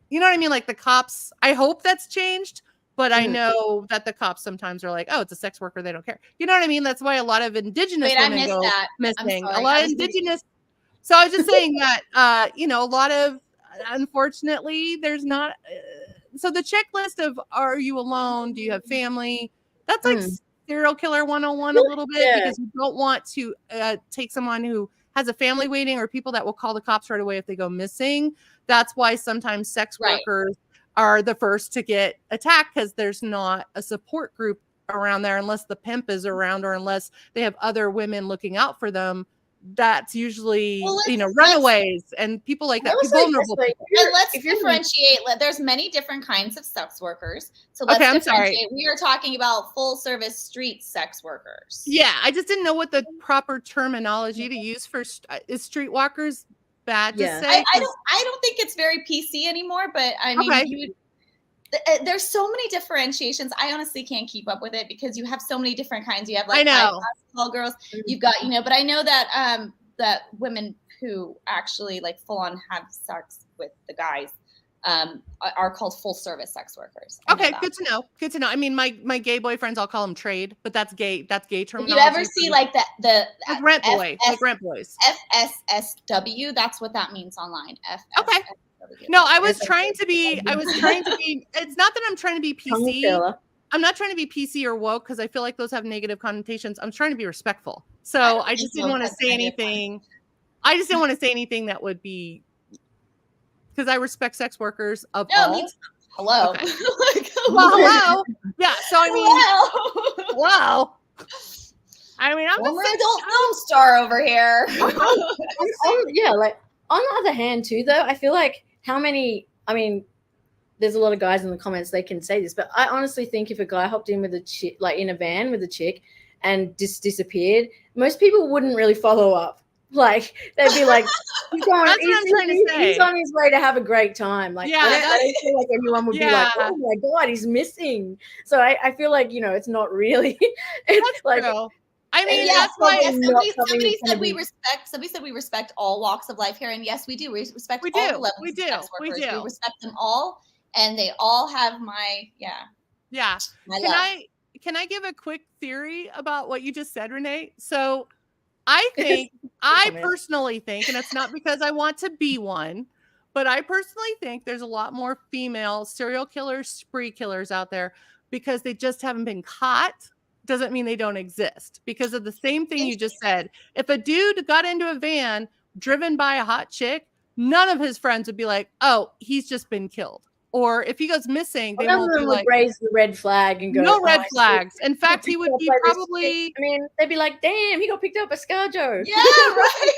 what I mean? Like the cops. I hope that's changed. But I know that the cops sometimes are like, oh, it's a sex worker. They don't care. You know what I mean? That's why a lot of indigenous women go missing. A lot of indigenous. So I was just saying that, a lot of, unfortunately, there's not. So the checklist of are you alone? Do you have family? That's like serial killer 101 a little bit because you don't want to take someone who has a family waiting or people that will call the cops right away if they go missing. That's why sometimes sex workers are the first to get attacked because there's not a support group around there unless the pimp is around or unless they have other women looking out for them. That's usually, runaways and people like that. Vulnerable people. And let's differentiate. There's many different kinds of sex workers. So let's differentiate. We are talking about full service street sex workers. Yeah, I just didn't know what the proper terminology to use for is streetwalkers. Bad to say. I don't think it's very PC anymore, but I mean, there's so many differentiations. I honestly can't keep up with it because you have so many different kinds. You have like call girls. You've got but I know that that women who actually like full on have sex with the guys are called full service sex workers. Okay, good to know. Good to know. I mean, my gay boyfriends, I'll call them trade, but that's gay. That's gay terminology. You ever see like the like rent boy, like rent boys? FSSW. That's what that means online. Okay. No, I was trying to be. It's not that I'm trying to be PC. I'm not trying to be PC or woke because I feel like those have negative connotations. I'm trying to be respectful. So I just didn't want to say anything. I just didn't want to say anything that would be. Because I respect sex workers of all. Hello. Okay. Hello. Yeah. So I mean, hello. I mean, I'm an adult film star over here. Like on the other hand, too, though, I feel like there's a lot of guys in the comments, they can say this, but I honestly think if a guy hopped in with a chick, like in a van with a chick, and just disappeared, most people wouldn't really follow up. Like they'd be like, he's going, That's what I'm trying to say. He's on his way to have a great time. Like, Yeah, I don't feel like anyone would be like, Yeah. oh my God, he's missing. So I feel like, you know, it's not really That's like, true. I mean, yeah, that's why probably not something somebody that's said gonna we be- respect. Somebody said we respect all walks of life here, and yes, we do. We respect We all do. the levels We of do. sex We workers. do. We respect them all, and they all have my yeah. my Can love. can I give a quick theory about what you just said, Renee? So I think, I Comment. personally think, and it's not because I want to be one, but I personally think there's a lot more female serial killers, spree killers out there because they just haven't been caught. Doesn't mean they don't exist, because of the same thing you just said. If a dude got into a van driven by a hot chick, none of his friends would be like, oh, he's just been killed. Or if he goes missing, they None of won't them be would like, raise the red flag and go, no red "Oh, I see." flags. In fact, he would Picked be up by this probably, chick. I mean, they'd be like, damn, he got picked up by ScarJo. Yeah, right.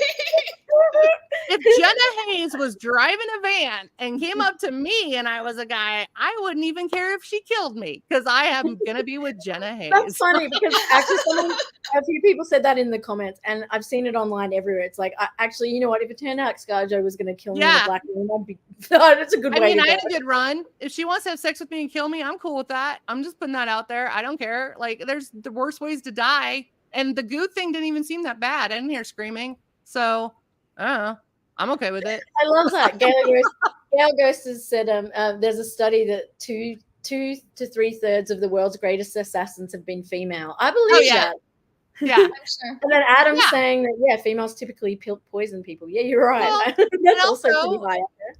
if Jenna Haze was driving a van and came up to me and I was a guy, I wouldn't even care if she killed me because I am going to be with Jenna Haze. That's funny because actually a few people said that in the comments, and I've seen it online everywhere. It's like, actually, you know what? If it turned out ScarJo was going to kill me in a Yeah. black room, I'd be, that's a good I way mean, to I go. had a good run. If she wants to have sex with me and kill me, I'm cool with that. I'm just putting that out there. I don't care. Like, there's the worst ways to die. And the goo thing didn't even seem that bad. I didn't hear screaming. So, I don't know. I'm okay with it. I love that. Gail Ghost has said there's a study that 2 to 3/3 of the world's greatest assassins have been female. I believe yeah. that. Yeah. I'm sure. And then Adam's Yeah. saying that, females typically poison people. Yeah, you're right. Well, That's also also- pretty high up there.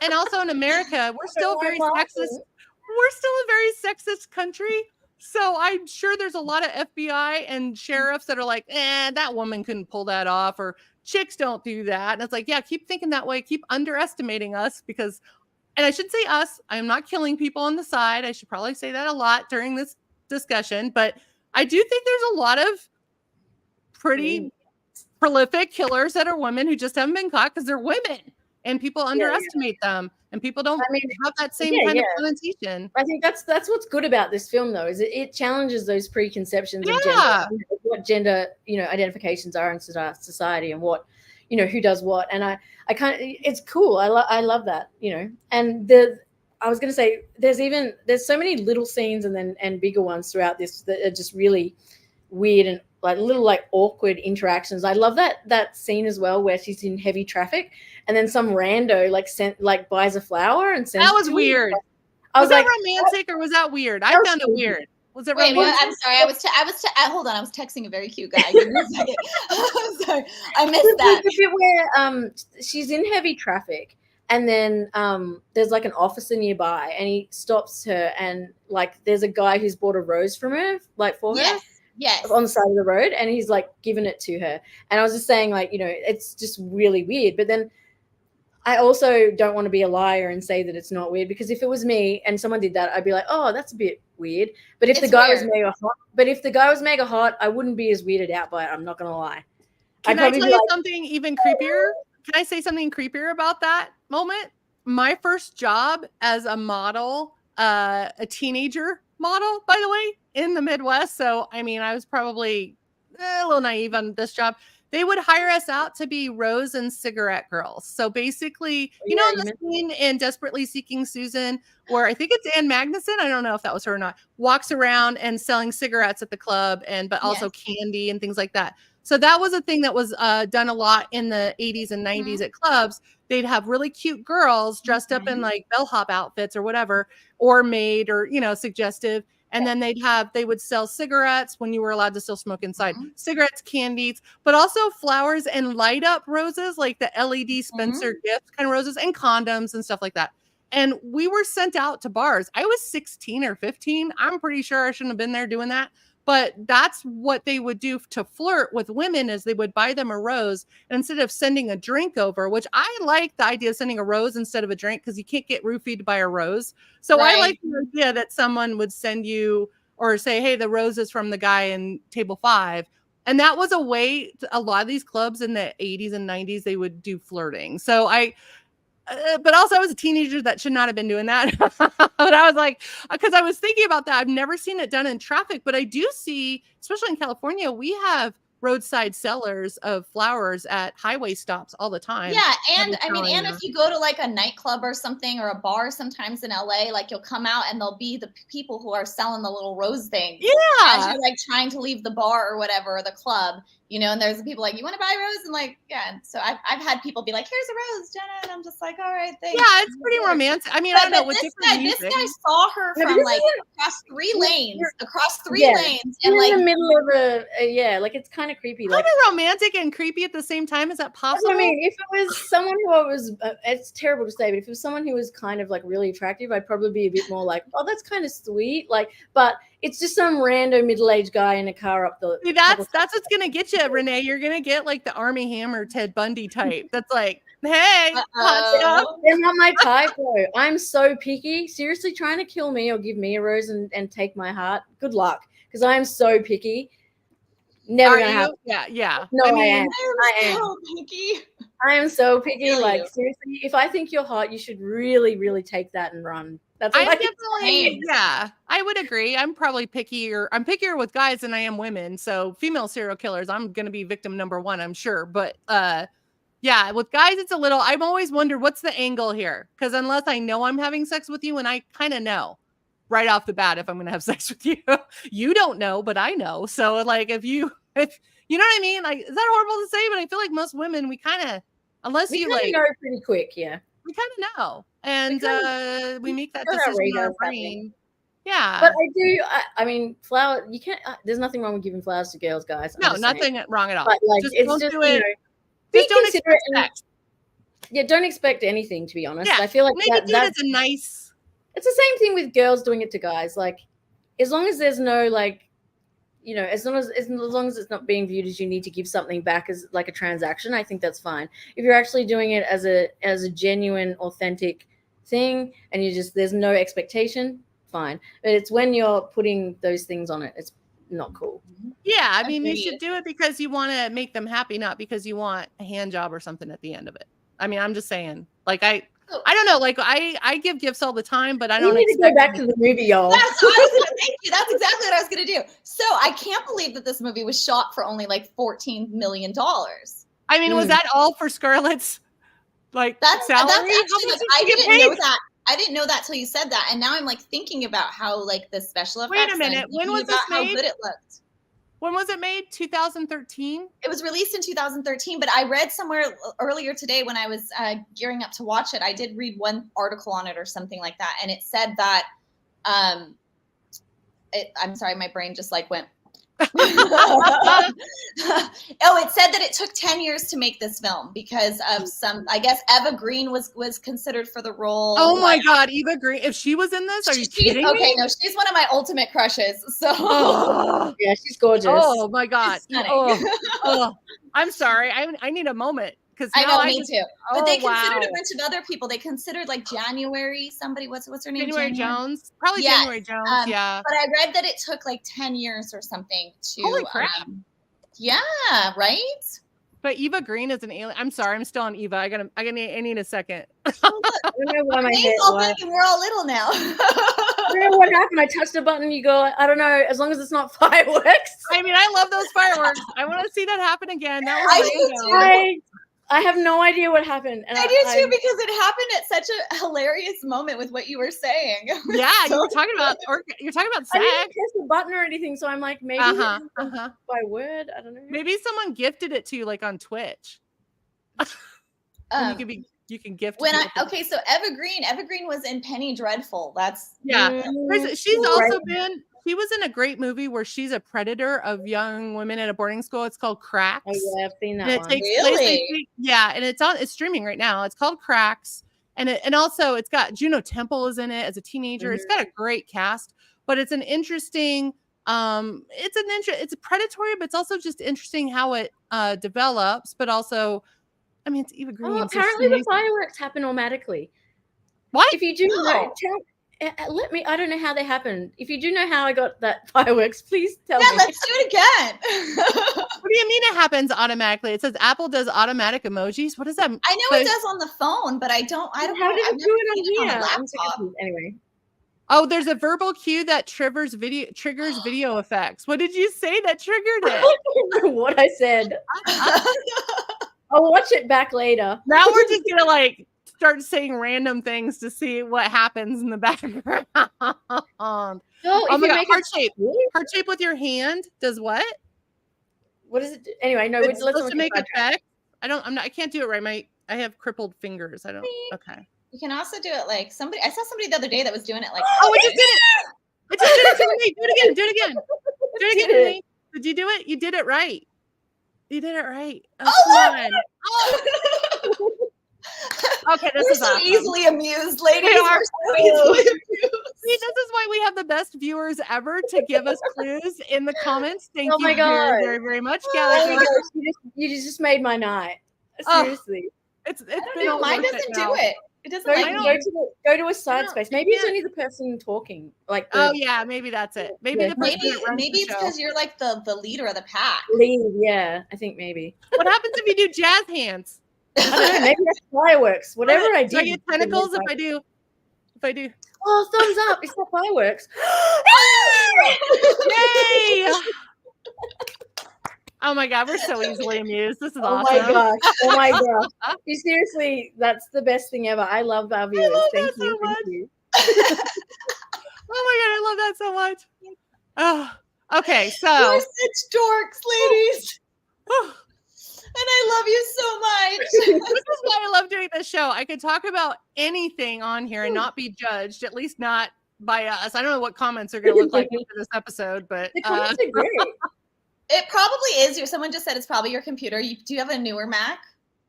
And also in America, we're still very sexist. We're still a very sexist country. So I'm sure there's a lot of FBI and sheriffs that are like, that woman couldn't pull that off, or chicks don't do that. And it's like, yeah, keep thinking that way. Keep underestimating us because, and I should say us, I'm not killing people on the side. I should probably say that a lot during this discussion, but I do think there's a lot of pretty prolific killers that are women who just haven't been caught because they're women. And people underestimate them, and people don't have that same kind of connotation. I think that's what's good about this film, though, is it challenges those preconceptions of what gender, identifications are in society, and what, who does what. And I kind of, it's cool. I love that, And I was going to say, there's so many little scenes and bigger ones throughout this that are just really weird and little awkward interactions. I love that scene as well where she's in heavy traffic and then some rando buys a flower and sends that was weird. Was that romantic or was that weird? I found it weird. Was it romantic? Wait, I'm sorry. Hold on. I was texting a very cute guy. Give me a second. I'm sorry. I missed that. The bit where she's in heavy traffic and then there's an officer nearby and he stops her and there's a guy who's bought a rose from her for her. Yes. On the side of the road, and he's giving it to her. And I was just saying, it's just really weird. But then I also don't want to be a liar and say that it's not weird, because if it was me and someone did that, I'd be like, oh, that's a bit weird. But if the guy was mega hot, I wouldn't be as weirded out by it. I'm not gonna lie. Can I tell you something even creepier? Can I say something creepier about that moment? My first job as a model, a teenager model, by the way, in the Midwest. So, I mean, I was probably a little naive on this job. They would hire us out to be rose and cigarette girls. So basically, in the scene in Desperately Seeking Susan, where I think it's Ann Magnuson, I don't know if that was her or not, walks around and selling cigarettes at the club but also candy and things like that. So that was a thing that was done a lot in the 80s and 90s at clubs. They'd have really cute girls dressed up in bellhop outfits or whatever, or maid or, suggestive. And then they would sell cigarettes when you were allowed to still smoke inside. Cigarettes, candies, but also flowers and light up roses, like the LED Spencer gift kind of roses, and condoms and stuff like that. And we were sent out to bars. I was 16 or 15. I'm pretty sure I shouldn't have been there doing that. But that's what they would do to flirt with women, is they would buy them a rose. And instead of sending a drink over, which I like the idea of sending a rose instead of a drink, because you can't get roofied by a rose. So I like the idea that someone would send you or say, hey, the rose is from the guy in table 5. And that was a way a lot of these clubs in the 80s and 90s, they would do flirting. So but also I was a teenager that should not have been doing that. But I was like, because I was thinking about that. I've never seen it done in traffic, but I do see, especially in California, we have roadside sellers of flowers at highway stops all the time. Yeah, and I mean, and if you go to like a nightclub or something or a bar, sometimes in LA, like you'll come out and there'll be the people who are selling the little rose things. Yeah, as you're like trying to leave the bar or whatever, or the club, you know. And there's the people like, you want to buy a rose? And like, yeah. And so I've had people be like, here's a rose, Jenna, and I'm just like, all right, thanks. Yeah, it's pretty romantic. I mean, I don't know with different this music. guy saw her from like across three lanes, and in like the middle of a like it's kind of creepy. Kind of romantic and creepy at the same time. Is that possible? I mean, if it was someone who I was, it's terrible to say, but if it was someone who was kind of like really attractive, I'd probably be a bit more like, oh, that's kind of sweet. Like, but it's just some random middle-aged guy in a car up the. See, that's what's gonna get you, Renee. You're gonna get like the Army Hammer, Ted Bundy type. That's like, hey, hot stuff. They're not my type, though. I'm so picky. Seriously, trying to kill me or give me a rose and take my heart. Good luck, because I am so picky. Never gonna happen. Yeah. No, I am. So picky. I am so picky. Like seriously, if I think you're hot, you should really, really take that and run. That's what I would agree. I'm probably pickier. I'm pickier with guys than I am women. So female serial killers, I'm gonna be victim number one, I'm sure. But yeah, with guys, it's a little. I've always wondered what's the angle here, because unless I know I'm having sex with you, and I kind of know right off the bat if I'm gonna have sex with you, you don't know, but I know. So like, if you know what I mean, like, is that horrible to say? But I feel like most women, we kind of, unless you like, know pretty quick, yeah. We kind of know, and we make that decision in our brain. Yeah, but I do. I mean, flower. You can't. There's nothing wrong with giving flowers to girls, guys. No, nothing wrong at all. But like, just don't do it. Just don't expect. Yeah, don't expect anything. To be honest, I feel like that's a nice. It's the same thing with girls doing it to guys. Like, as long as there's no like, as long as it's not being viewed as you need to give something back as like a transaction, I think that's fine. If you're actually doing it as a genuine, authentic thing, and there's no expectation, fine. But it's when you're putting those things on it, it's not cool. Yeah, I mean, you should do it because you want to make them happy, not because you want a hand job or something at the end of it. I mean, I'm just saying, like, I don't know, like I give gifts all the time, but I don't need to go back to the movie, y'all. Thank you. That's exactly what I was gonna do. So I can't believe that this movie was shot for only like $14 million. I mean, was that all for Scarlett's salary? That's actually, I didn't know that. I didn't know that till you said that, and now I'm like thinking about how like the special effects. Wait a minute, when was this made? How good it looked. When was it made? 2013? It was released in 2013, but I read somewhere earlier today when I was gearing up to watch it, I did read one article on it or something like that, and it said that I'm sorry, my brain just like went. Oh, it said that it took 10 years to make this film because of I guess Eva Green was considered for the role. Oh my God, Eva Green! If she was in this, are you kidding me? Okay, no, she's one of my ultimate crushes. So yeah, she's gorgeous. Oh my God! I'm sorry, I need a moment. I know, me too. But they considered a bunch of other people. They considered like January, somebody, what's her name? January Jones. Probably January Jones, yeah. But I read that it took like 10 years or something to. Holy crap. Yeah, right? But Eva Green is an alien. I'm sorry, I'm still on Eva. I need a second. We're all little now. I don't know what happened. I touched a button. You go, I don't know. As long as it's not fireworks. I mean, I love those fireworks. I want to see that happen again. That was I have no idea what happened. And I do too, because it happened at such a hilarious moment with what you were saying. Yeah, you were talking about sex. I didn't press the button or anything, so I'm like, maybe by word. I don't know. Maybe someone gifted it to you, like on Twitch. You can gift. So Eva Green was in Penny Dreadful. That's she's also been. She was in a great movie where she's a predator of young women at a boarding school. It's called Cracks. Oh yeah, I've seen that. And it takes place, and it's streaming right now. It's called Cracks, and also it's got Juno Temple is in it as a teenager. It's got a great cast, but it's an interesting. It's predatory, but it's also just interesting how it develops. But also, I mean, it's Eva Green. Oh, apparently the fireworks happen automatically. What? If you do let me. I don't know how they happened. If you do know how I got that fireworks, please tell me. Yeah, let's do it again. What do you mean it happens automatically? It says Apple does automatic emojis. What does that mean? I know it does on the phone, but I don't How know. did I've it never do seen it on a here? I'm so laptop. confused. Anyway. Oh, there's a verbal cue that triggers video effects. What did you say that triggered it? What I said. I'll watch it back later. Now we're just gonna like start saying random things to see what happens in the background. Oh my god, heart shape. Heart shape with your hand does what? What does it do? Anyway, no, It's let's supposed to make effect. I can't do it right. I have crippled fingers. I don't. Okay. You can also do it like somebody. I saw somebody the other day that was doing it like. Oh, it just did it. It just did it to me. Do it again. Do it again. Do it again, Renee. Did you do it? You did it right. You did it right. Oh, come on. Oh. Okay, this is so awesome. easily amused, ladies. We are so easily amused. See, this is why we have the best viewers ever to give us clues in the comments. Thank you very, very, very much, Galaxy. You just made my night. Seriously. It's been all mine doesn't do it. It doesn't go to a side space. Maybe it's only the person talking. Like yeah, maybe that's it. Maybe the person maybe it's because you're like the leader of the pack. Yeah, I think maybe. What happens if you do jazz hands? I don't know, maybe that's fireworks. Whatever I do. Do I get tentacles if I do? Oh, thumbs up. It's not fireworks. Yay! Oh my god, we're so easily amused. This is awesome. Oh my gosh. Seriously, that's the best thing ever. I love our viewers. Thank you. Oh my god, I love that so much. Oh, okay, so you're such dorks, ladies. And I love you so much. This is why I love doing this show. I could talk about anything on here and not be judged, at least not by us. I don't know what comments are going to look like after this episode, but the comments are great. It probably is. Someone just said it's probably your computer. Do you have a newer Mac?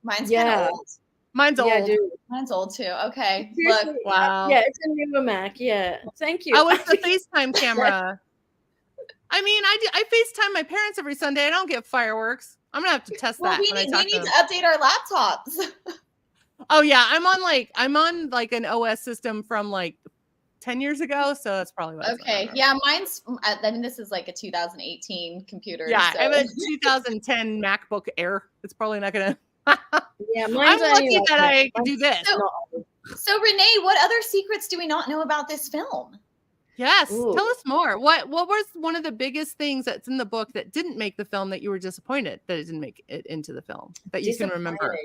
Mine's kind of old. Mine's old. Yeah, I do. Mine's old too. Okay. Seriously, look. Wow. Yeah, it's a newer Mac. Yeah. Thank you. Oh, it's the FaceTime camera. I mean, I FaceTime my parents every Sunday. I don't get fireworks. I'm gonna have to test that. We need to update our laptops. Oh yeah, I'm on like an OS system from like 10 years ago, so that's probably what. Okay, yeah, mine's. I mean, this is like a 2018 computer. Yeah, so. I have a 2010 MacBook Air. It's probably not gonna. Yeah, mine's I'm lucky that I can do this. So Renee, what other secrets do we not know about this film? Yes, tell us more. What was one of the biggest things that's in the book that didn't make the film that you were disappointed that it didn't make it into the film that you can remember?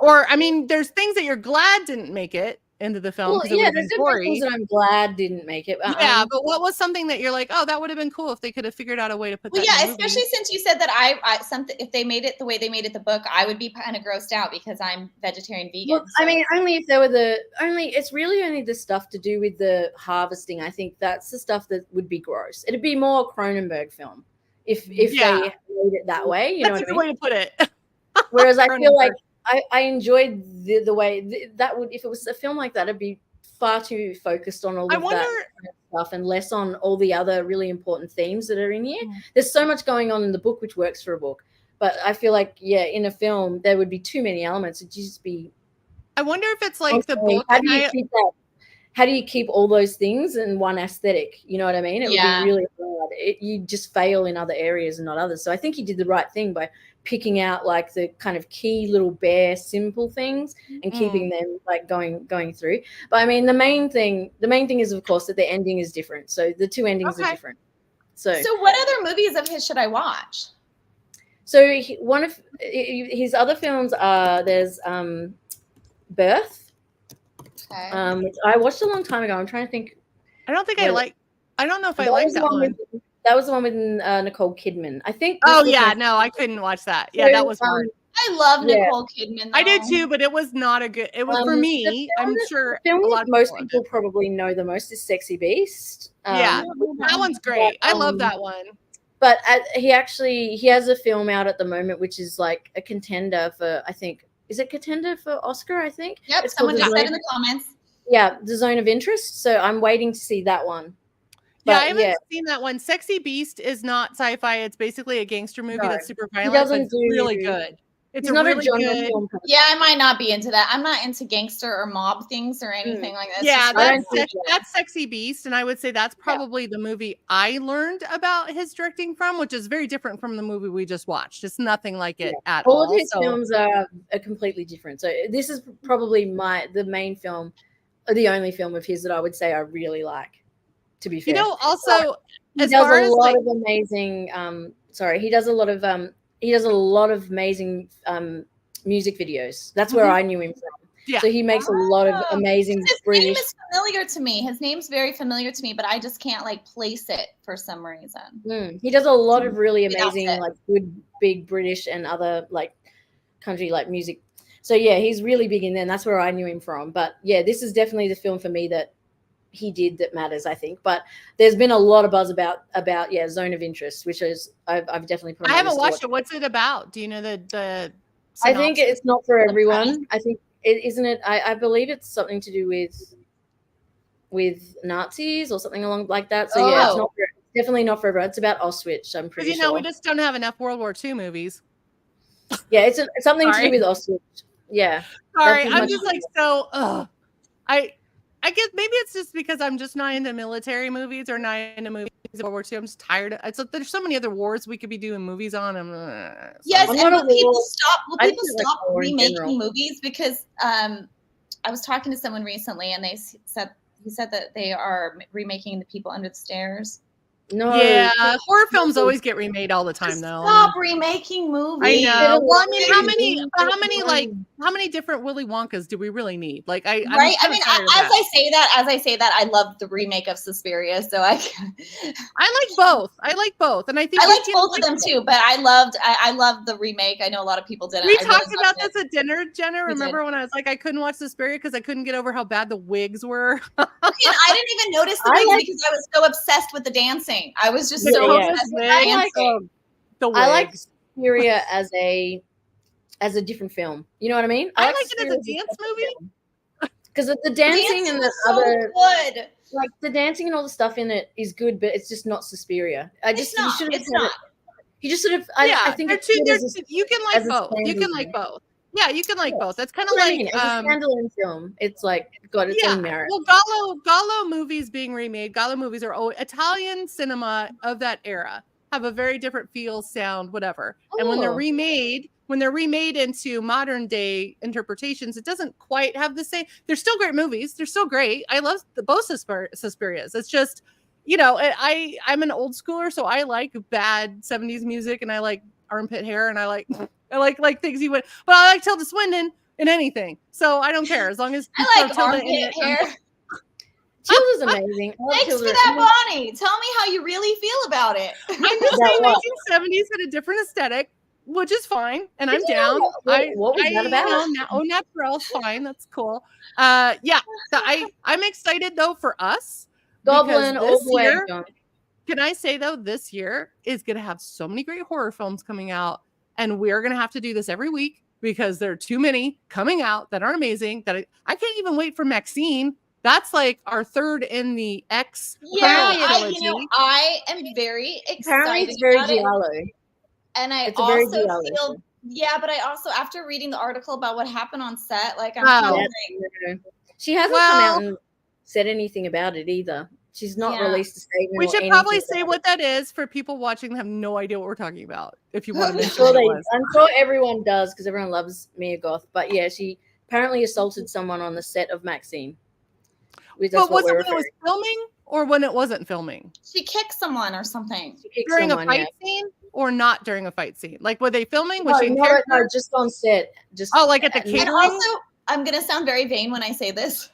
Or I mean, there's things that you're glad didn't make it into the film. Well, yeah, there's different things that I'm glad didn't make it. Yeah, but what was something that you're like, oh, that would have been cool if they could have figured out a way to put that in the movie? Especially since you said that something if they made it the way they made it the book, I would be kind of grossed out because I'm vegetarian vegan. Well, I mean, only if there were it's really only the stuff to do with the harvesting. I think that's the stuff that would be gross. It'd be more a Cronenberg film if they made it that way. You know what I mean? That's a good way to put it. Whereas I feel like I enjoyed the way that would, if it was a film like that, it'd be far too focused on all of that kind of stuff and less on all the other really important themes that are in here. There's so much going on in the book, which works for a book. But I feel like, in a film, there would be too many elements. It'd just be. I wonder if it's like the book. How do you keep all those things in one aesthetic? You know what I mean? It would be really hard. You just fail in other areas and not others. So I think he did the right thing by picking out like the kind of key little bare simple things and keeping them like going through. But I mean, the main thing is of course that the ending is different. So the two endings are different. So what other movies of his should I watch? So one of his other films are there's Birth. Okay. Which I watched a long time ago. I'm trying to think. I don't know if I like that one. That was the one with Nicole Kidman. I think. Oh yeah, no, I couldn't watch that. Yeah, that was hard. I love Nicole Kidman. I did too, but it was not a good. It was for me. I'm sure a lot of most people probably know the most is Sexy Beast. Yeah, that one's great. I love that one. But he has a film out at the moment, which is like a contender for. I think. Is it contender for Oscar, I think? Yep, someone just said in the comments. Yeah, The Zone of Interest. So I'm waiting to see that one. But, I haven't seen that one. Sexy Beast is not sci-fi. It's basically a gangster movie that's super violent. But it's really good. It's He's not really a genre good. film person. Yeah, I might not be into that. I'm not into gangster or mob things or anything like that. It's Yeah, just- that's Sexy Beast, and I would say that's probably the movie I learned about his directing from, which is very different from the movie we just watched. It's nothing like it at all. All of his films are completely different. So this is probably the main film, or the only film of his that I would say I really like. To be fair, you know, also he as does far a as lot like, of amazing. He does a lot of amazing music videos. That's where I knew him from. Yeah. So he makes a lot of amazing his British. name is familiar to me. His name's very familiar to me, but I just can't like place it for some reason. He does a lot of really Maybe that's amazing, it. like good big British and other like country like music. So yeah, he's really big in there, and that's where I knew him from. But yeah, this is definitely the film for me that he did that matters, I think. But there's been a lot of buzz about Zone of Interest, which is I've definitely put on I my haven't list to watched watch. it. What's it about? Do you know the I think synopsis? it's not for everyone. I think it isn't it. I believe it's something to do with Nazis or something along like that. So yeah, it's definitely not for everyone. It's about Auschwitz. I'm pretty Because, you know, sure. we just don't have enough World War II movies. Yeah, it's something to do with Auschwitz. Yeah. Sorry, That's I'm much- just like I guess maybe it's just because I'm just not into military movies or not into movies of World War II. I'm just tired. There's so many other wars we could be doing movies on. Yes, I'm and not will people war- stop? Will I people just like stop war in remaking general. movies? Because I was talking to someone recently, and he said that they are remaking The People Under the Stairs. No. Yeah, horror films always get remade all the time, though. Stop remaking movies. I know. Well, I mean, how many different Willy Wonkas do we really need? Like, Right. I mean, as I say that, I love the remake of Suspiria, so I like both. And I think I liked both of them too. But I loved the remake. I know a lot of people didn't. We I talked really about loved this at dinner, Jenna. Remember when I was like, I couldn't watch Suspiria because I couldn't get over how bad the wigs were. And I didn't even notice the wigs because I was so obsessed with the dancing. I was just so obsessed with the dancing. The wigs. I like Suspiria as a different film. You know what I mean? I like it as a dance movie because the dancing and the other good. Like the dancing and all the stuff in it is good, but it's just not Suspiria. It's not. You just sort of. I think you can like both. You can like both. Yeah, you can like both. That's kind of like as a standalone film. It's like got its own merit. Well, Gallo movies being remade. Gallo movies are Italian cinema of that era have a very different feel, sound, whatever. And when they're remade into modern day interpretations, it doesn't quite have the same. They're still great movies. They're still great. I love both Suspirias. It's just, you know, I'm an old schooler, so I like bad 70s music, and I like armpit hair, and I like things you would, but I like Tilda Swinton in anything, so I don't care as long as I like armpit hair. Tilda's amazing. Thanks for that, Bonnie. Tell me how you really feel about it. I'm just saying 1970s had a different aesthetic, which is fine, and I'm down. What was that about? Au naturel, fine. That's cool. Yeah. So I'm excited though for us. Goblin all the way. Can I say though, this year is going to have so many great horror films coming out, and we're going to have to do this every week because there are too many coming out that are amazing. That I can't even wait for Maxine. That's like our third in the X. I am very excited. Apparently, it's very giallo. And I also feel, but I also, after reading the article about what happened on set, like she hasn't come out and said anything about it either. She's not released a statement. We should probably say what that is for people watching that have no idea what we're talking about. If you want to mention I'm sure everyone does because everyone loves Mia Goth. But yeah, she apparently assaulted someone on the set of Maxine. But was it when it was filming or when it wasn't filming? She kicked someone or something. During a fight scene or not during a fight scene? Like, were they filming? Was she no, just on set. Like at the catering? And also, I'm going to sound very vain when I say this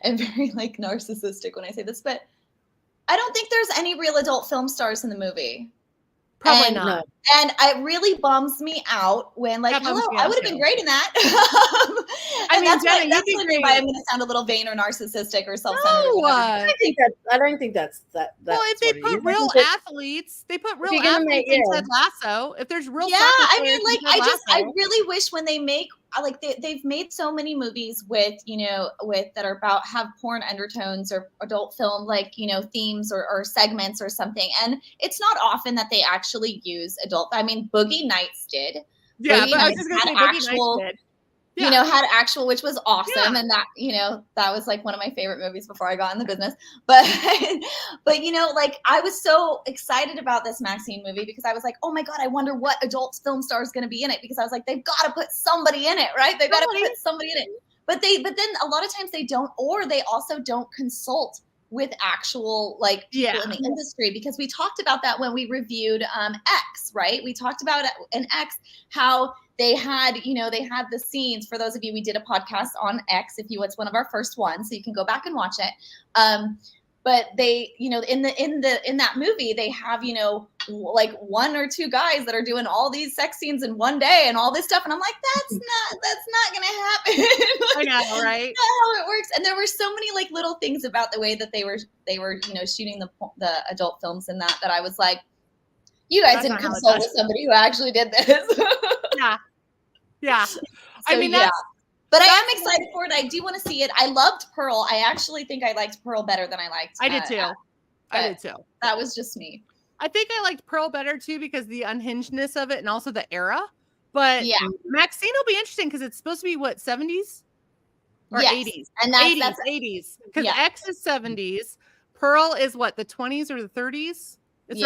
and very like narcissistic when I say this, but I don't think there's any real adult film stars in the movie. Probably not. And it really bums me out when, like, hello, I would have been great in that. I mean, that's Jenna, why I'm going to sound a little vain or narcissistic or self-centered. No, I don't think that's that. Well, if they put real athletes, athletes in Ted Lasso. If there's real, I mean, like, I really wish when they make, like, they've made so many movies with that are about have porn undertones or adult film, like, themes or segments or something. And it's not often that they actually use adult. I mean, Boogie Nights did. Yeah, Boogie but I was Nights just gonna had say Boogie actual, Nights did. you know, had actual, which was awesome. Yeah. And that, you know, that was like one of my favorite movies before I got in the business. But, but, you know, like I was so excited about this Maxine movie because I was like, oh my God, I wonder what adult film star is going to be in it. Because I was like, they've got to put somebody in it, right? They've got to put somebody in it. But then a lot of times they don't, or they also don't consult with actual like people in the industry, because we talked about that when we reviewed X, right? We talked about in X how they had, you know, they had the scenes. For those of you, we did a podcast on X. It's one of our first ones, so you can go back and watch it. But they, you know, in that movie, they have, you know, like 1 or 2 guys that are doing all these sex scenes in one day and all this stuff, and I'm like, that's not gonna happen. I know, right? That's not how it works. And there were so many like little things about the way that they were, you know, shooting the adult films in that I was like, you guys didn't consult with somebody who actually did this. Yeah. So, I mean, but I am excited for it. I do want to see it. I loved Pearl. I actually think I liked Pearl better than I liked. I did too. I did too. That was just me. I think I liked Pearl better too because the unhingedness of it and also the era. But yeah, Maxine will be interesting because it's supposed to be what, 70s or 80s? And that's 80s. Because X is 70s. Pearl is what, the 20s or the 30s? It's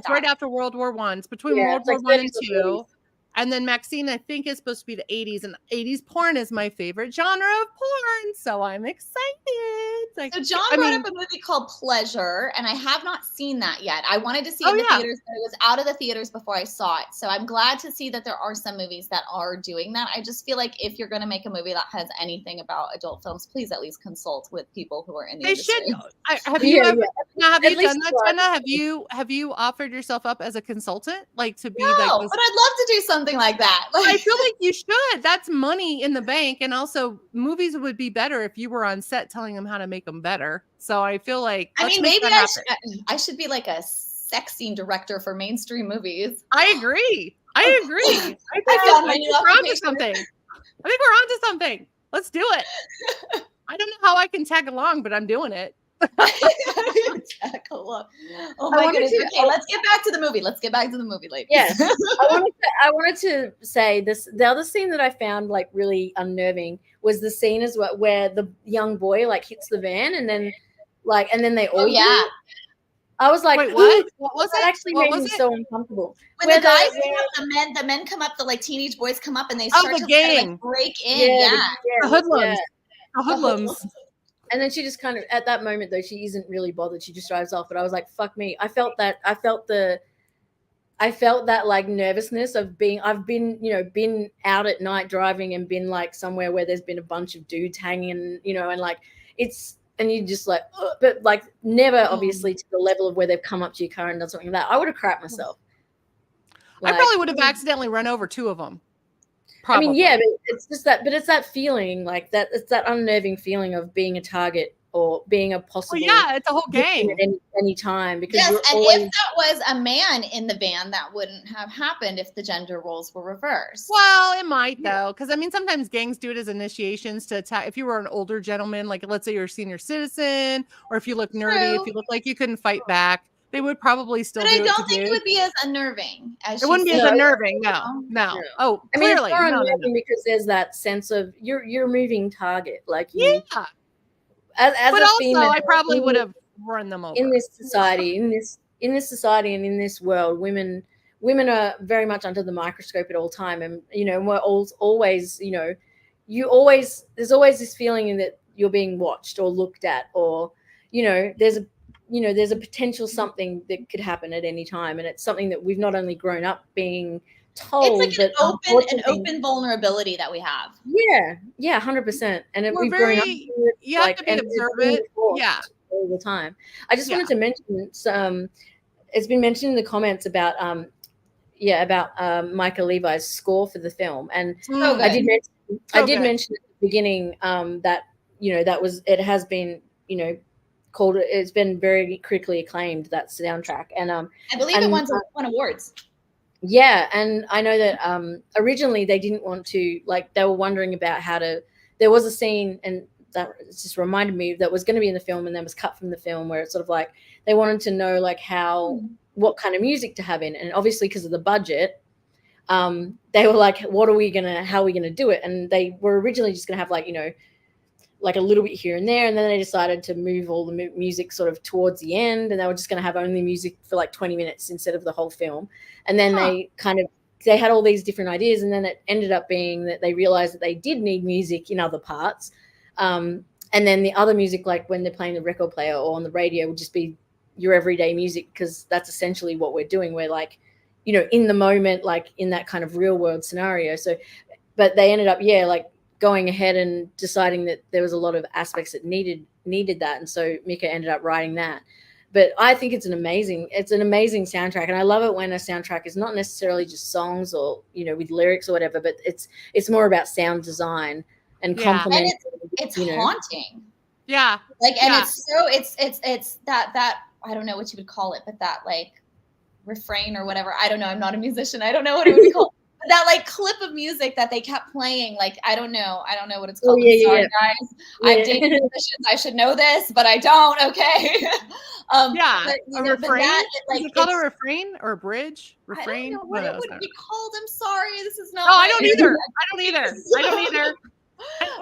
right after World War I. It's between World War I and II. And then Maxine, I think, is supposed to be the 80s. And 80s porn is my favorite genre of porn. So I'm excited. So John brought up a movie called Pleasure, and I have not seen that yet. I wanted to see it in the theaters, but it was out of the theaters before I saw it. So I'm glad to see that there are some movies that are doing that. I just feel like if you're going to make a movie that has anything about adult films, please at least consult with people who are in the industry. Have you done that, Jenna? Have you offered yourself up as a consultant? Like to be like this? But I'd love to do something like that. I feel like you should. That's money in the bank. And also movies would be better if you were on set telling them how to make them better. So I feel like, maybe I should be like a sex scene director for mainstream movies. I agree. I think we're onto something. Let's do it. I don't know how I can tag along, but I'm doing it. Oh my goodness. Okay, let's get back to the movie. Ladies. Yes. I wanted to say this. The other scene that I found like really unnerving was the scene as well where the young boy like hits the van and then they all I was like, wait, what? What was that? It? Actually made me so uncomfortable. When the guys the men come up, the like teenage boys come up and they start to kind of, like, break in. The hoodlums. The hoodlums. And then she just kind of, at that moment though, she isn't really bothered. She just drives off. But I was like, fuck me. I felt that like nervousness of I've been out at night driving and been like somewhere where there's been a bunch of dudes hanging, and like and you just like, but like never obviously to the level of where they've come up to your car and done something like that. I would have crapped myself. I probably would have accidentally run over 2 of them. Probably. I mean, yeah, but it's just that, but it's that feeling like that. It's that unnerving feeling of being a target or being a possible. Well, yeah, it's a whole game at any time because and if that was a man in the van, that wouldn't have happened if the gender roles were reversed. Well, it might though, because I mean, sometimes gangs do it as initiations to attack. If you were an older gentleman, like let's say you're a senior citizen, or if you look nerdy, if you look like you couldn't fight back, they would probably still. But I don't think it would be as unnerving as it wouldn't be as unnerving. No. Oh, I mean, clearly, it's more unnerving because there's that sense of you're a moving target, like As but also, female, I probably would have run them over. In this society, and in this world, women are very much under the microscope at all time, and we're always, there's always this feeling that you're being watched or looked at, or there's a potential something that could happen at any time, and it's something that we've not only grown up being told, it's like an open vulnerability that we have. Yeah, 100%. And we've grown up you have to be observant. Yeah, all the time. I just wanted to mention some. It's been mentioned in the comments about Michael Levi's score for the film, and I did mention at the beginning that it has been called. It's been very critically acclaimed, that soundtrack, and I believe it won awards. Yeah, and I know that originally they didn't want to, like, they were wondering about how to. There was a scene, and that just reminded me, that was going to be in the film and then was cut from the film, where it's sort of like they wanted to know like what kind of music to have in, and obviously because of the budget, they were like, how are we gonna do it? And they were originally just gonna have like, like a little bit here and there, and then they decided to move all the music sort of towards the end, and they were just going to have only music for like 20 minutes instead of the whole film. And then they had all these different ideas, and then it ended up being that they realized that they did need music in other parts, and then the other music, like when they're playing the record player or on the radio, would just be your everyday music, because that's essentially what we're doing. We're like, in the moment, like in that kind of real world scenario. So but they ended up like going ahead and deciding that there was a lot of aspects that needed that, and so Mika ended up writing that. But I think it's an amazing soundtrack, and I love it when a soundtrack is not necessarily just songs or with lyrics or whatever, but it's more about sound design and complementing. It's haunting. Yeah, it's so it's that I don't know what you would call it, but that like refrain or whatever. I don't know. I'm not a musician. I don't know what it would be called. That like clip of music that they kept playing, like I don't know what it's called. Sorry, guys. I've dated musicians. I should know this, but I don't. Okay. A refrain. Is it called a refrain or a bridge? Refrain. I don't know what it would be called. I'm sorry. This is not. No, I don't either. I don't either.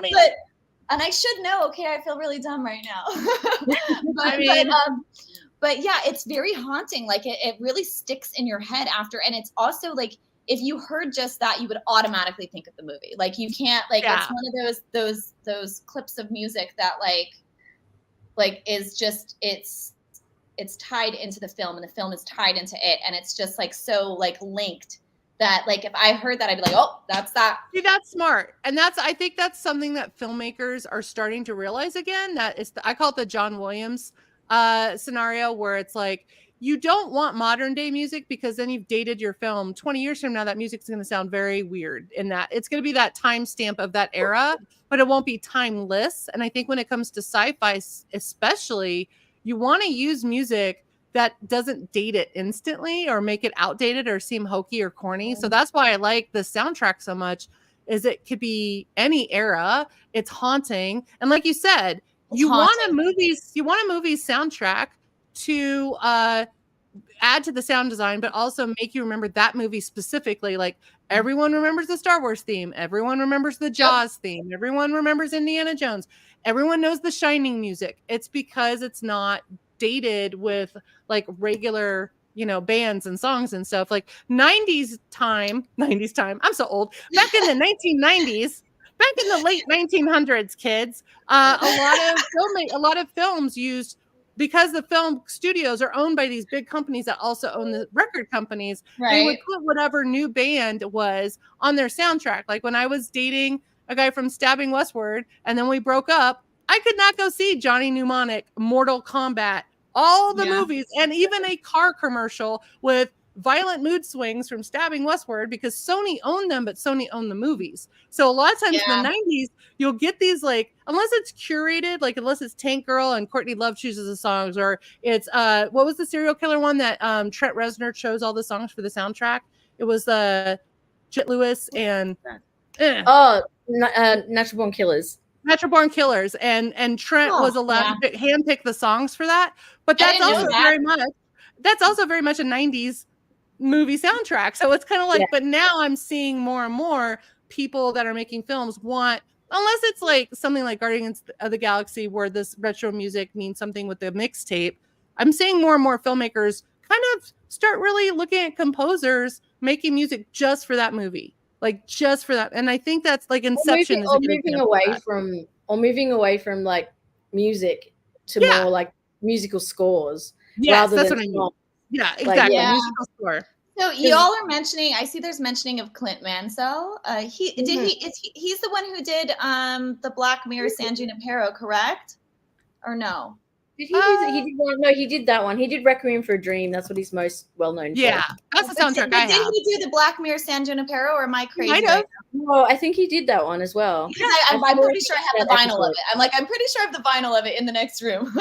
But and I should know. Okay, I feel really dumb right now. But yeah, it's very haunting. Like it really sticks in your head after, and it's also like, if you heard just that, you would automatically think of the movie. Like you can't, like it's one of those clips of music that like is just it's tied into the film, and the film is tied into it, and it's just like so like linked that like if I heard that, I'd be like, oh, that's that. See, that's smart, and I think that's something that filmmakers are starting to realize again. That is, I call it the John Williams scenario, where it's like, you don't want modern day music, because then you've dated your film. 20 years from now, that music's going to sound very weird, in that it's going to be that timestamp of that era, but it won't be timeless. And I think when it comes to sci-fi, especially, you want to use music that doesn't date it instantly or make it outdated or seem hokey or corny. So that's why I like the soundtrack so much, is it could be any era. It's haunting. And like you said, you want a movie's soundtrack to add to the sound design, but also make you remember that movie specifically. Like everyone remembers the Star Wars theme, everyone remembers the Jaws theme, everyone remembers Indiana Jones, everyone knows the Shining music. It's because it's not dated with like regular bands and songs and stuff. Like 90s time, I'm so old. Back in the 1990s, back in the late 1900s, kids, a lot of films used, because the film studios are owned by these big companies that also own the record companies, they would put whatever new band was on their soundtrack. Like when I was dating a guy from Stabbing Westward, and then we broke up, I could not go see Johnny Mnemonic, Mortal Kombat, all the movies, and even a car commercial with violent mood swings from Stabbing Westward, because Sony owned them, but Sony owned the movies. So a lot of times in the 90s, you'll get these, like, unless it's curated, like unless it's Tank Girl and Courtney Love chooses the songs, or it's what was the serial killer one that Trent Reznor chose all the songs for the soundtrack? It was Jet Lewis and Natural Born Killers. Natural Born Killers, and Trent was allowed to handpick the songs for that. But that's also very much a 90s movie soundtrack. So it's kind of like, but now I'm seeing more and more people that are making films want, unless it's like something like Guardians of the Galaxy, where this retro music means something with the mixtape. I'm seeing more and more filmmakers kind of start really looking at composers making music just for that movie, like just for that. And I think that's like Inception. Moving away from like music to more like musical scores. Yes, that's what I mean. Yeah, exactly. Musical score. So y'all are mentioning, I see there's mentioning of Clint Mansell. He's the one who did the Black Mirror San Junipero, correct? Or no? Did he did one? No, he did that one. He did Requiem for a Dream. That's what he's most well known for. Yeah, that's the soundtrack I have. Did he do the Black Mirror San Junipero, or am I crazy? Might have. No, I think he did that one as well. I'm pretty sure I have the vinyl of it. I'm pretty sure I have the vinyl of it in the next room.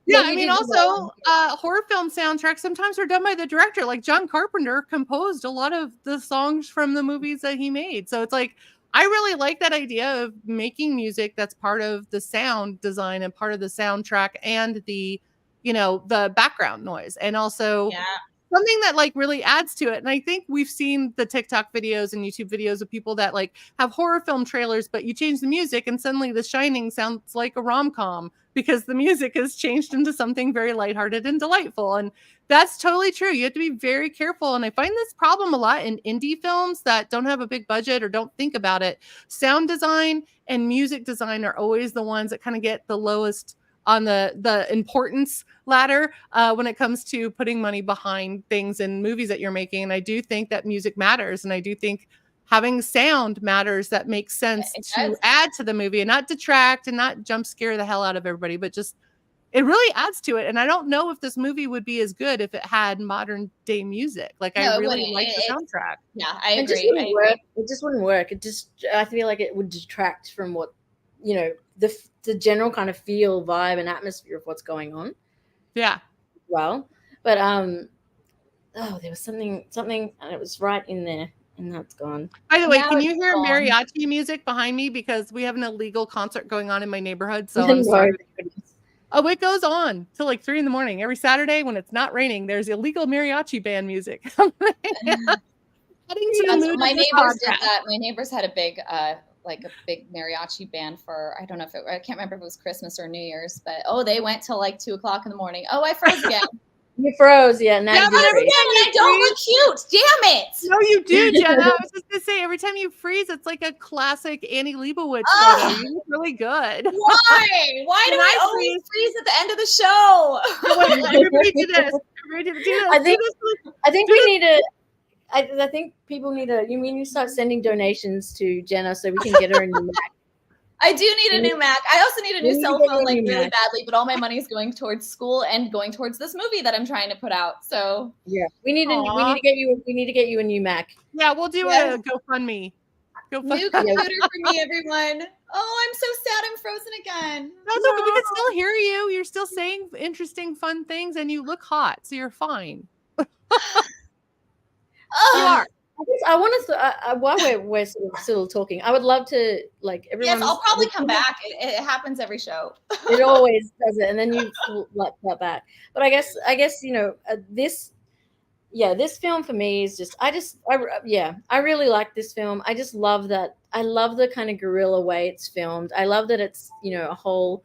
Yeah, I mean, also horror film soundtracks sometimes are done by the director. Like John Carpenter composed a lot of the songs from the movies that he made. So it's like, I really like that idea of making music that's part of the sound design and part of the soundtrack and the, the background noise. And also something that like really adds to it. And I think we've seen the TikTok videos and YouTube videos of people that like have horror film trailers, but you change the music and suddenly The Shining sounds like a rom-com because the music has changed into something very lighthearted and delightful. And that's totally true. You have to be very careful. And I find this problem a lot in indie films that don't have a big budget or don't think about it. Sound design and music design are always the ones that kind of get the lowest on the importance ladder when it comes to putting money behind things in movies that you're making. And I do think that music matters. And I do think having sound matters that makes sense to add to the movie and not detract and not jump scare the hell out of everybody, but just it really adds to it. And I don't know if this movie would be as good if it had modern day music. Like I really like the soundtrack. Yeah, I agree. It just wouldn't work. It just wouldn't work. I feel like it would detract from what, the general kind of feel, vibe, and atmosphere of what's going on. Yeah. Well, but there was something, and it was right in there, and that's gone. By the way, can you hear mariachi music behind me because we have an illegal concert going on in my neighborhood? So I'm sorry. Oh, it goes on till like 3 a.m. every Saturday when it's not raining. There's illegal mariachi band music. My neighbors did that. My neighbors had a big big mariachi band for, I don't know I can't remember if it was Christmas or New Year's, but they went till like 2 o'clock in the morning. Oh, I froze again. You froze, yeah. Now but I don't look cute. Damn it. No, you do, Jenna. I was just gonna say, every time you freeze, it's like a classic Annie Leibovitz photo. You look really good. Why? Why do I always freeze at the end of the show? Everybody do this. Everybody do this. I think we need to. I think people need to. You mean you start sending donations to Jenna so we can get her a new Mac? I do need a new Mac. I also need a new cell phone, like really badly. But all my money is going towards school and going towards this movie that I'm trying to put out. So yeah, we need to get you a new Mac. Yeah, we'll do a GoFundMe. New computer for me, everyone. Oh, I'm so sad. I'm frozen again. No, we can still hear you. You're still saying interesting, fun things, and you look hot, so you're fine. You are. I want to. While we're still talking, I would love to everyone. Yes, I'll probably come back. It happens every show. It always does it, and then you let that back. But I guess this film for me is just. I really like this film. I just love that. I love the kind of guerrilla way it's filmed. I love that it's a whole.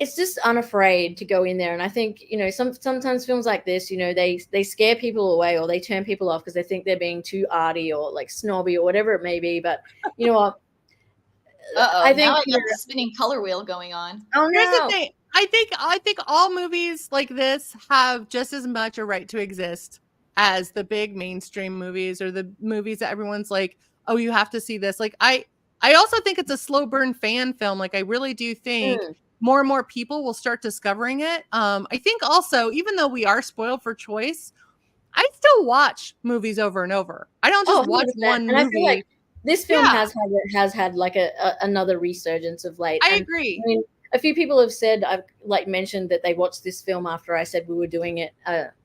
It's just unafraid to go in there. And I think, sometimes films like this, they scare people away or they turn people off because they think they're being too arty or like snobby or whatever it may be. But you know what? I think now I got the spinning color wheel going on. Oh no. Here's the thing. I think all movies like this have just as much a right to exist as the big mainstream movies or the movies that everyone's like, oh, you have to see this. Like I also think it's a slow burn fan film. Like I really do think more and more people will start discovering it. I think also, even though we are spoiled for choice, I still watch movies over and over. I don't just watch one movie. I feel like this film has had like another resurgence of late. I agree. I mean, a few people have said, I've mentioned that they watched this film after I said we were doing it.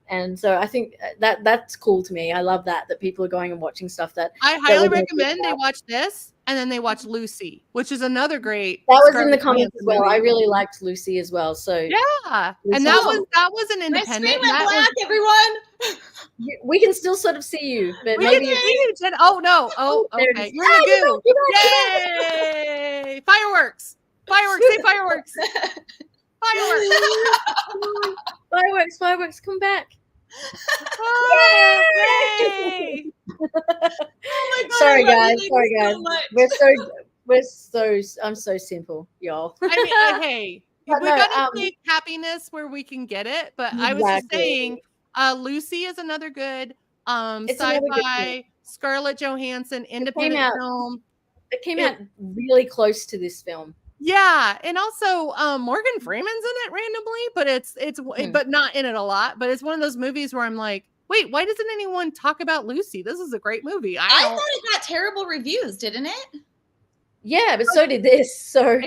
And so I think that's cool to me. I love that people are going and watching stuff that I highly recommend they watch this. And then they watch Lucy, which is another great. That was in the comments as well. Movie. I really liked Lucy as well. So yeah, and that was an independent. My screen went black, everyone. We can still sort of see you, but we maybe can see you, Jen. Oh no! Oh, okay. You're in the goo. Yay! Fireworks! Fireworks! Say fireworks! Fireworks! Fireworks! Come back! Oh, yay! Oh my God, sorry guys. So I'm so simple, y'all. I mean, hey, we gotta take happiness where we can get it. But I was just saying, Lucy is another good sci-fi, Scarlett Johansson independent film. It came out really close to this film. Yeah, and also Morgan Freeman's in it randomly, but but not in it a lot. But it's one of those movies where I'm like, wait, why doesn't anyone talk about Lucy? This is a great movie. I thought it got terrible reviews, didn't it? Yeah, but so did this. So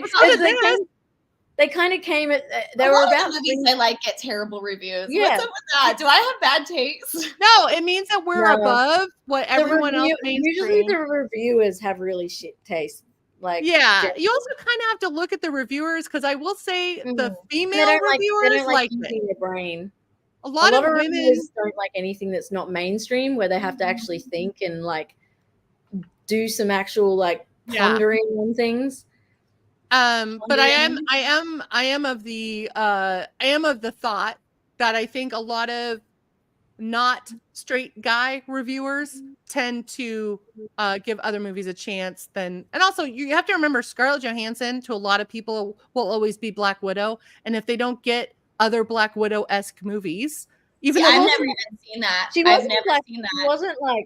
they kind of came at. They were about movies I like get terrible reviews. Yeah. What's up with that? Do I have bad taste? No, it means that we're above what everyone else. Usually, the reviewers have really shit taste. Like, yeah, you also kind of have to look at the reviewers because I will say the female reviewers like using their brain. a lot of women reviewers don't like anything that's not mainstream, where they have to actually think and like do some actual like pondering on things. But I am of the thought that I think a lot of not straight guy reviewers tend to give other movies a chance and also you have to remember Scarlett Johansson to a lot of people will always be Black Widow, and if they don't get other Black Widow-esque movies, even though I've never even seen that.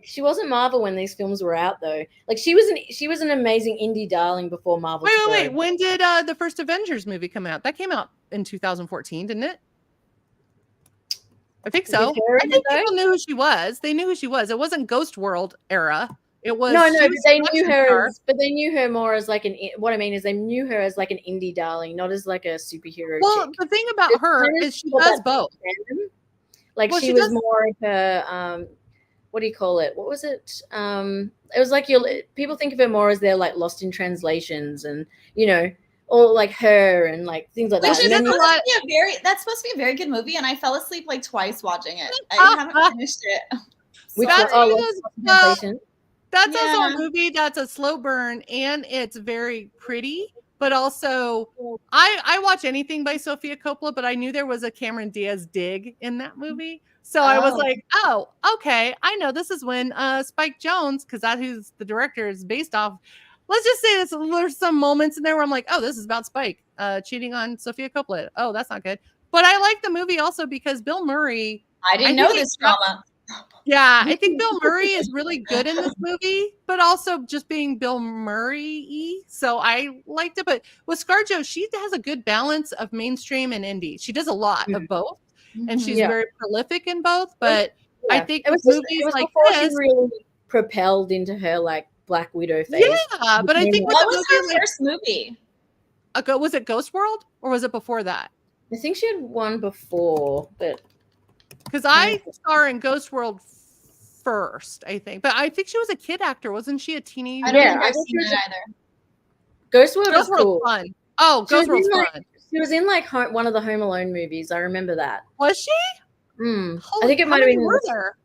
She wasn't Marvel when these films were out though. Like she was an amazing indie darling before Marvel. Wait, when did the first Avengers movie come out? That came out in 2014, didn't it? I think so. I think people knew who she was. They knew who she was. It wasn't Ghost World era. It was but they knew her. But they knew her more as like what I mean is they knew her as like an indie darling, not as like a superhero. Well, chick. the thing about her is she does both. Like she was more like a what do you call it? What was it? It was like people think of her more as they're like Lost in Translations and or like Her and like things like that. That's supposed to be a very good movie, and I fell asleep like twice watching it. I haven't finished it. That's also a movie that's a slow burn, and it's very pretty. But also, I watch anything by Sofia Coppola, but I knew there was a Cameron Diaz dig in that movie. So I was like, oh, okay. I know this is when Spike Jonze, because that's who's the director is based off. Let's just say there's some moments in there where I'm like, oh, this is about Spike cheating on Sofia Coppola. Oh, that's not good. But I like the movie also because Bill Murray. I didn't know this drama. Yeah, I think Bill Murray is really good in this movie, but also just being Bill Murray-y. So I liked it. But with ScarJo, she has a good balance of mainstream and indie. She does a lot of both, and she's very prolific in both. But I think it was like this, she really propelled into her like Black Widow phase. Yeah, but I think what was her first movie? Was it Ghost World or was it before that? I think she had one before, but because I saw her in Ghost World first, I think. But I think she was a kid actor, wasn't she? A teenager? I don't think I've seen that either. Ghost World was cool. Fun. Oh, Ghost World's fun. She was in like one of the Home Alone movies. I remember that. Was she? I think it might have been there.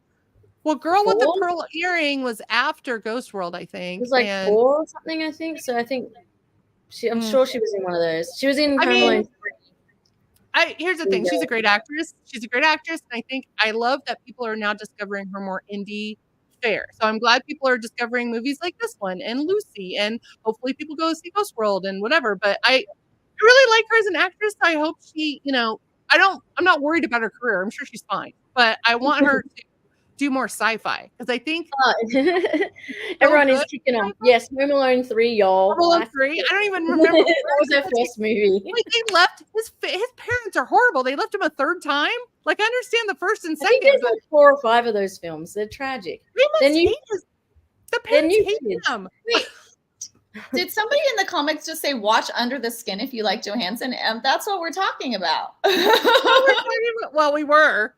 Well, Girl with the Pearl Earring was after Ghost World, I think. It was like 4 or something, I think. So I think I'm sure she was in one of those. She was in Home Alone 3. Here's the thing. She's a great actress. She's a great actress. And I think I love that people are now discovering her more indie fare. So I'm glad people are discovering movies like this one and Lucy. And hopefully people go see Ghost World and whatever. But I really like her as an actress. I hope she, I'm not worried about her career. I'm sure she's fine. But I want her to do more sci-fi because I think everyone is kicking off. Yes, Home Alone 3, y'all. Home Alone 3. I don't even remember. That was their first movie. Like they left his parents are horrible. They left him a third time. Like I understand the first and second. I think there's like 4 or 5 of those films. They're tragic. The parents hate him. Wait, did somebody in the comics just say watch Under the Skin if you like Johansson? That's what we're talking about. Well, we were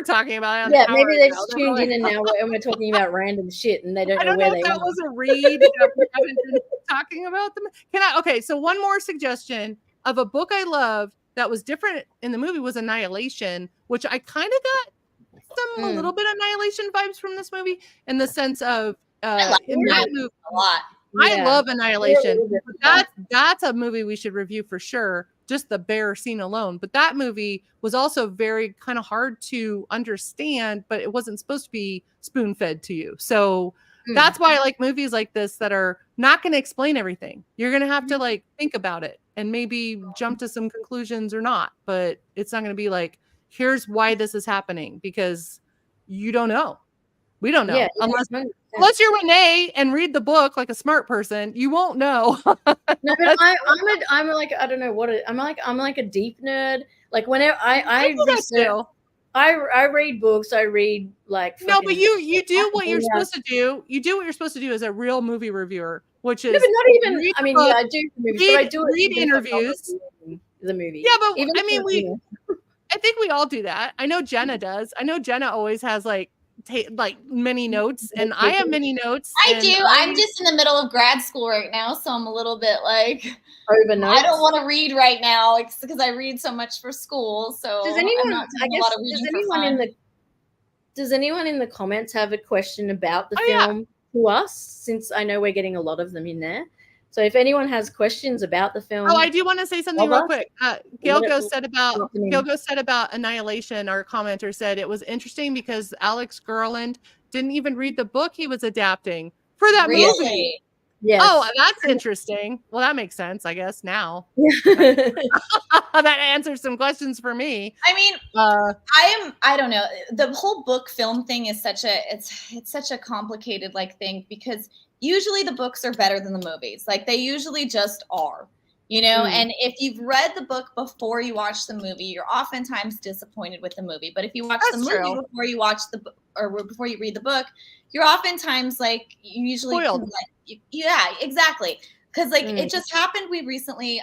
talking about it. Yeah, maybe they just tuned in and now we're talking about random shit and they don't know where they are. That was a read that we haven't been talking about them. Okay, so one more suggestion of a book I loved that was different in the movie was Annihilation, which I kind of got a little bit of Annihilation vibes from this movie in the sense of in that movie a lot. I love Annihilation. That's a movie we should review for sure. Just the bear scene alone. But that movie was also very kind of hard to understand, but it wasn't supposed to be spoon-fed to you. So that's why I like movies like this that are not going to explain everything. You're going to have to like think about it and maybe jump to some conclusions or not. But it's not going to be like, here's why this is happening because you don't know. We don't know. Yeah, unless you're Renee and read the book like a smart person, you won't know. No, but I'm like I don't know what I'm like a deep nerd. Like whenever I read books, I read like no, but you do what you're supposed to do. You do what you're supposed to do as a real movie reviewer, which is no, but not even. I mean, yeah, I do movies, but I do read interviews. The movie, yeah, but I mean, I think we all do that. I know Jenna does. I know Jenna always has like like many notes, and I have many notes. I do. I'm just in the middle of grad school right now, so I'm a little bit like over notes. I don't want to read right now because I read so much for school. So does anyone? I'm not doing a lot of reading for fun. Does anyone in the comments have a question about the film to us? Since I know we're getting a lot of them in there. So if anyone has questions about the film. Oh, I do want to say something real quick. Gilgo said about Annihilation, our commenter said it was interesting because Alex Garland didn't even read the book he was adapting for that movie. Yes. Oh, that's interesting. Well, that makes sense, I guess, now. That answers some questions for me. I mean, I don't know. The whole book film thing is it's such a complicated like thing because usually the books are better than the movies. Like they usually just are. You know, and if you've read the book before you watch the movie, you're oftentimes disappointed with the movie. But if you watch the movie before you watch the book or before you read the book, you're oftentimes like you usually yeah, exactly. Because like it just happened. We recently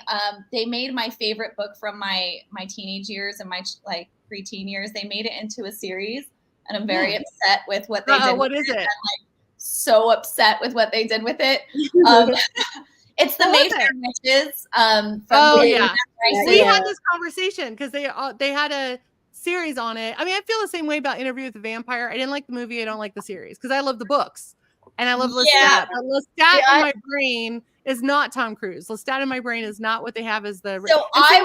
they made my favorite book from my teenage years and my like preteen years. They made it into a series, and I'm very upset with what they did. What is it? I'm like so upset with what they did with it. It's the Mayfair Witches. We had this conversation because they had a series on it. I mean, I feel the same way about Interview with the Vampire. I didn't like the movie. I don't like the series because I love the books and I love Lestat. But Lestat in my brain is not Tom Cruise. Lestat in my brain is not what they have as the. So I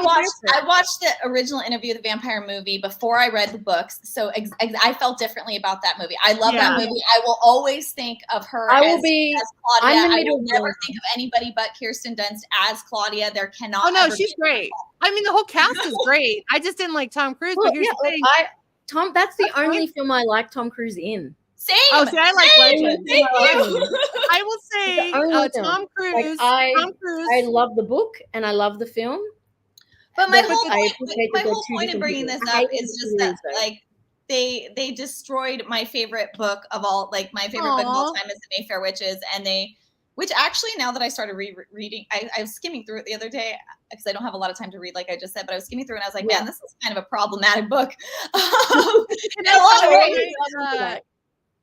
watched the original Interview with the Vampire movie before I read the books. So I felt differently about that movie. I love that movie. I will always think of her as Claudia. I will never think of anybody but Kirsten Dunst as Claudia. There cannot. Oh no, she's great. I mean, the whole cast is great. I just didn't like Tom Cruise. But here's the thing. That's the only film I like Tom Cruise in. Same. Oh, see, I like Legend. Thank you. I will say Tom Cruise. Tom Cruise. I love the book and I love the film. But my whole point of bringing this up is just that like they destroyed my favorite book of all. Like my favorite book of all time is The Mayfair Witches, and which actually now that I started reading, I was skimming through it the other day because I don't have a lot of time to read, like I just said. But I was skimming through and I was like, man, this is kind of a problematic book.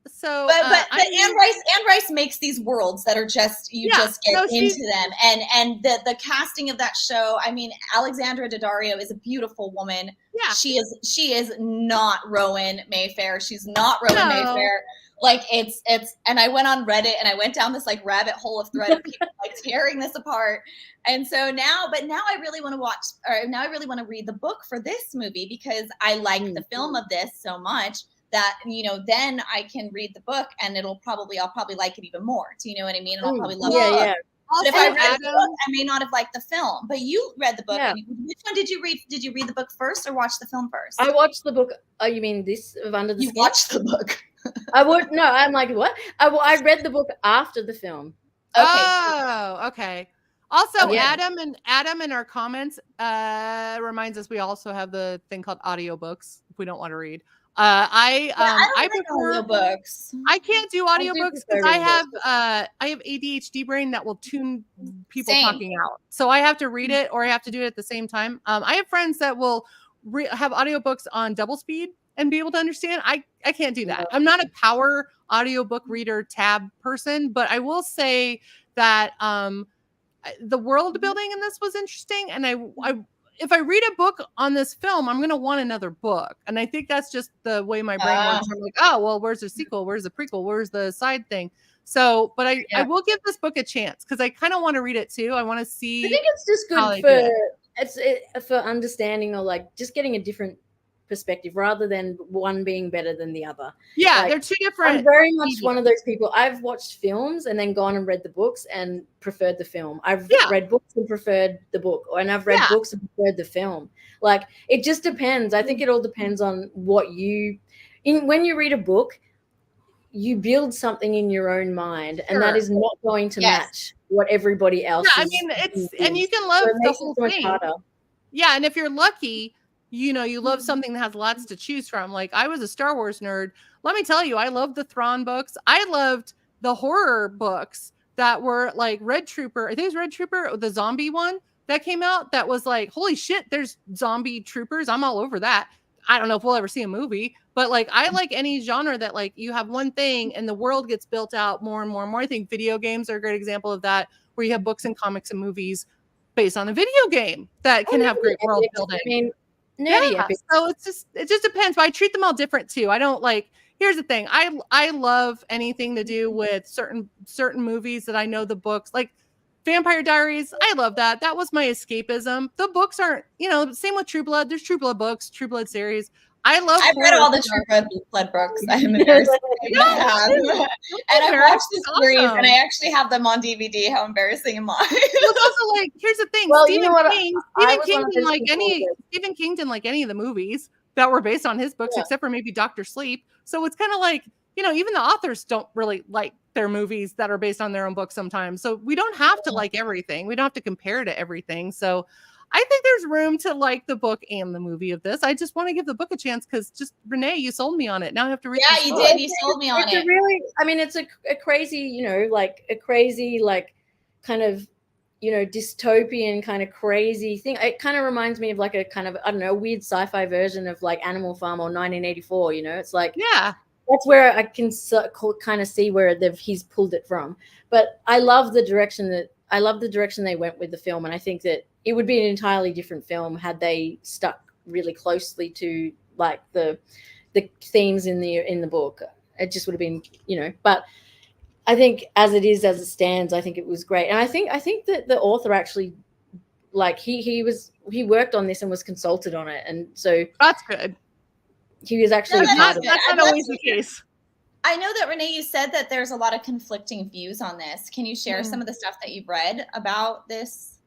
So, but Anne Rice makes these worlds that are just just get into them, and the casting of that show. I mean, Alexandra Daddario is a beautiful woman. Yeah, she is not Rowan Mayfair. She's not Rowan Mayfair. Like it's, and I went on Reddit and I went down this like rabbit hole of thread of people like tearing this apart. And so now I really want to watch, or now I really want to read the book for this movie because I like the film of this so much that, you know, then I can read the book and I'll probably like it even more. Do you know what I mean? And I'll probably love it. Yeah. But if I read the book, I may not have liked the film. But you read the book. Yeah. Which one did you read? Did you read the book first or watch the film first? I watched the book. Oh, you mean this of Under the Skin? You watched the book. I'm like, what? I read the book after the film. Okay. Oh, okay. Also, Adam in our comments reminds us we also have the thing called audiobooks if we don't want to read. I prefer books. I can't do audiobooks because I have ADHD brain that will tune people talking out. So I have to read it or I have to do it at the same time. I have friends that will have audiobooks on double speed and be able to understand. I can't do that. I'm not a power audiobook reader tab person, but I will say that the world building in this was interesting, and I if I read a book on this film, I'm going to want another book. And I think that's just the way my brain works. I'm like, oh, well, where's the sequel? Where's the prequel? Where's the side thing? So, but I will give this book a chance because I kind of want to read it too. I want to see. I think it's just good for understanding or like just getting a different perspective rather than one being better than the other. Yeah, like, they're two different. I'm very much one of those people. I've watched films and then gone and read the books and preferred the film. I've read books and preferred the book, and I've read books and preferred the film. Like it just depends. I think it all depends on what when you read a book, you build something in your own mind, and that is not going to match what everybody else. Yeah, I mean and you can love the whole thing. Yeah, and if you're lucky, you know, you love something that has lots to choose from. Like I was a Star Wars nerd. Let me tell you, I loved the Thrawn books. I loved the horror books that were like Red Trooper. I think it was Red Trooper, the zombie one that came out. That was like, holy shit, there's zombie troopers. I'm all over that. I don't know if we'll ever see a movie, But like I like any genre that like you have one thing and the world gets built out more and more and more. I think video games are a great example of that, where you have books and comics and movies based on a video game that can have great world building. I mean, nerdy epic. So it just depends. But I treat them all different too. I don't like. Here's the thing. I love anything to do with certain movies that I know the books, like Vampire Diaries. I love that. That was my escapism. The books aren't, same with True Blood. There's True Blood books, True Blood series. I've read all the True Blood books. I'm embarrassed. And I've watched the series, and I actually have them on DVD. How embarrassing am I? It's also like, here's the thing. Well, Stephen King didn't like any of the movies that were based on his books, except for maybe Dr. Sleep. So it's kind of like, even the authors don't really like their movies that are based on their own books sometimes. So we don't have to like everything. We don't have to compare to everything. So I think there's room to like the book and the movie of this. I just want to give the book a chance because just Renee, you sold me on it. Now I have to read. Yeah, you did. You sold me on it. It's a crazy, kind of, dystopian kind of crazy thing. It kind of reminds me of like a kind of, I don't know, weird sci-fi version of like Animal Farm or 1984. It's like, that's where I can kind of see where he's pulled it from. But I love the direction they went with the film, and I think that it would be an entirely different film had they stuck really closely to like the themes in the book. It just would have been, but I think as it stands, I think it was great. And I think that the author actually, like he worked on this and was consulted on it. And so that's good. He was actually that's not always the case. I know that Renee, you said that there's a lot of conflicting views on this. Can you share some of the stuff that you've read about this?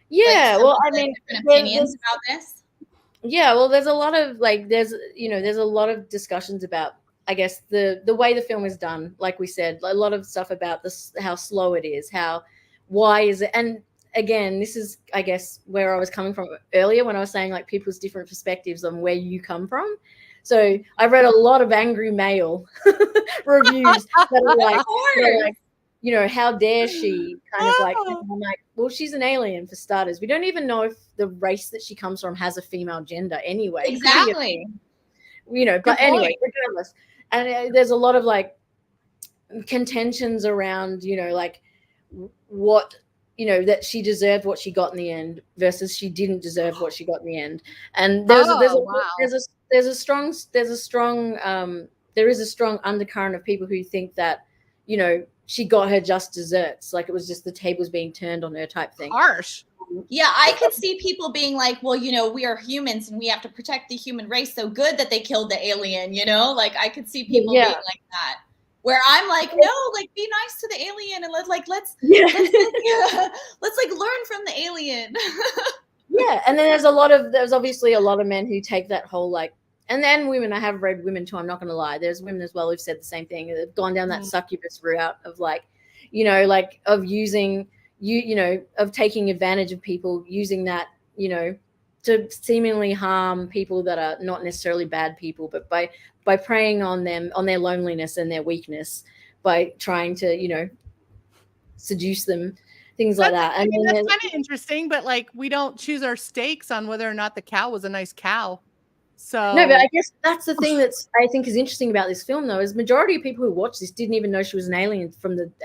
Yeah, different opinions about this. Yeah, well, there's a lot of there's a lot of discussions about, I guess, the way the film is done. Like we said, a lot of stuff about how slow it is, why is it, and again, this is, I guess, where I was coming from earlier when I was saying like people's different perspectives on where you come from. So I read a lot of angry male reviews that are like, how dare she? Kind of like, I'm like, well, she's an alien for starters. We don't even know if the race that she comes from has a female gender anyway. Exactly. But anyway, regardless. And there's a lot of like contentions around, what, that she deserved what she got in the end versus she didn't deserve what she got in the end. And there is a strong undercurrent of people who think that, she got her just desserts. Like it was just the tables being turned on her type thing. Harsh. Yeah, I could see people being like, well, we are humans and we have to protect the human race. So good that they killed the alien, Like I could see people being like that. Where I'm like, no, like be nice to the alien and let's learn from the alien. Yeah, and then there's obviously a lot of men who take that whole like, and then women. I have read women too. I'm not going to lie. There's women as well who've said the same thing. They've gone down that succubus route of like, of using of taking advantage of people, using that, to seemingly harm people that are not necessarily bad people, but by preying on them, on their loneliness and their weakness, by trying to, seduce them, things like that. I mean, that's kind of interesting, but like we don't choose our stakes on whether or not the cow was a nice cow. So no, but I guess that's the thing that's I think is interesting about this film, though, is majority of people who watch this didn't even know she was an alien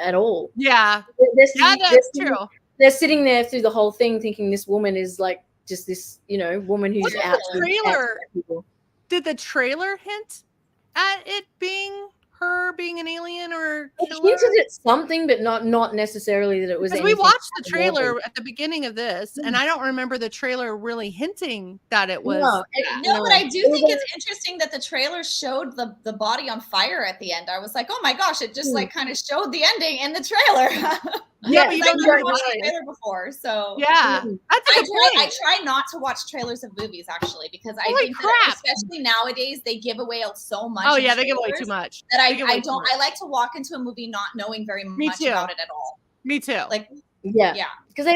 at all. Yeah, that's true. They're sitting there through the whole thing thinking this woman is like just this, woman who's out. Did the trailer hint at it being her being an alien or killer? It hinted at something, but not necessarily that it was. Because we watched the trailer at the beginning of this, and I don't remember the trailer really hinting that it was. No, but I do think it's interesting that the trailer showed the body on fire at the end. I was like, oh my gosh, it just like kind of showed the ending in the trailer. Yeah, but you I've never watched the trailer before, so yeah, I try not to watch trailers of movies actually because I think that especially nowadays they give away so much. Oh yeah, they give away too much. That I don't. I like to walk into a movie not knowing very much about it at all. Me too. Like yeah, because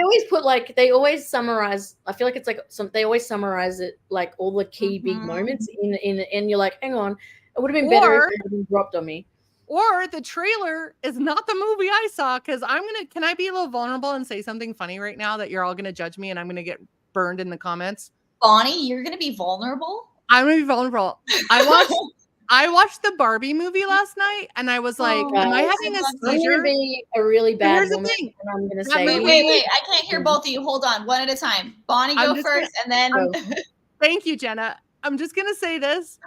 they always summarize. I feel like it's like they always summarize it like all the key big moments in and you're like, hang on, it would have been better if it had been dropped on me. Or the trailer is not the movie I saw because can I be a little vulnerable and say something funny right now that you're all going to judge me and I'm going to get burned in the comments? Bonnie, you're going to be vulnerable? I'm going to be vulnerable. I I watched the Barbie movie last night, and I was like, Oh, "Am I guys, having a I'm going seizure?" to be a really But bad here's the woman, thing. and I'm going to That say, movie- Wait. I can't hear both of you. Hold on. One at a time. Bonnie, I'm go just first, and then Oh. Thank you, Jenna. I'm just gonna say this.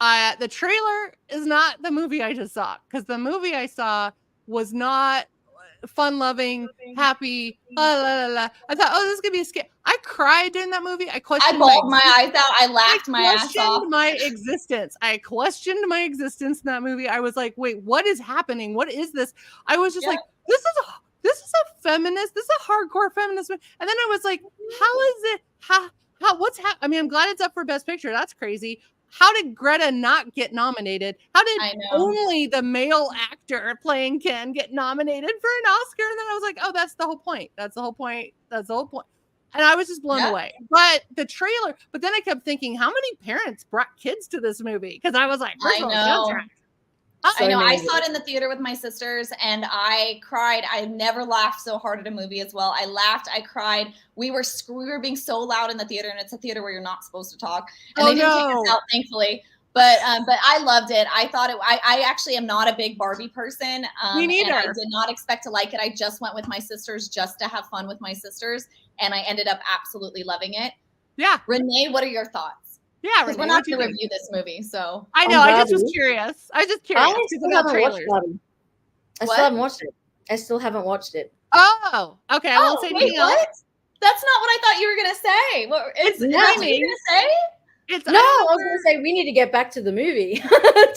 The trailer is not the movie I just saw, because the movie I saw was not fun-loving, happy. La, la, la. I thought, oh, this is gonna be a scare. I cried during that movie. I I questioned bawled my eyes out. I laughed my ass questioned off. my existence. I questioned my existence in that movie. I was like, wait, what is happening? What is this? I was just like, this is a feminist. This is a hardcore feminist. And then I was like, how is it? What's happening? I mean, I'm glad it's up for Best Picture. That's crazy. How did Greta not get nominated? How did only the male actor playing Ken get nominated for an Oscar? And then I was like, oh, that's the whole point. That's the whole point. That's the whole point. And I was just blown away. But the trailer, but then I kept thinking, how many parents brought kids to this movie? Because I was like, I know. So I know. I amazing. saw it in the theater with my sisters, and I cried. I never laughed so hard at a movie as well. I laughed. I cried. We were being so loud in the theater, and it's a theater where you're not supposed to talk. And they didn't kick us out, thankfully. But I loved it. I thought it. I actually am not a big Barbie person. Me neither. And I did not expect to like it. I just went with my sisters just to have fun with my sisters, and I ended up absolutely loving it. Yeah. Renee, what are your thoughts? Yeah, Renee, we're not going to review this movie, so I know. I just was curious. I still haven't watched Barbie. I still haven't watched it. I still haven't watched it. Oh, okay. I won't say anything else. That's not what I thought you were going to say. What you were going to say? I was going to say we need to get back to the movie. I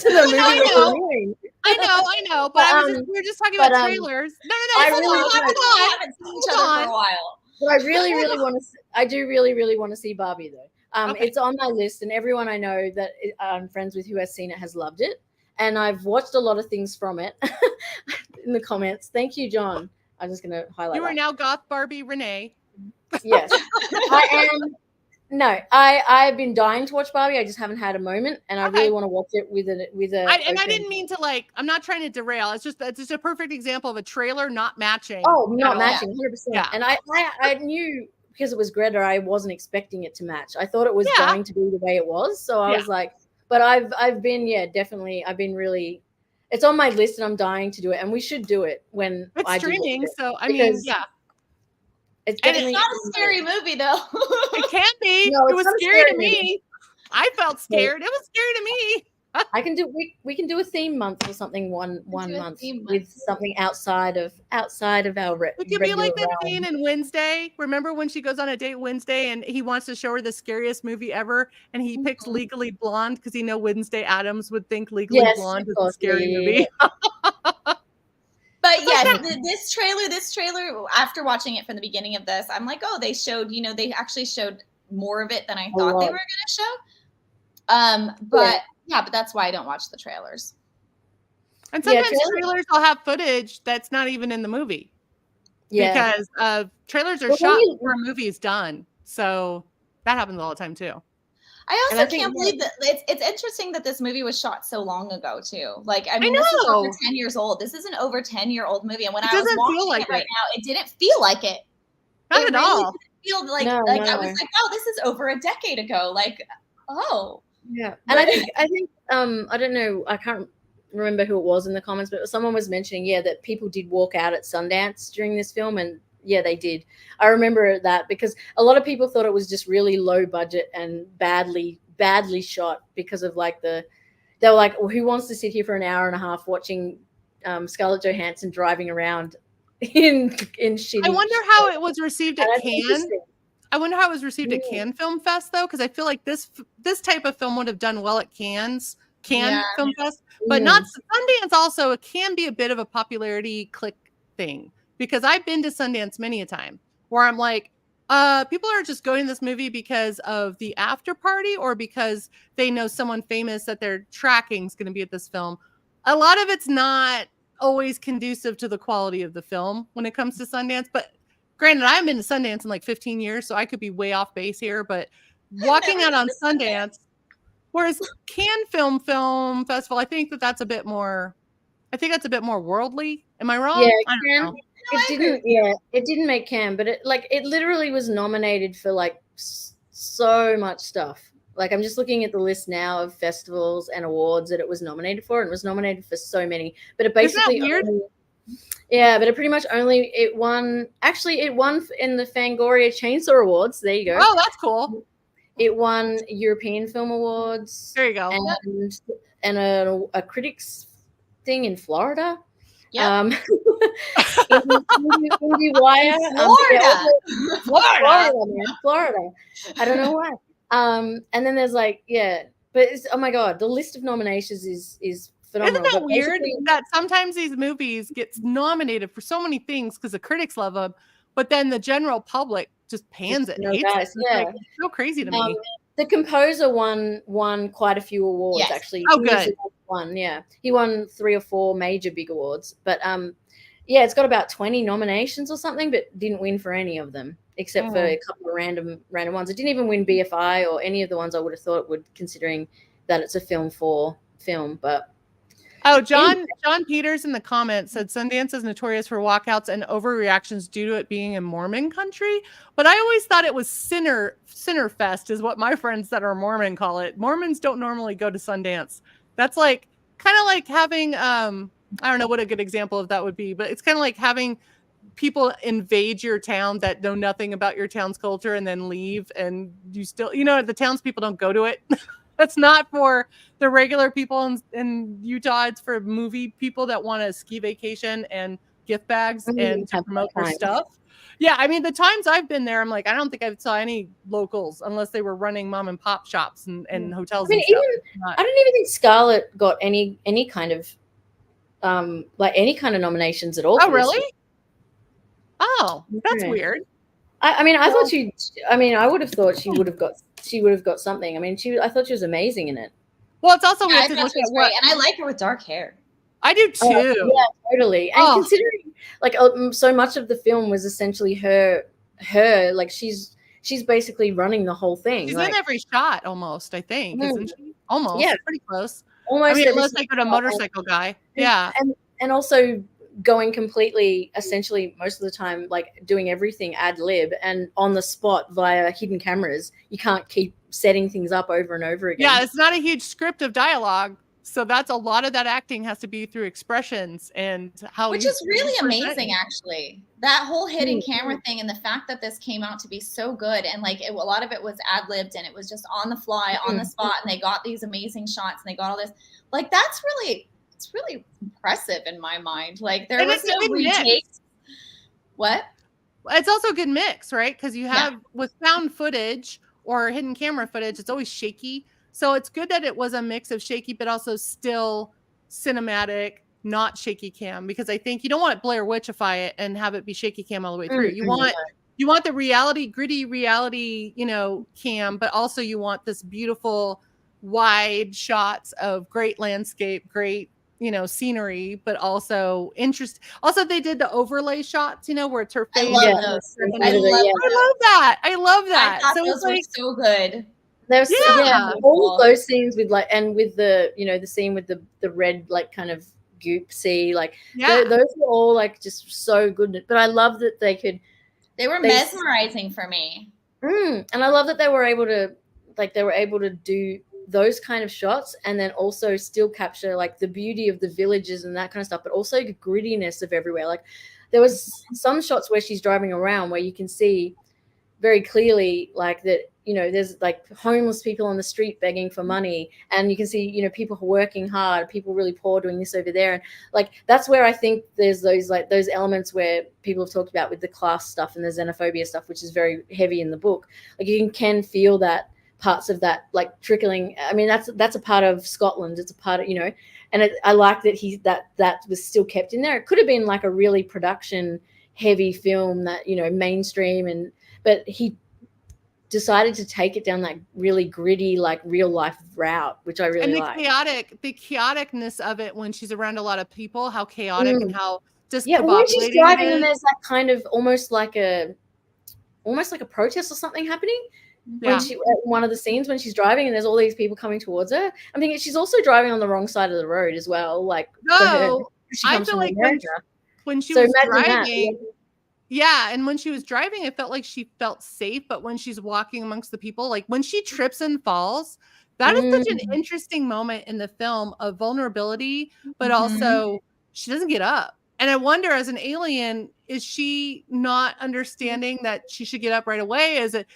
know. But we were just talking about trailers. No. I haven't seen each other for a while. But I really want to. I do really want to see Barbie though. It's on my list, and everyone I know that I'm friends with who has seen it has loved it. And I've watched a lot of things from it in the comments. Thank you, John. I'm just going to highlight. You are now Goth Barbie Renee. Yes, I am. No, I've been dying to watch Barbie. I just haven't had a moment, and I really want to watch it with a. I didn't mean to I'm not trying to derail. It's just a perfect example of a trailer not matching. Oh, not matching, 100%. Yeah. And I knew because it was Greta, I wasn't expecting it to match. I thought it was going to be the way it was, so I was like, but I've been definitely. I've been really. It's on my list, and I'm dying to do it, and we should do it when it's streaming. So I mean, It's and it's not a scary movie, though. It can be. No, it was scary to me. I felt scared. It was scary to me. I can do. We can do a theme month or something. One month with something outside of our. It could be like that scene in Wednesday. Remember when she goes on a date Wednesday and he wants to show her the scariest movie ever, and he picks Legally Blonde because he knows Wednesday Addams would think Legally Blonde is a scary movie. But yeah, this trailer, after watching it from the beginning of this, I'm like, oh, they showed, they actually showed more of it than I thought they were going to show. But that's why I don't watch the trailers. And sometimes trailers will have footage that's not even in the movie. Yeah. Because trailers are shot before a movie is done. So that happens all the time too. I also can't believe that it's interesting that this movie was shot so long ago too. Like, I mean, this is over 10 years old. This is an over 10-year-old movie. And when I was watching it right now, it didn't feel like it. Not at all. Feel like I was like, oh, this is over a decade ago. Like, oh. Yeah. And I think I don't know, I can't remember who it was in the comments, but someone was mentioning, that people did walk out at Sundance during this film, and they did. I remember that because a lot of people thought it was just really low budget and badly shot because of they were like, well, who wants to sit here for an hour and a half watching Scarlett Johansson driving around in shitty. I wonder how it was received at Cannes. I wonder how it was received at Cannes Film Fest though, because I feel like this type of film would have done well at Cannes Film Fest, but not Sundance. Also, it can be a bit of a popularity click thing. Because I've been to Sundance many a time where I'm like, people are just going to this movie because of the after party or because they know someone famous that they're tracking is going to be at this film. A lot of it's not always conducive to the quality of the film when it comes to Sundance. But granted, I haven't been to Sundance in like 15 years, so I could be way off base here. But walking out on Sundance, whereas Cannes Film Festival, I think that's a bit more worldly. Am I wrong? Yeah, I don't know. It didn't make Cannes, but it literally was nominated for so much stuff. Like, I'm just looking at the list now of festivals and awards that it was nominated for, and it was nominated for so many. But it basically Isn't that weird? but it pretty much only it won in the Fangoria Chainsaw Awards. There you go. Oh, that's cool. It won European Film Awards. There you go. And a critics thing in Florida. Yeah. IndieWire. Florida. I don't know why. And then there's like, but it's, oh my God, the list of nominations is phenomenal. Isn't that weird that sometimes these movies get nominated for so many things because the critics love them, but then the general public just pans it. It's so crazy to me. The composer won quite a few awards, actually. Oh, good. He won 3 or 4 major big awards, but it's got about 20 nominations or something, but didn't win for any of them except for a couple of random ones. It didn't even win BFI or any of the ones I would have thought it would, considering that it's a film for film. But John Peters in the comments said Sundance is notorious for walkouts and overreactions due to it being a Mormon country. But I always thought it was sinner fest is what my friends that are Mormon call it. Mormons don't normally go to Sundance. That's like kind of like having I don't know what a good example of that would be, but it's kind of like having people invade your town that know nothing about your town's culture and then leave, and you still, the townspeople don't go to it. That's not for the regular people in Utah. It's for movie people that want a ski vacation and gift bags and to promote their stuff. Yeah, I mean, the times I've been there, I'm like, I don't think I saw any locals unless they were running mom and pop shops and hotels. I mean, I don't even think Scarlett got any kind of any kind of nominations at all. Oh, really? Oh, that's weird. I mean, I thought I would have thought she would have got something. I mean, I thought she was amazing in it. Well, it's also I thought she was great, and I like her with dark hair. I do too. Yeah, totally. And considering like so much of the film was essentially her, like she's basically running the whole thing. She's in every shot almost, I think, isn't she? Almost. Yeah, pretty close. Almost. I mean, unless they got a motorcycle guy. Yeah. And also going completely, essentially most of the time, like doing everything ad lib and on the spot via hidden cameras. You can't keep setting things up over and over again. Yeah, it's not a huge script of dialogue. So that's a lot of that acting has to be through expressions and how. Which is really amazing, actually. That whole hidden camera thing and the fact that this came out to be so good, and like a lot of it was ad libbed and it was just on the fly, on the spot, and they got these amazing shots and they got all this. Like it's really impressive in my mind. Like there was no retakes. What? It's also a good mix, right? Because you have with found footage or hidden camera footage, it's always shaky. So it's good that it was a mix of shaky, but also still cinematic, not shaky cam, because I think you don't want to Blair Witchify it and have it be shaky cam all the way through. You want the reality, gritty reality, cam, but also you want this beautiful wide shots of great landscape, great, scenery, but also interest. Also, they did the overlay shots, where it's her face. I love those. I love that. I thought those were so good. There's all of those scenes with with the the scene with the red kind of goop sea, those are all just so good. But I love that they were mesmerizing for me. And I love that they were able to do those kind of shots and then also still capture the beauty of the villages and that kind of stuff, but also the grittiness of everywhere. There was some shots where she's driving around where you can see very clearly that there's homeless people on the street begging for money, and you can see people who are working hard, people really poor doing this over there, and that's where I think there's those elements where people have talked about with the class stuff and the xenophobia stuff, which is very heavy in the book. You can feel that parts of that trickling. I mean, that's a part of Scotland. It's a part of and I like that that was still kept in there. It could have been a really production heavy film that mainstream, but he decided to take it down that really gritty, real life route, which I really like. The chaoticness of it when she's around a lot of people, how chaotic and how discombobulated. When she's driving and there's that kind of almost like a protest or something happening. When one of the scenes when she's driving and there's all these people coming towards her, I'm thinking she's also driving on the wrong side of the road as well. I feel like when she was driving. Yeah, and when she was driving, it felt like she felt safe, but when she's walking amongst the people, like when she trips and falls, that is such an interesting moment in the film of vulnerability, but also she doesn't get up. And I wonder, as an alien, is she not understanding that she should get up right away? Is it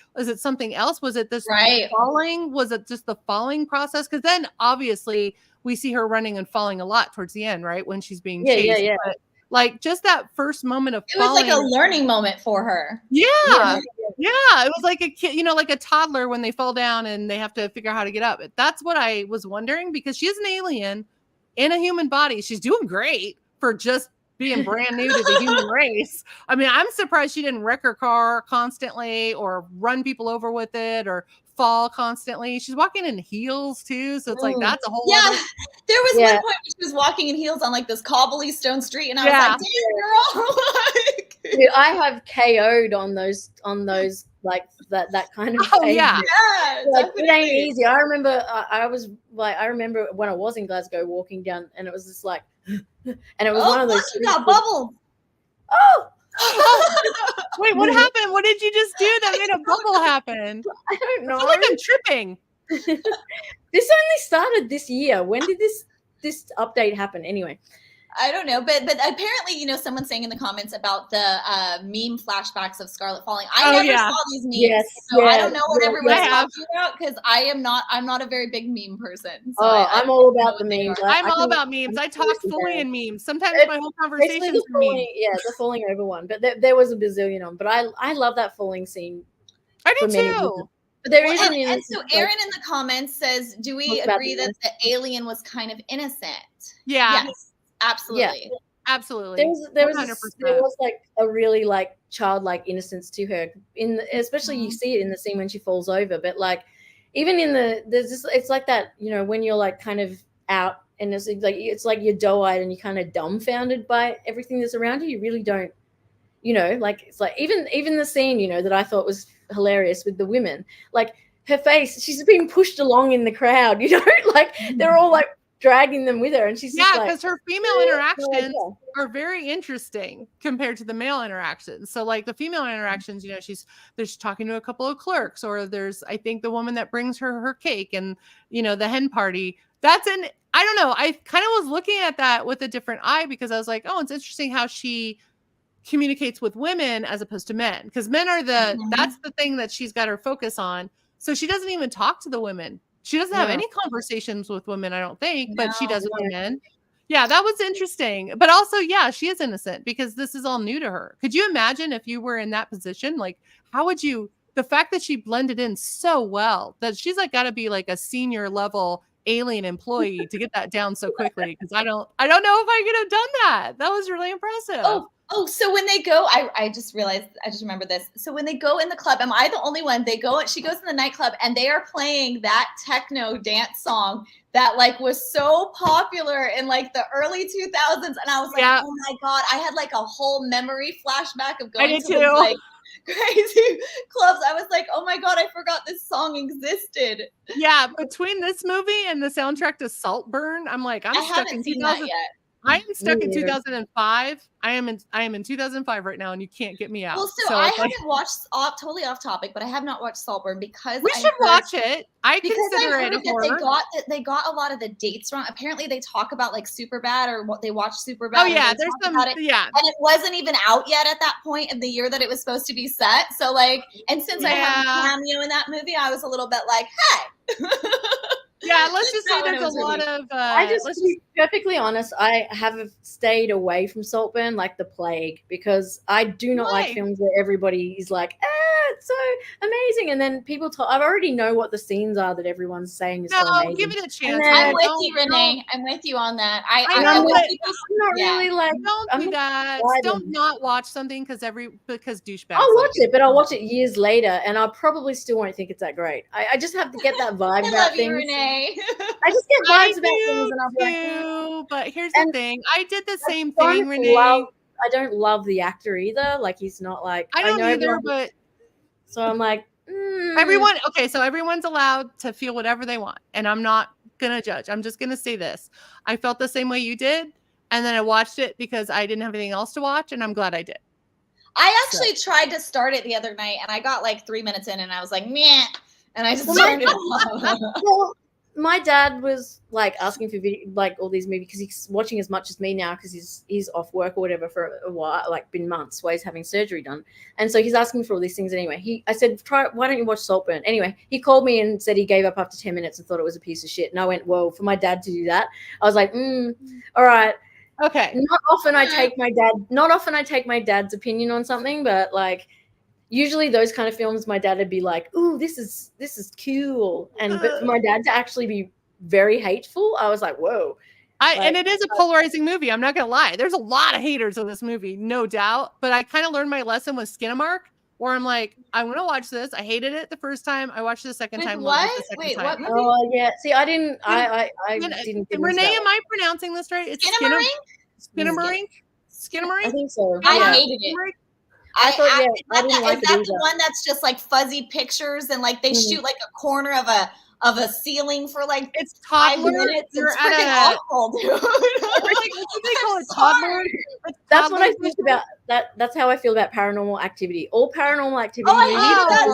something else? Was it this Right. falling? Was it just the falling process? Because then obviously we see her running and falling a lot towards the end, right? When she's being chased. Yeah. But like just that first moment of It was falling. like a learning moment for her. Yeah. It was like a kid, like a toddler when they fall down and they have to figure out how to get up. That's what I was wondering, because she is an alien in a human body. She's doing great for just being brand new to the human race. I mean, I'm surprised she didn't wreck her car constantly or run people over with it or fall constantly. She's walking in heels too, so it's like that's a whole other... There was one point where she was walking in heels on like this cobbly stone street, and I was like, damn, girl. Dude, I have KO'd on those like that kind of like it ain't easy. I remember I remember when I was in Glasgow walking down, and it was just like and it was one of those you got bubbles. Wait, what happened? What did you just do that made a bubble happen? I don't know. I feel like I'm tripping. This only started this year. When did this update happen anyway? I don't know, but apparently, someone's saying in the comments about the meme flashbacks of Scarlett falling. I never saw these memes, so I don't know what everyone's talking about, because I'm not a very big meme person. So I'm all about the memes. I'm all about memes. I talk fully in memes. Sometimes my whole conversation is memes. Yeah, the falling over one, but there was a bazillion of them. But I love that falling scene. I do too. But there is, and so Aaron in the comments says, "Do we agree that the alien was kind of innocent?" Yeah. Yes. Absolutely. Yeah, absolutely. There was like a really like childlike innocence to her, especially you see it in the scene when she falls over, but like even in it's like that, when you're like kind of out and it's like you're doe-eyed and you're kind of dumbfounded by everything that's around you. You really don't, like it's like even the scene, that I thought was hilarious with the women, like her face, she's being pushed along in the crowd, like they're all like dragging them with her, and she's because her female interactions are very interesting compared to the male interactions. So like the female interactions, there's talking to a couple of clerks, or there's I think the woman that brings her cake, and the hen party. I don't know, I kind of was looking at that with a different eye, because I was like, oh, it's interesting how she communicates with women as opposed to men, because men are that's the thing that she's got her focus on. So she doesn't even talk to the women. She doesn't have any conversations with women, I don't think, but she does with men. Yeah, that was interesting. But also, she is innocent, because this is all new to her. Could you imagine if you were in that position? Like, how would you, the fact that she blended in so well, that she's like got to be like a senior level alien employee to get that down so quickly, because I don't know if I could have done that. That was really impressive. Oh, so when they go, I just realized, I just remember this. So when they go in the club, am I the only one? She goes in the nightclub, and they are playing that techno dance song that like was so popular in like the early 2000s. And I was like, oh my God, I had like a whole memory flashback of going to these, like crazy clubs. I was like, oh my God, I forgot this song existed. Yeah, between this movie and the soundtrack to Saltburn, I'm like, I haven't seen that yet. I am stuck in 2005. I am in 2005 right now, and you can't get me out. Well, so I haven't watched, totally off topic, but I have not watched Saltburn, because we should watch it. I consider it a horror. They got a lot of the dates wrong. Apparently, they talk about like Superbad, or what they watched Superbad. Oh yeah, there's some and it wasn't even out yet at that point in the year that it was supposed to be set. So like, and since I have a cameo in that movie, I was a little bit like, hey. Yeah, let's just say there's a lot of. To be perfectly honest, I have stayed away from Saltburn like the plague, because I do not like films where everybody is like, it's so amazing, and then people talk. I already know what the scenes are that everyone's saying is so amazing. Give it a chance. I'm with you, Renee. I'm with you on that. I'm not really like. Don't do that. Don't not watch something because douchebags. I'll watch it, but I'll watch it years later, and I probably still won't think it's that great. I just have to get that vibe about things. You, Renee. I just get vibes about things, and I'm like, but here's the thing. I did the same thing, Renee. I don't love the actor either. Like, he's not like I don't either, but so I'm like everyone. Okay, so everyone's allowed to feel whatever they want, and I'm not gonna judge. I'm just gonna say this: I felt the same way you did, and then I watched it because I didn't have anything else to watch, and I'm glad I did. I actually tried to start it the other night, and I got like 3 minutes in, and I was like, meh, and I just turned it off. Well, my dad was like asking for like all these movies because he's watching as much as me now because he's off work or whatever for a while, like been months while he's having surgery done, and so he's asking for all these things anyway. I said, why don't you watch Saltburn? Anyway, he called me and said he gave up after 10 minutes and thought it was a piece of shit, and I went, well, for my dad to do that, I was like, all right. Okay. Not often I take my dad's opinion on something, but like usually those kind of films, my dad would be like, "Ooh, this is cool," but for my dad to actually be very hateful, I was like, "Whoa!" And it is a polarizing movie. I'm not gonna lie. There's a lot of haters of this movie, no doubt. But I kind of learned my lesson with Skinamark, where I'm like, I'm gonna watch this. I hated it the first time. I watched it the second time. What? The second Wait, time. what movie? Oh yeah. See, I didn't. I didn't. Renee, am I pronouncing this right? It's Skinamarink. I think so. I hated it. I thought, yeah, I is didn't like it that either. the one that's just like fuzzy pictures and like they shoot like a corner of a ceiling for like it's 5 toddler. minutes? You're It's freaking awful, dude. They call it toddler. That's what I think about that. That's how I feel about Paranormal Activity. All Paranormal Activity. Oh, I hate that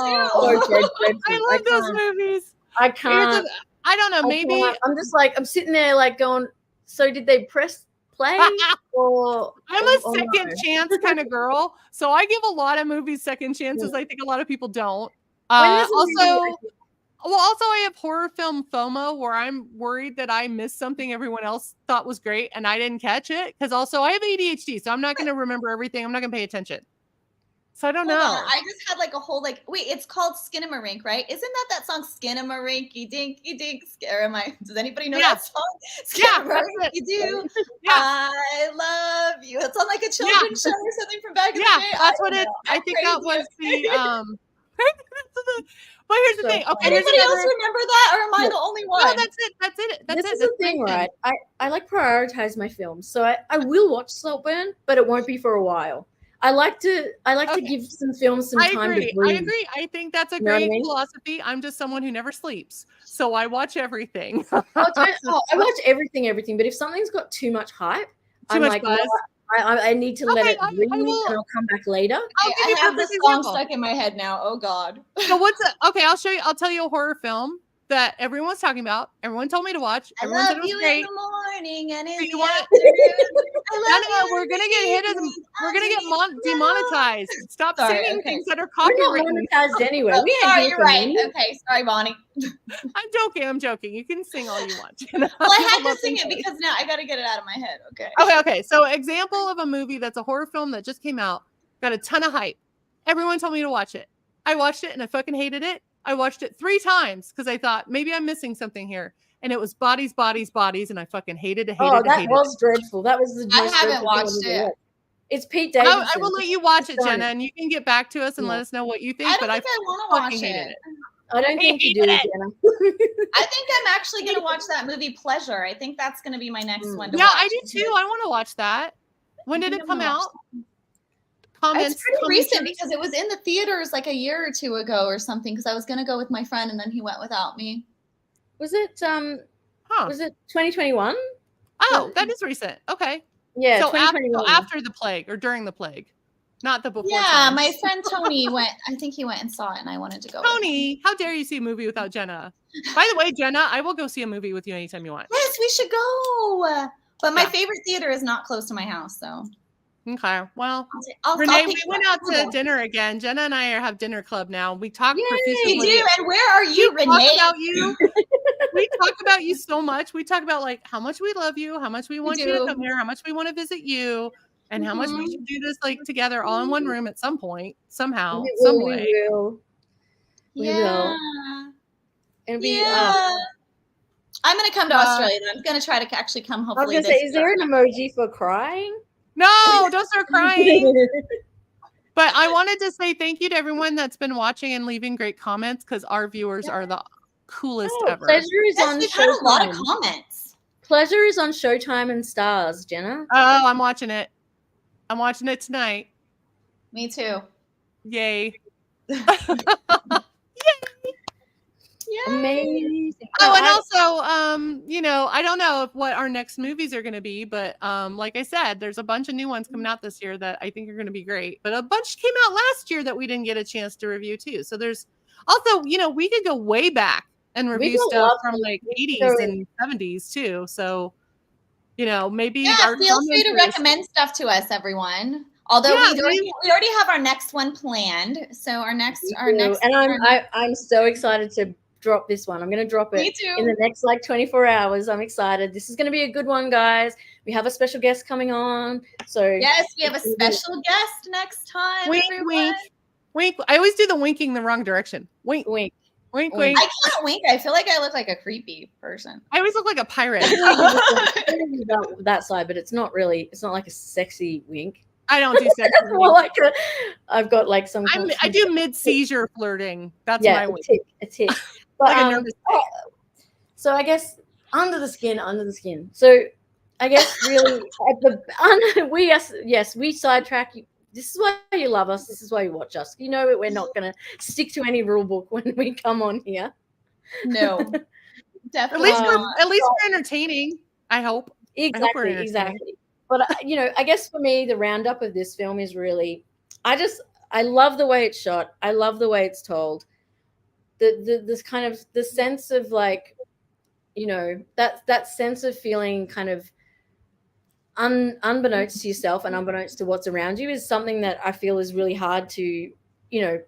too. I love those movies. I can't. I don't know. Maybe I'm just like I'm sitting there like going. So did they press play? I'm a second chance kind of girl, so I give a lot of movies second chances. I think a lot of people don't. Also, I have horror film FOMO where I'm worried that I missed something everyone else thought was great and I didn't catch it. Because also I have ADHD, so I'm not going to remember everything. I'm not going to pay attention. So I don't know. I just had like a whole like wait, it's called Skinamarink, right? Isn't that song Skinamarinky Dinky Dink? Or am I? Does anybody know that song? Skinamarink do. Yeah. I love you. It's on like a children's show or something from back in the day. That's what it. I think that was the. But here's the thing. Okay, anybody else remember that, or am I the only one? No, that's it. This is the thing, right? I like prioritize my films, so I will watch Saltburn, but it won't be for a while. I like to give some films some time to breathe. I agree. I think that's a great philosophy. I'm just someone who never sleeps, so I watch everything. I watch everything. But if something's got too much hype, I'm like, well, I need to let it breathe, and I'll come back later. I have this song stuck in my head now. Oh God. So I'll show you. I'll tell you a horror film that everyone was talking about. Everyone told me to watch. Everyone said it was great. In the morning and in the afternoon. We're gonna get demonetized. Stop singing things that are copyrighted. We're not monetized anyway. Sorry, you're right. Okay, sorry, Bonnie. I'm joking. You can sing all you want. Well, I had to sing it because now I got to get it out of my head. Okay. So example of a movie that's a horror film that just came out, got a ton of hype. Everyone told me to watch it. I watched it and I fucking hated it. I watched it 3 times because I thought maybe I'm missing something here. And it was Bodies, and I fucking hated it. That was dreadful. That was the I haven't watched it. It's Pete Davidson. I will let you watch it, Jenna, and you can get back to us and let us know what you think. I want to watch it. I don't think you do, Jenna. I think I'm actually going to watch that movie Pleasure. I think that's going to be my next one to watch. Yeah, I do too. I want to watch that. When did it come out? It's pretty recent because it was in the theaters like a year or 2 ago or something because I was going to go with my friend and then he went without me. Was it 2021? Oh, that is recent. Okay. Yeah, so after the plague or during the plague, not the before. Yeah, my friend Tony went. I think he went and saw it, and I wanted to go. Tony, how dare you see a movie without Jenna? By the way, Jenna, I will go see a movie with you anytime you want. Yes, we should go. But my favorite theater is not close to my house, so. Okay. Well, Renee, we went out to dinner again. Jenna and I have dinner club now. We talk profusely. We do. And where are you, Renee? Talk about you. We talk about you so much. We talk about like how much we love you, how much we want you to come here, how much we want to visit you, and how much we should do this like together all in one room at some point, somehow, some way. We will. It'll be, I'm going to come to Australia. I'm going to try to actually come hopefully. I was going to say, is there an emoji for crying? No, don't start crying. But I wanted to say thank you to everyone that's been watching and leaving great comments because our viewers are the coolest ever. Pleasure is on We've had a lot of comments. Pleasure is on Showtime and Stars, Jenna. Oh, I'm watching it. I'm watching it tonight. Me too. Yay. Yay. Amazing. Oh, and also, you know, I don't know what our next movies are going to be, but like I said, there's a bunch of new ones coming out this year that I think are going to be great. But a bunch came out last year that we didn't get a chance to review too. So there's also, you know, we could go way back and review stuff from like 80s and 70s too. So, you know, maybe feel free to recommend stuff to us, everyone. Although we already have our next one planned. So our next and I'm so excited to drop this one. I'm going to drop it in the next like 24 hours. I'm excited. This is going to be a good one, guys. We have a special guest coming on. So yes, we have a special guest next time. Wink, wink, wink. I always do the winking the wrong direction. Wink, wink. Wink, wink. I can't wink. I feel like I look like a creepy person. I always look like a pirate. That side, but it's not like a sexy wink. I don't do sexy. It's more like I've got like some. I do mid-seizure flirting. That's my wink. A tick. But, like so I guess under the skin. So I guess really we sidetrack you. This is why you love us. This is why you watch us. You know we're not going to stick to any rule book when we come on here. No, definitely. At least we're entertaining. I hope. Exactly. But you know, I guess for me, the roundup of this film is really, I love the way it's shot. I love the way it's told. This kind of the sense of like, you know, that sense of feeling kind of unbeknownst to yourself and unbeknownst to what's around you is something that I feel is really hard to, you know,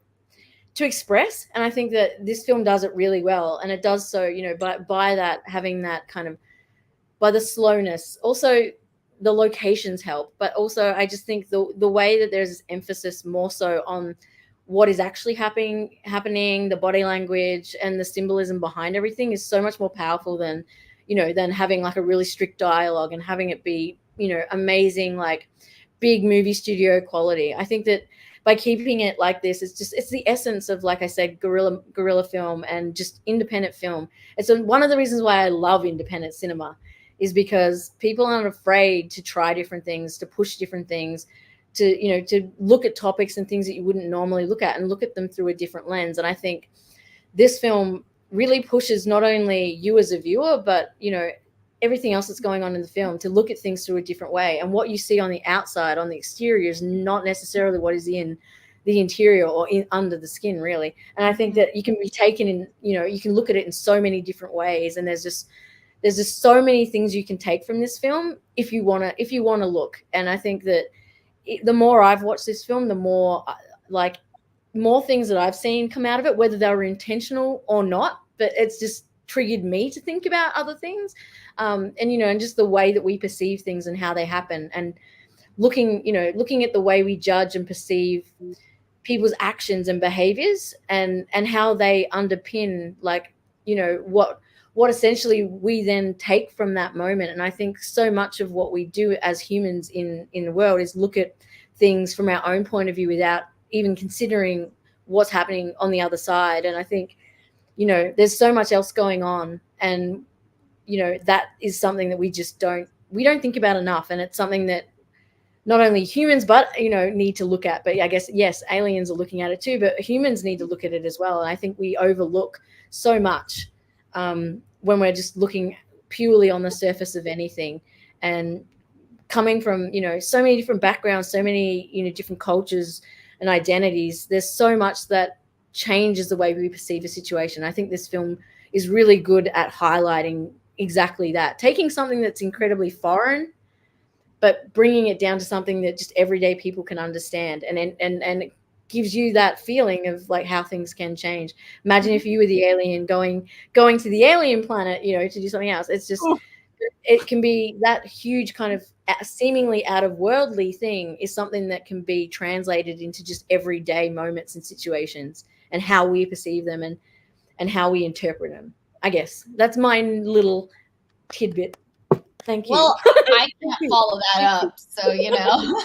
to express. And I think that this film does it really well. And it does so, you know, by that, having that kind of, by the slowness, also the locations help, but also I just think the way that there's this emphasis more so on what is actually happening, the body language and the symbolism behind everything is so much more powerful than, you know, than having like a really strict dialogue and having it be, you know, amazing, like big movie studio quality. I think that by keeping it like this, it's the essence of, like I said, guerrilla film and just independent film. It's one of the reasons why I love independent cinema is because people aren't afraid to try different things, to push different things, to, you know, to look at topics and things that you wouldn't normally look at and look at them through a different lens. And I think this film really pushes not only you as a viewer, but, you know, everything else that's going on in the film to look at things through a different way. And what you see on the outside, on the exterior, is not necessarily what is in the interior or under the skin, really. And I think that you can be taken in, you know, you can look at it in so many different ways. And there's just so many things you can take from this film if you want to look. And I think that the more I've watched this film, the more more things that I've seen come out of it, whether they were intentional or not, but it's just triggered me to think about other things. And, you know, and just the way that we perceive things and how they happen, and looking at the way we judge and perceive people's actions and behaviors and how they underpin, like, you know, what essentially we then take from that moment. And I think so much of what we do as humans in the world is look at things from our own point of view without even considering what's happening on the other side. And I think, you know, there's so much else going on, and, you know, that is something that we don't think about enough. And it's something that not only humans, but, you know, need to look at. But I guess, yes, aliens are looking at it too, but humans need to look at it as well. And I think we overlook so much when we're just looking purely on the surface of anything. And coming from, you know, so many different backgrounds, so many, you know, different cultures and identities, there's so much that changes the way we perceive a situation. I think this film is really good at highlighting exactly that, taking something that's incredibly foreign, but bringing it down to something that just everyday people can understand. And it gives you that feeling of like how things can change. Imagine if you were the alien going to the alien planet, you know, to do something else. It's just, it can be that huge kind of seemingly out of worldly thing is something that can be translated into just everyday moments and situations and how we perceive them and how we interpret them. I guess that's my little tidbit. Thank you. Well, I can't follow that up, so, you know.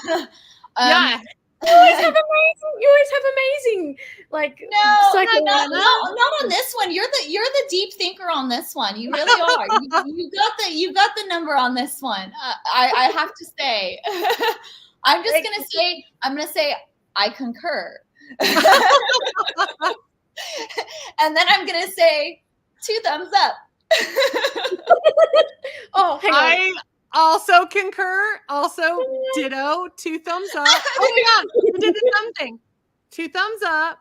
Yeah. You always have amazing, like, no, not on this one. You're the deep thinker on this one. You really are. You got the number on this one. I have to say. I'm gonna say I concur. And then I'm gonna say 2 thumbs up. Oh, hang on. I also concur. Also, ditto. 2 thumbs up. Oh my God, we did the thumb thing. 2 thumbs up.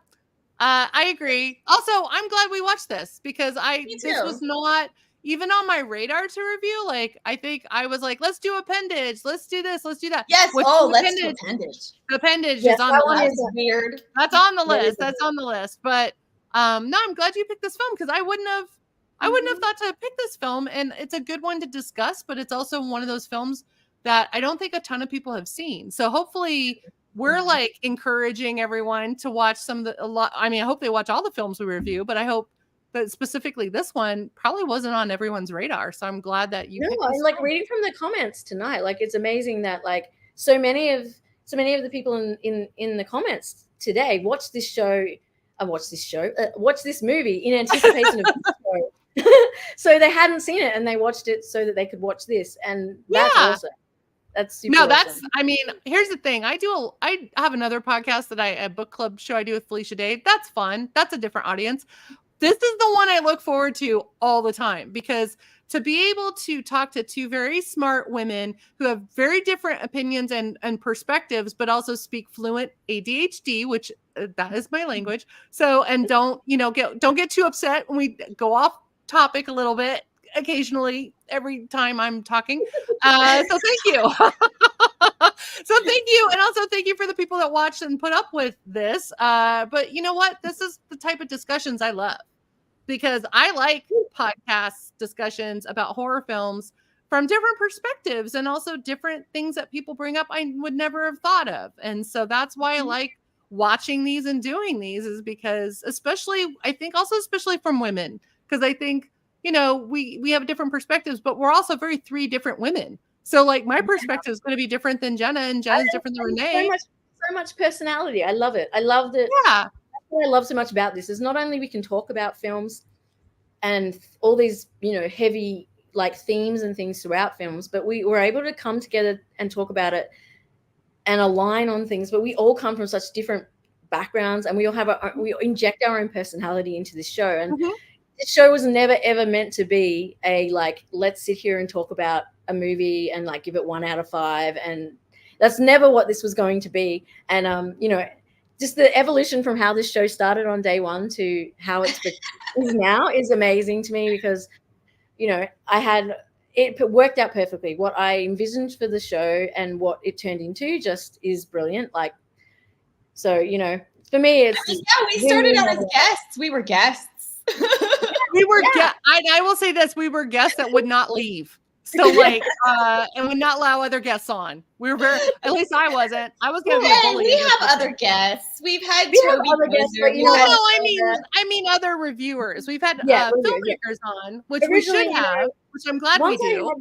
I agree. Also, I'm glad we watched this because this was not even on my radar to review. Like, I think I was like, let's do Appendage. Let's do this. Let's do that. Yes. Which Let's do Appendage. Appendage Yes, is on the list. That's weird. That's on the list. That's on the list. But no, I'm glad you picked this film because I wouldn't have thought to pick this film, and it's a good one to discuss, but it's also one of those films that I don't think a ton of people have seen. So hopefully we're like encouraging everyone to watch I hope they watch all the films we review, but I hope that specifically this one probably wasn't on everyone's radar. So I'm glad that you picked this like film. reading from the comments tonight, like it's amazing that like so many of the people in the comments today watch this movie in anticipation of this show. So they hadn't seen it and they watched it so that they could watch this, and that's awesome. That's super awesome. I mean, here's the thing. I have another podcast that a book club show I do with Felicia Day. That's fun. That's a different audience. This is the one I look forward to all the time because to be able to talk to 2 very smart women who have very different opinions and perspectives, but also speak fluent ADHD, which that is my language. So, and don't get too upset when we go off topic a little bit occasionally every time I'm talking. So thank you. So thank you. And also thank you for the people that watched and put up with this. But you know what? This is the type of discussions I love because I like podcast discussions about horror films from different perspectives and also different things that people bring up I would never have thought of. And so that's why I like watching these and doing these, is because especially from women, because I think, we have different perspectives, but we're also 3 different women. So like my perspective is going to be different than Jenna, and Jenna's different than Renee. So much personality. I love it. I love that. Yeah. That's what I love so much about this is not only we can talk about films and all these, heavy like themes and things throughout films, but we were able to come together and talk about it and align on things. But we all come from such different backgrounds, and we all have we inject our own personality into this show. And this show was never ever meant to be a like let's sit here and talk about a movie and like give it 1 out of 5, and that's never what this was going to be. And just the evolution from how this show started on day 1 to how it's is now is amazing to me because it worked out perfectly. What I envisioned for the show and what it turned into just is brilliant. Like, so for me it's we started out as guests. We were guests. I will say this, we were guests that would not leave. So like and would not allow other guests on. We were at least I wasn't. I was gonna be a bully. We have other guests. We've had Toby other guests, but I mean other reviewers. We've had filmmakers on, which we should have, which I'm glad we do.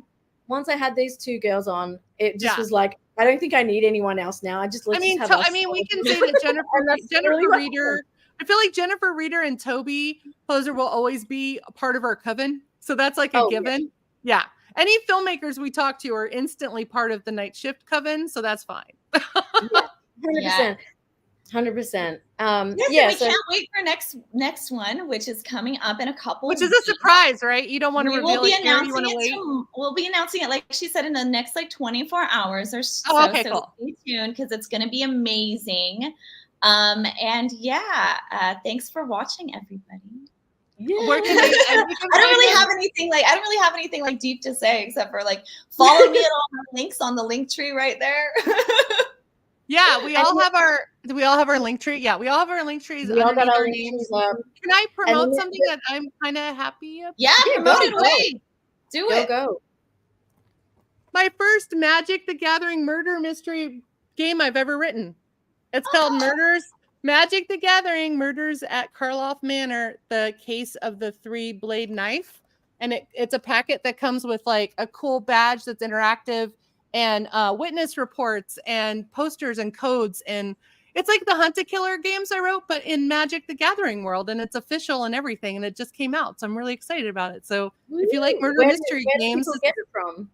Once I had these 2 girls on, it just was like, I don't think I need anyone else now. We can say that Jennifer Reeder. I feel like Jennifer Reeder and Toby Poser will always be a part of our coven. So that's like a given. Yeah. Any filmmakers we talk to are instantly part of the Night Shift coven. So that's fine. 100%. 100%. We can't wait for next one, which is coming up in a couple. Which is a surprise, right? You don't want to reveal it here. You want to wait. We'll be announcing it, like she said, in the next 24 hours or so. Oh, okay, cool. Stay tuned because it's going to be amazing. Thanks for watching, everybody. Yeah. I don't really have anything like deep to say except for like follow me at all my links on the link tree right there. Yeah, we all have our link tree. Yeah, we all have our link trees. We all got our names. Can I promote something that I'm kind of happy about? Yeah, promote it away. Do it. Go. My first Magic the Gathering murder mystery game I've ever written. It's called Magic the Gathering, Murders at Karloff Manor, the case of the 3-blade knife. And it's a packet that comes with like a cool badge that's interactive and witness reports and posters and codes. And it's like the Hunt a Killer games I wrote, but in Magic the Gathering world. And it's official and everything. And it just came out. So I'm really excited about it. So if you like murder mystery games. Where do people get it from?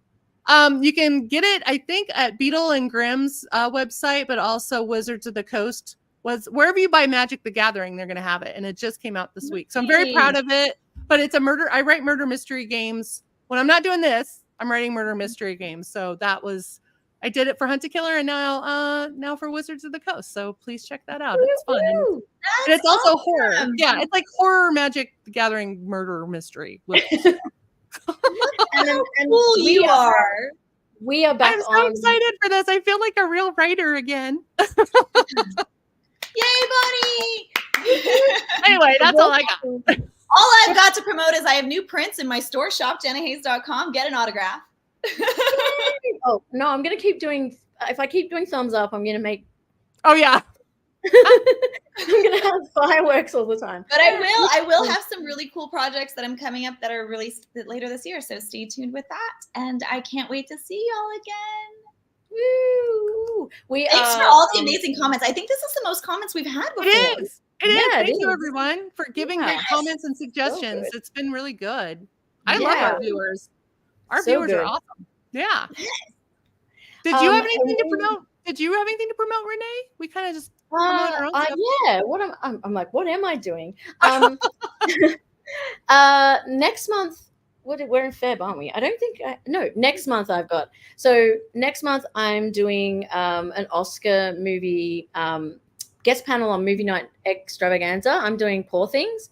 You can get it, I think, at Beetle and Grimm's website, but also Wizards of the Coast. Wherever you buy Magic the Gathering, they're going to have it. And it just came out this week. So I'm very proud of it. but it's a murder. I write murder mystery games. When I'm not doing this, I'm writing murder mystery games. So I did it for Hunt to Killer, and now for Wizards of the Coast. So please check that out. It's fun. And it's also horror. Yeah, it's like horror, Magic the Gathering, murder mystery. And cool you are. We are back. I'm so excited for this. I feel like a real writer again. Yay, buddy! Anyway, that's all I got. All I've got to promote is I have new prints in my store shop, jennahaze.com. Get an autograph. Oh, no, I'm going to keep doing, if I keep doing thumbs up, I'm going to make. Oh, yeah. I'm going to have fireworks all the time. But I will have some really cool projects that I'm coming up that are released later this year. So stay tuned with that. And I can't wait to see y'all again. Woo! Thanks for all the amazing comments. I think this is the most comments we've had before. It is. Thank you, is. everyone, for giving great comments and suggestions. It's been really good. I love our viewers. Our viewers are awesome. Yeah. Did you have anything to promote? Renee? We kind of just promote our own stuff. Yeah. I'm like, what am I doing? Next month. We're in Feb, aren't we? I don't think. Next month I've got. So next month I'm doing an Oscar movie guest panel on Movie Night Extravaganza. I'm doing Poor Things.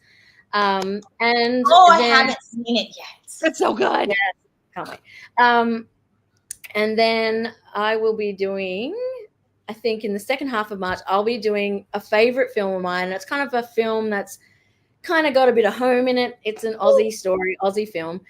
I haven't seen it yet. It's so good. Yeah, can't wait. And then I will be doing, I think in the second half of March, I'll be doing a favorite film of mine. It's kind of a film that's kind of got a bit of home in it. It's an Aussie story, Aussie film.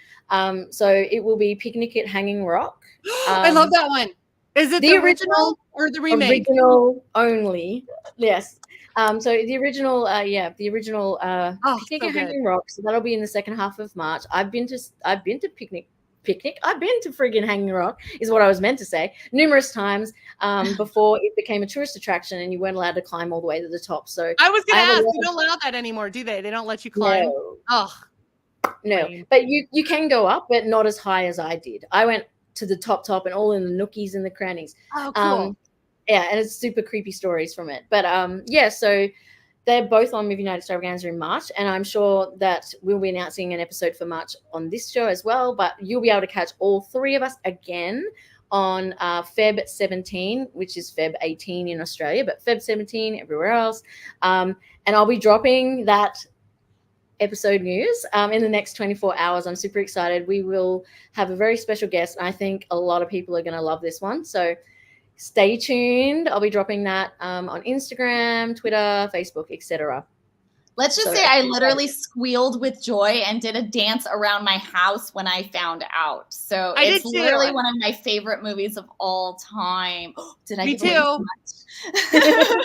So it will be Picnic at Hanging Rock. I love that one. Is it the original or the remake? Original only. Yes. So the original, Picnic at Hanging Rock. So that'll be in the second half of March. I've been to Picnic. I've been to friggin' Hanging Rock, is what I was meant to say, numerous times before it became a tourist attraction and you weren't allowed to climb all the way to the top. So I was going to ask, they don't allow that anymore, do they? They don't let you climb? No. Oh, no. But you can go up, but not as high as I did. I went to the top and all in the nookies and the crannies. Oh, cool. And it's super creepy stories from it. But so they're both on Movie Night Extravaganza in March, and I'm sure that we'll be announcing an episode for March on this show as well, but you'll be able to catch all three of us again on Feb 17, which is Feb 18 in Australia, but Feb 17 everywhere else. And I'll be dropping that episode news in the next 24 hours. I'm super excited. We will have a very special guest, and I think a lot of people are going to love this one. So stay tuned. I'll be dropping that on Instagram, Twitter, Facebook, etc. Let's just say I literally squealed with joy and did a dance around my house when I found out. So it's literally one of my favorite movies of all time. Did I give away too much?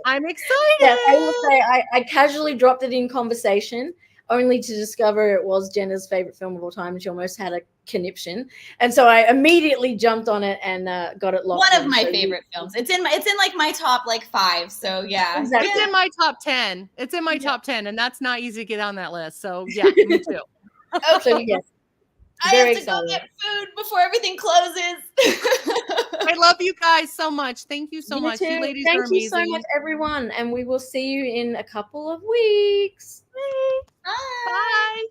I'm excited. Yeah, I will say I casually dropped it in conversation only to discover it was Jenna's favorite film of all time, and she almost had a conniption. And so I immediately jumped on it and got it locked. One of my favorite films. It's in like my top 5. So yeah, exactly. It's in my top 10. It's in my top 10, and that's not easy to get on that list. So yeah, me too. Okay. So, yes. I have to go get food before everything closes. I love you guys so much. Thank you so much. You ladies are amazing. Thank you so much, everyone. And we will see you in a couple of weeks. Bye. Bye.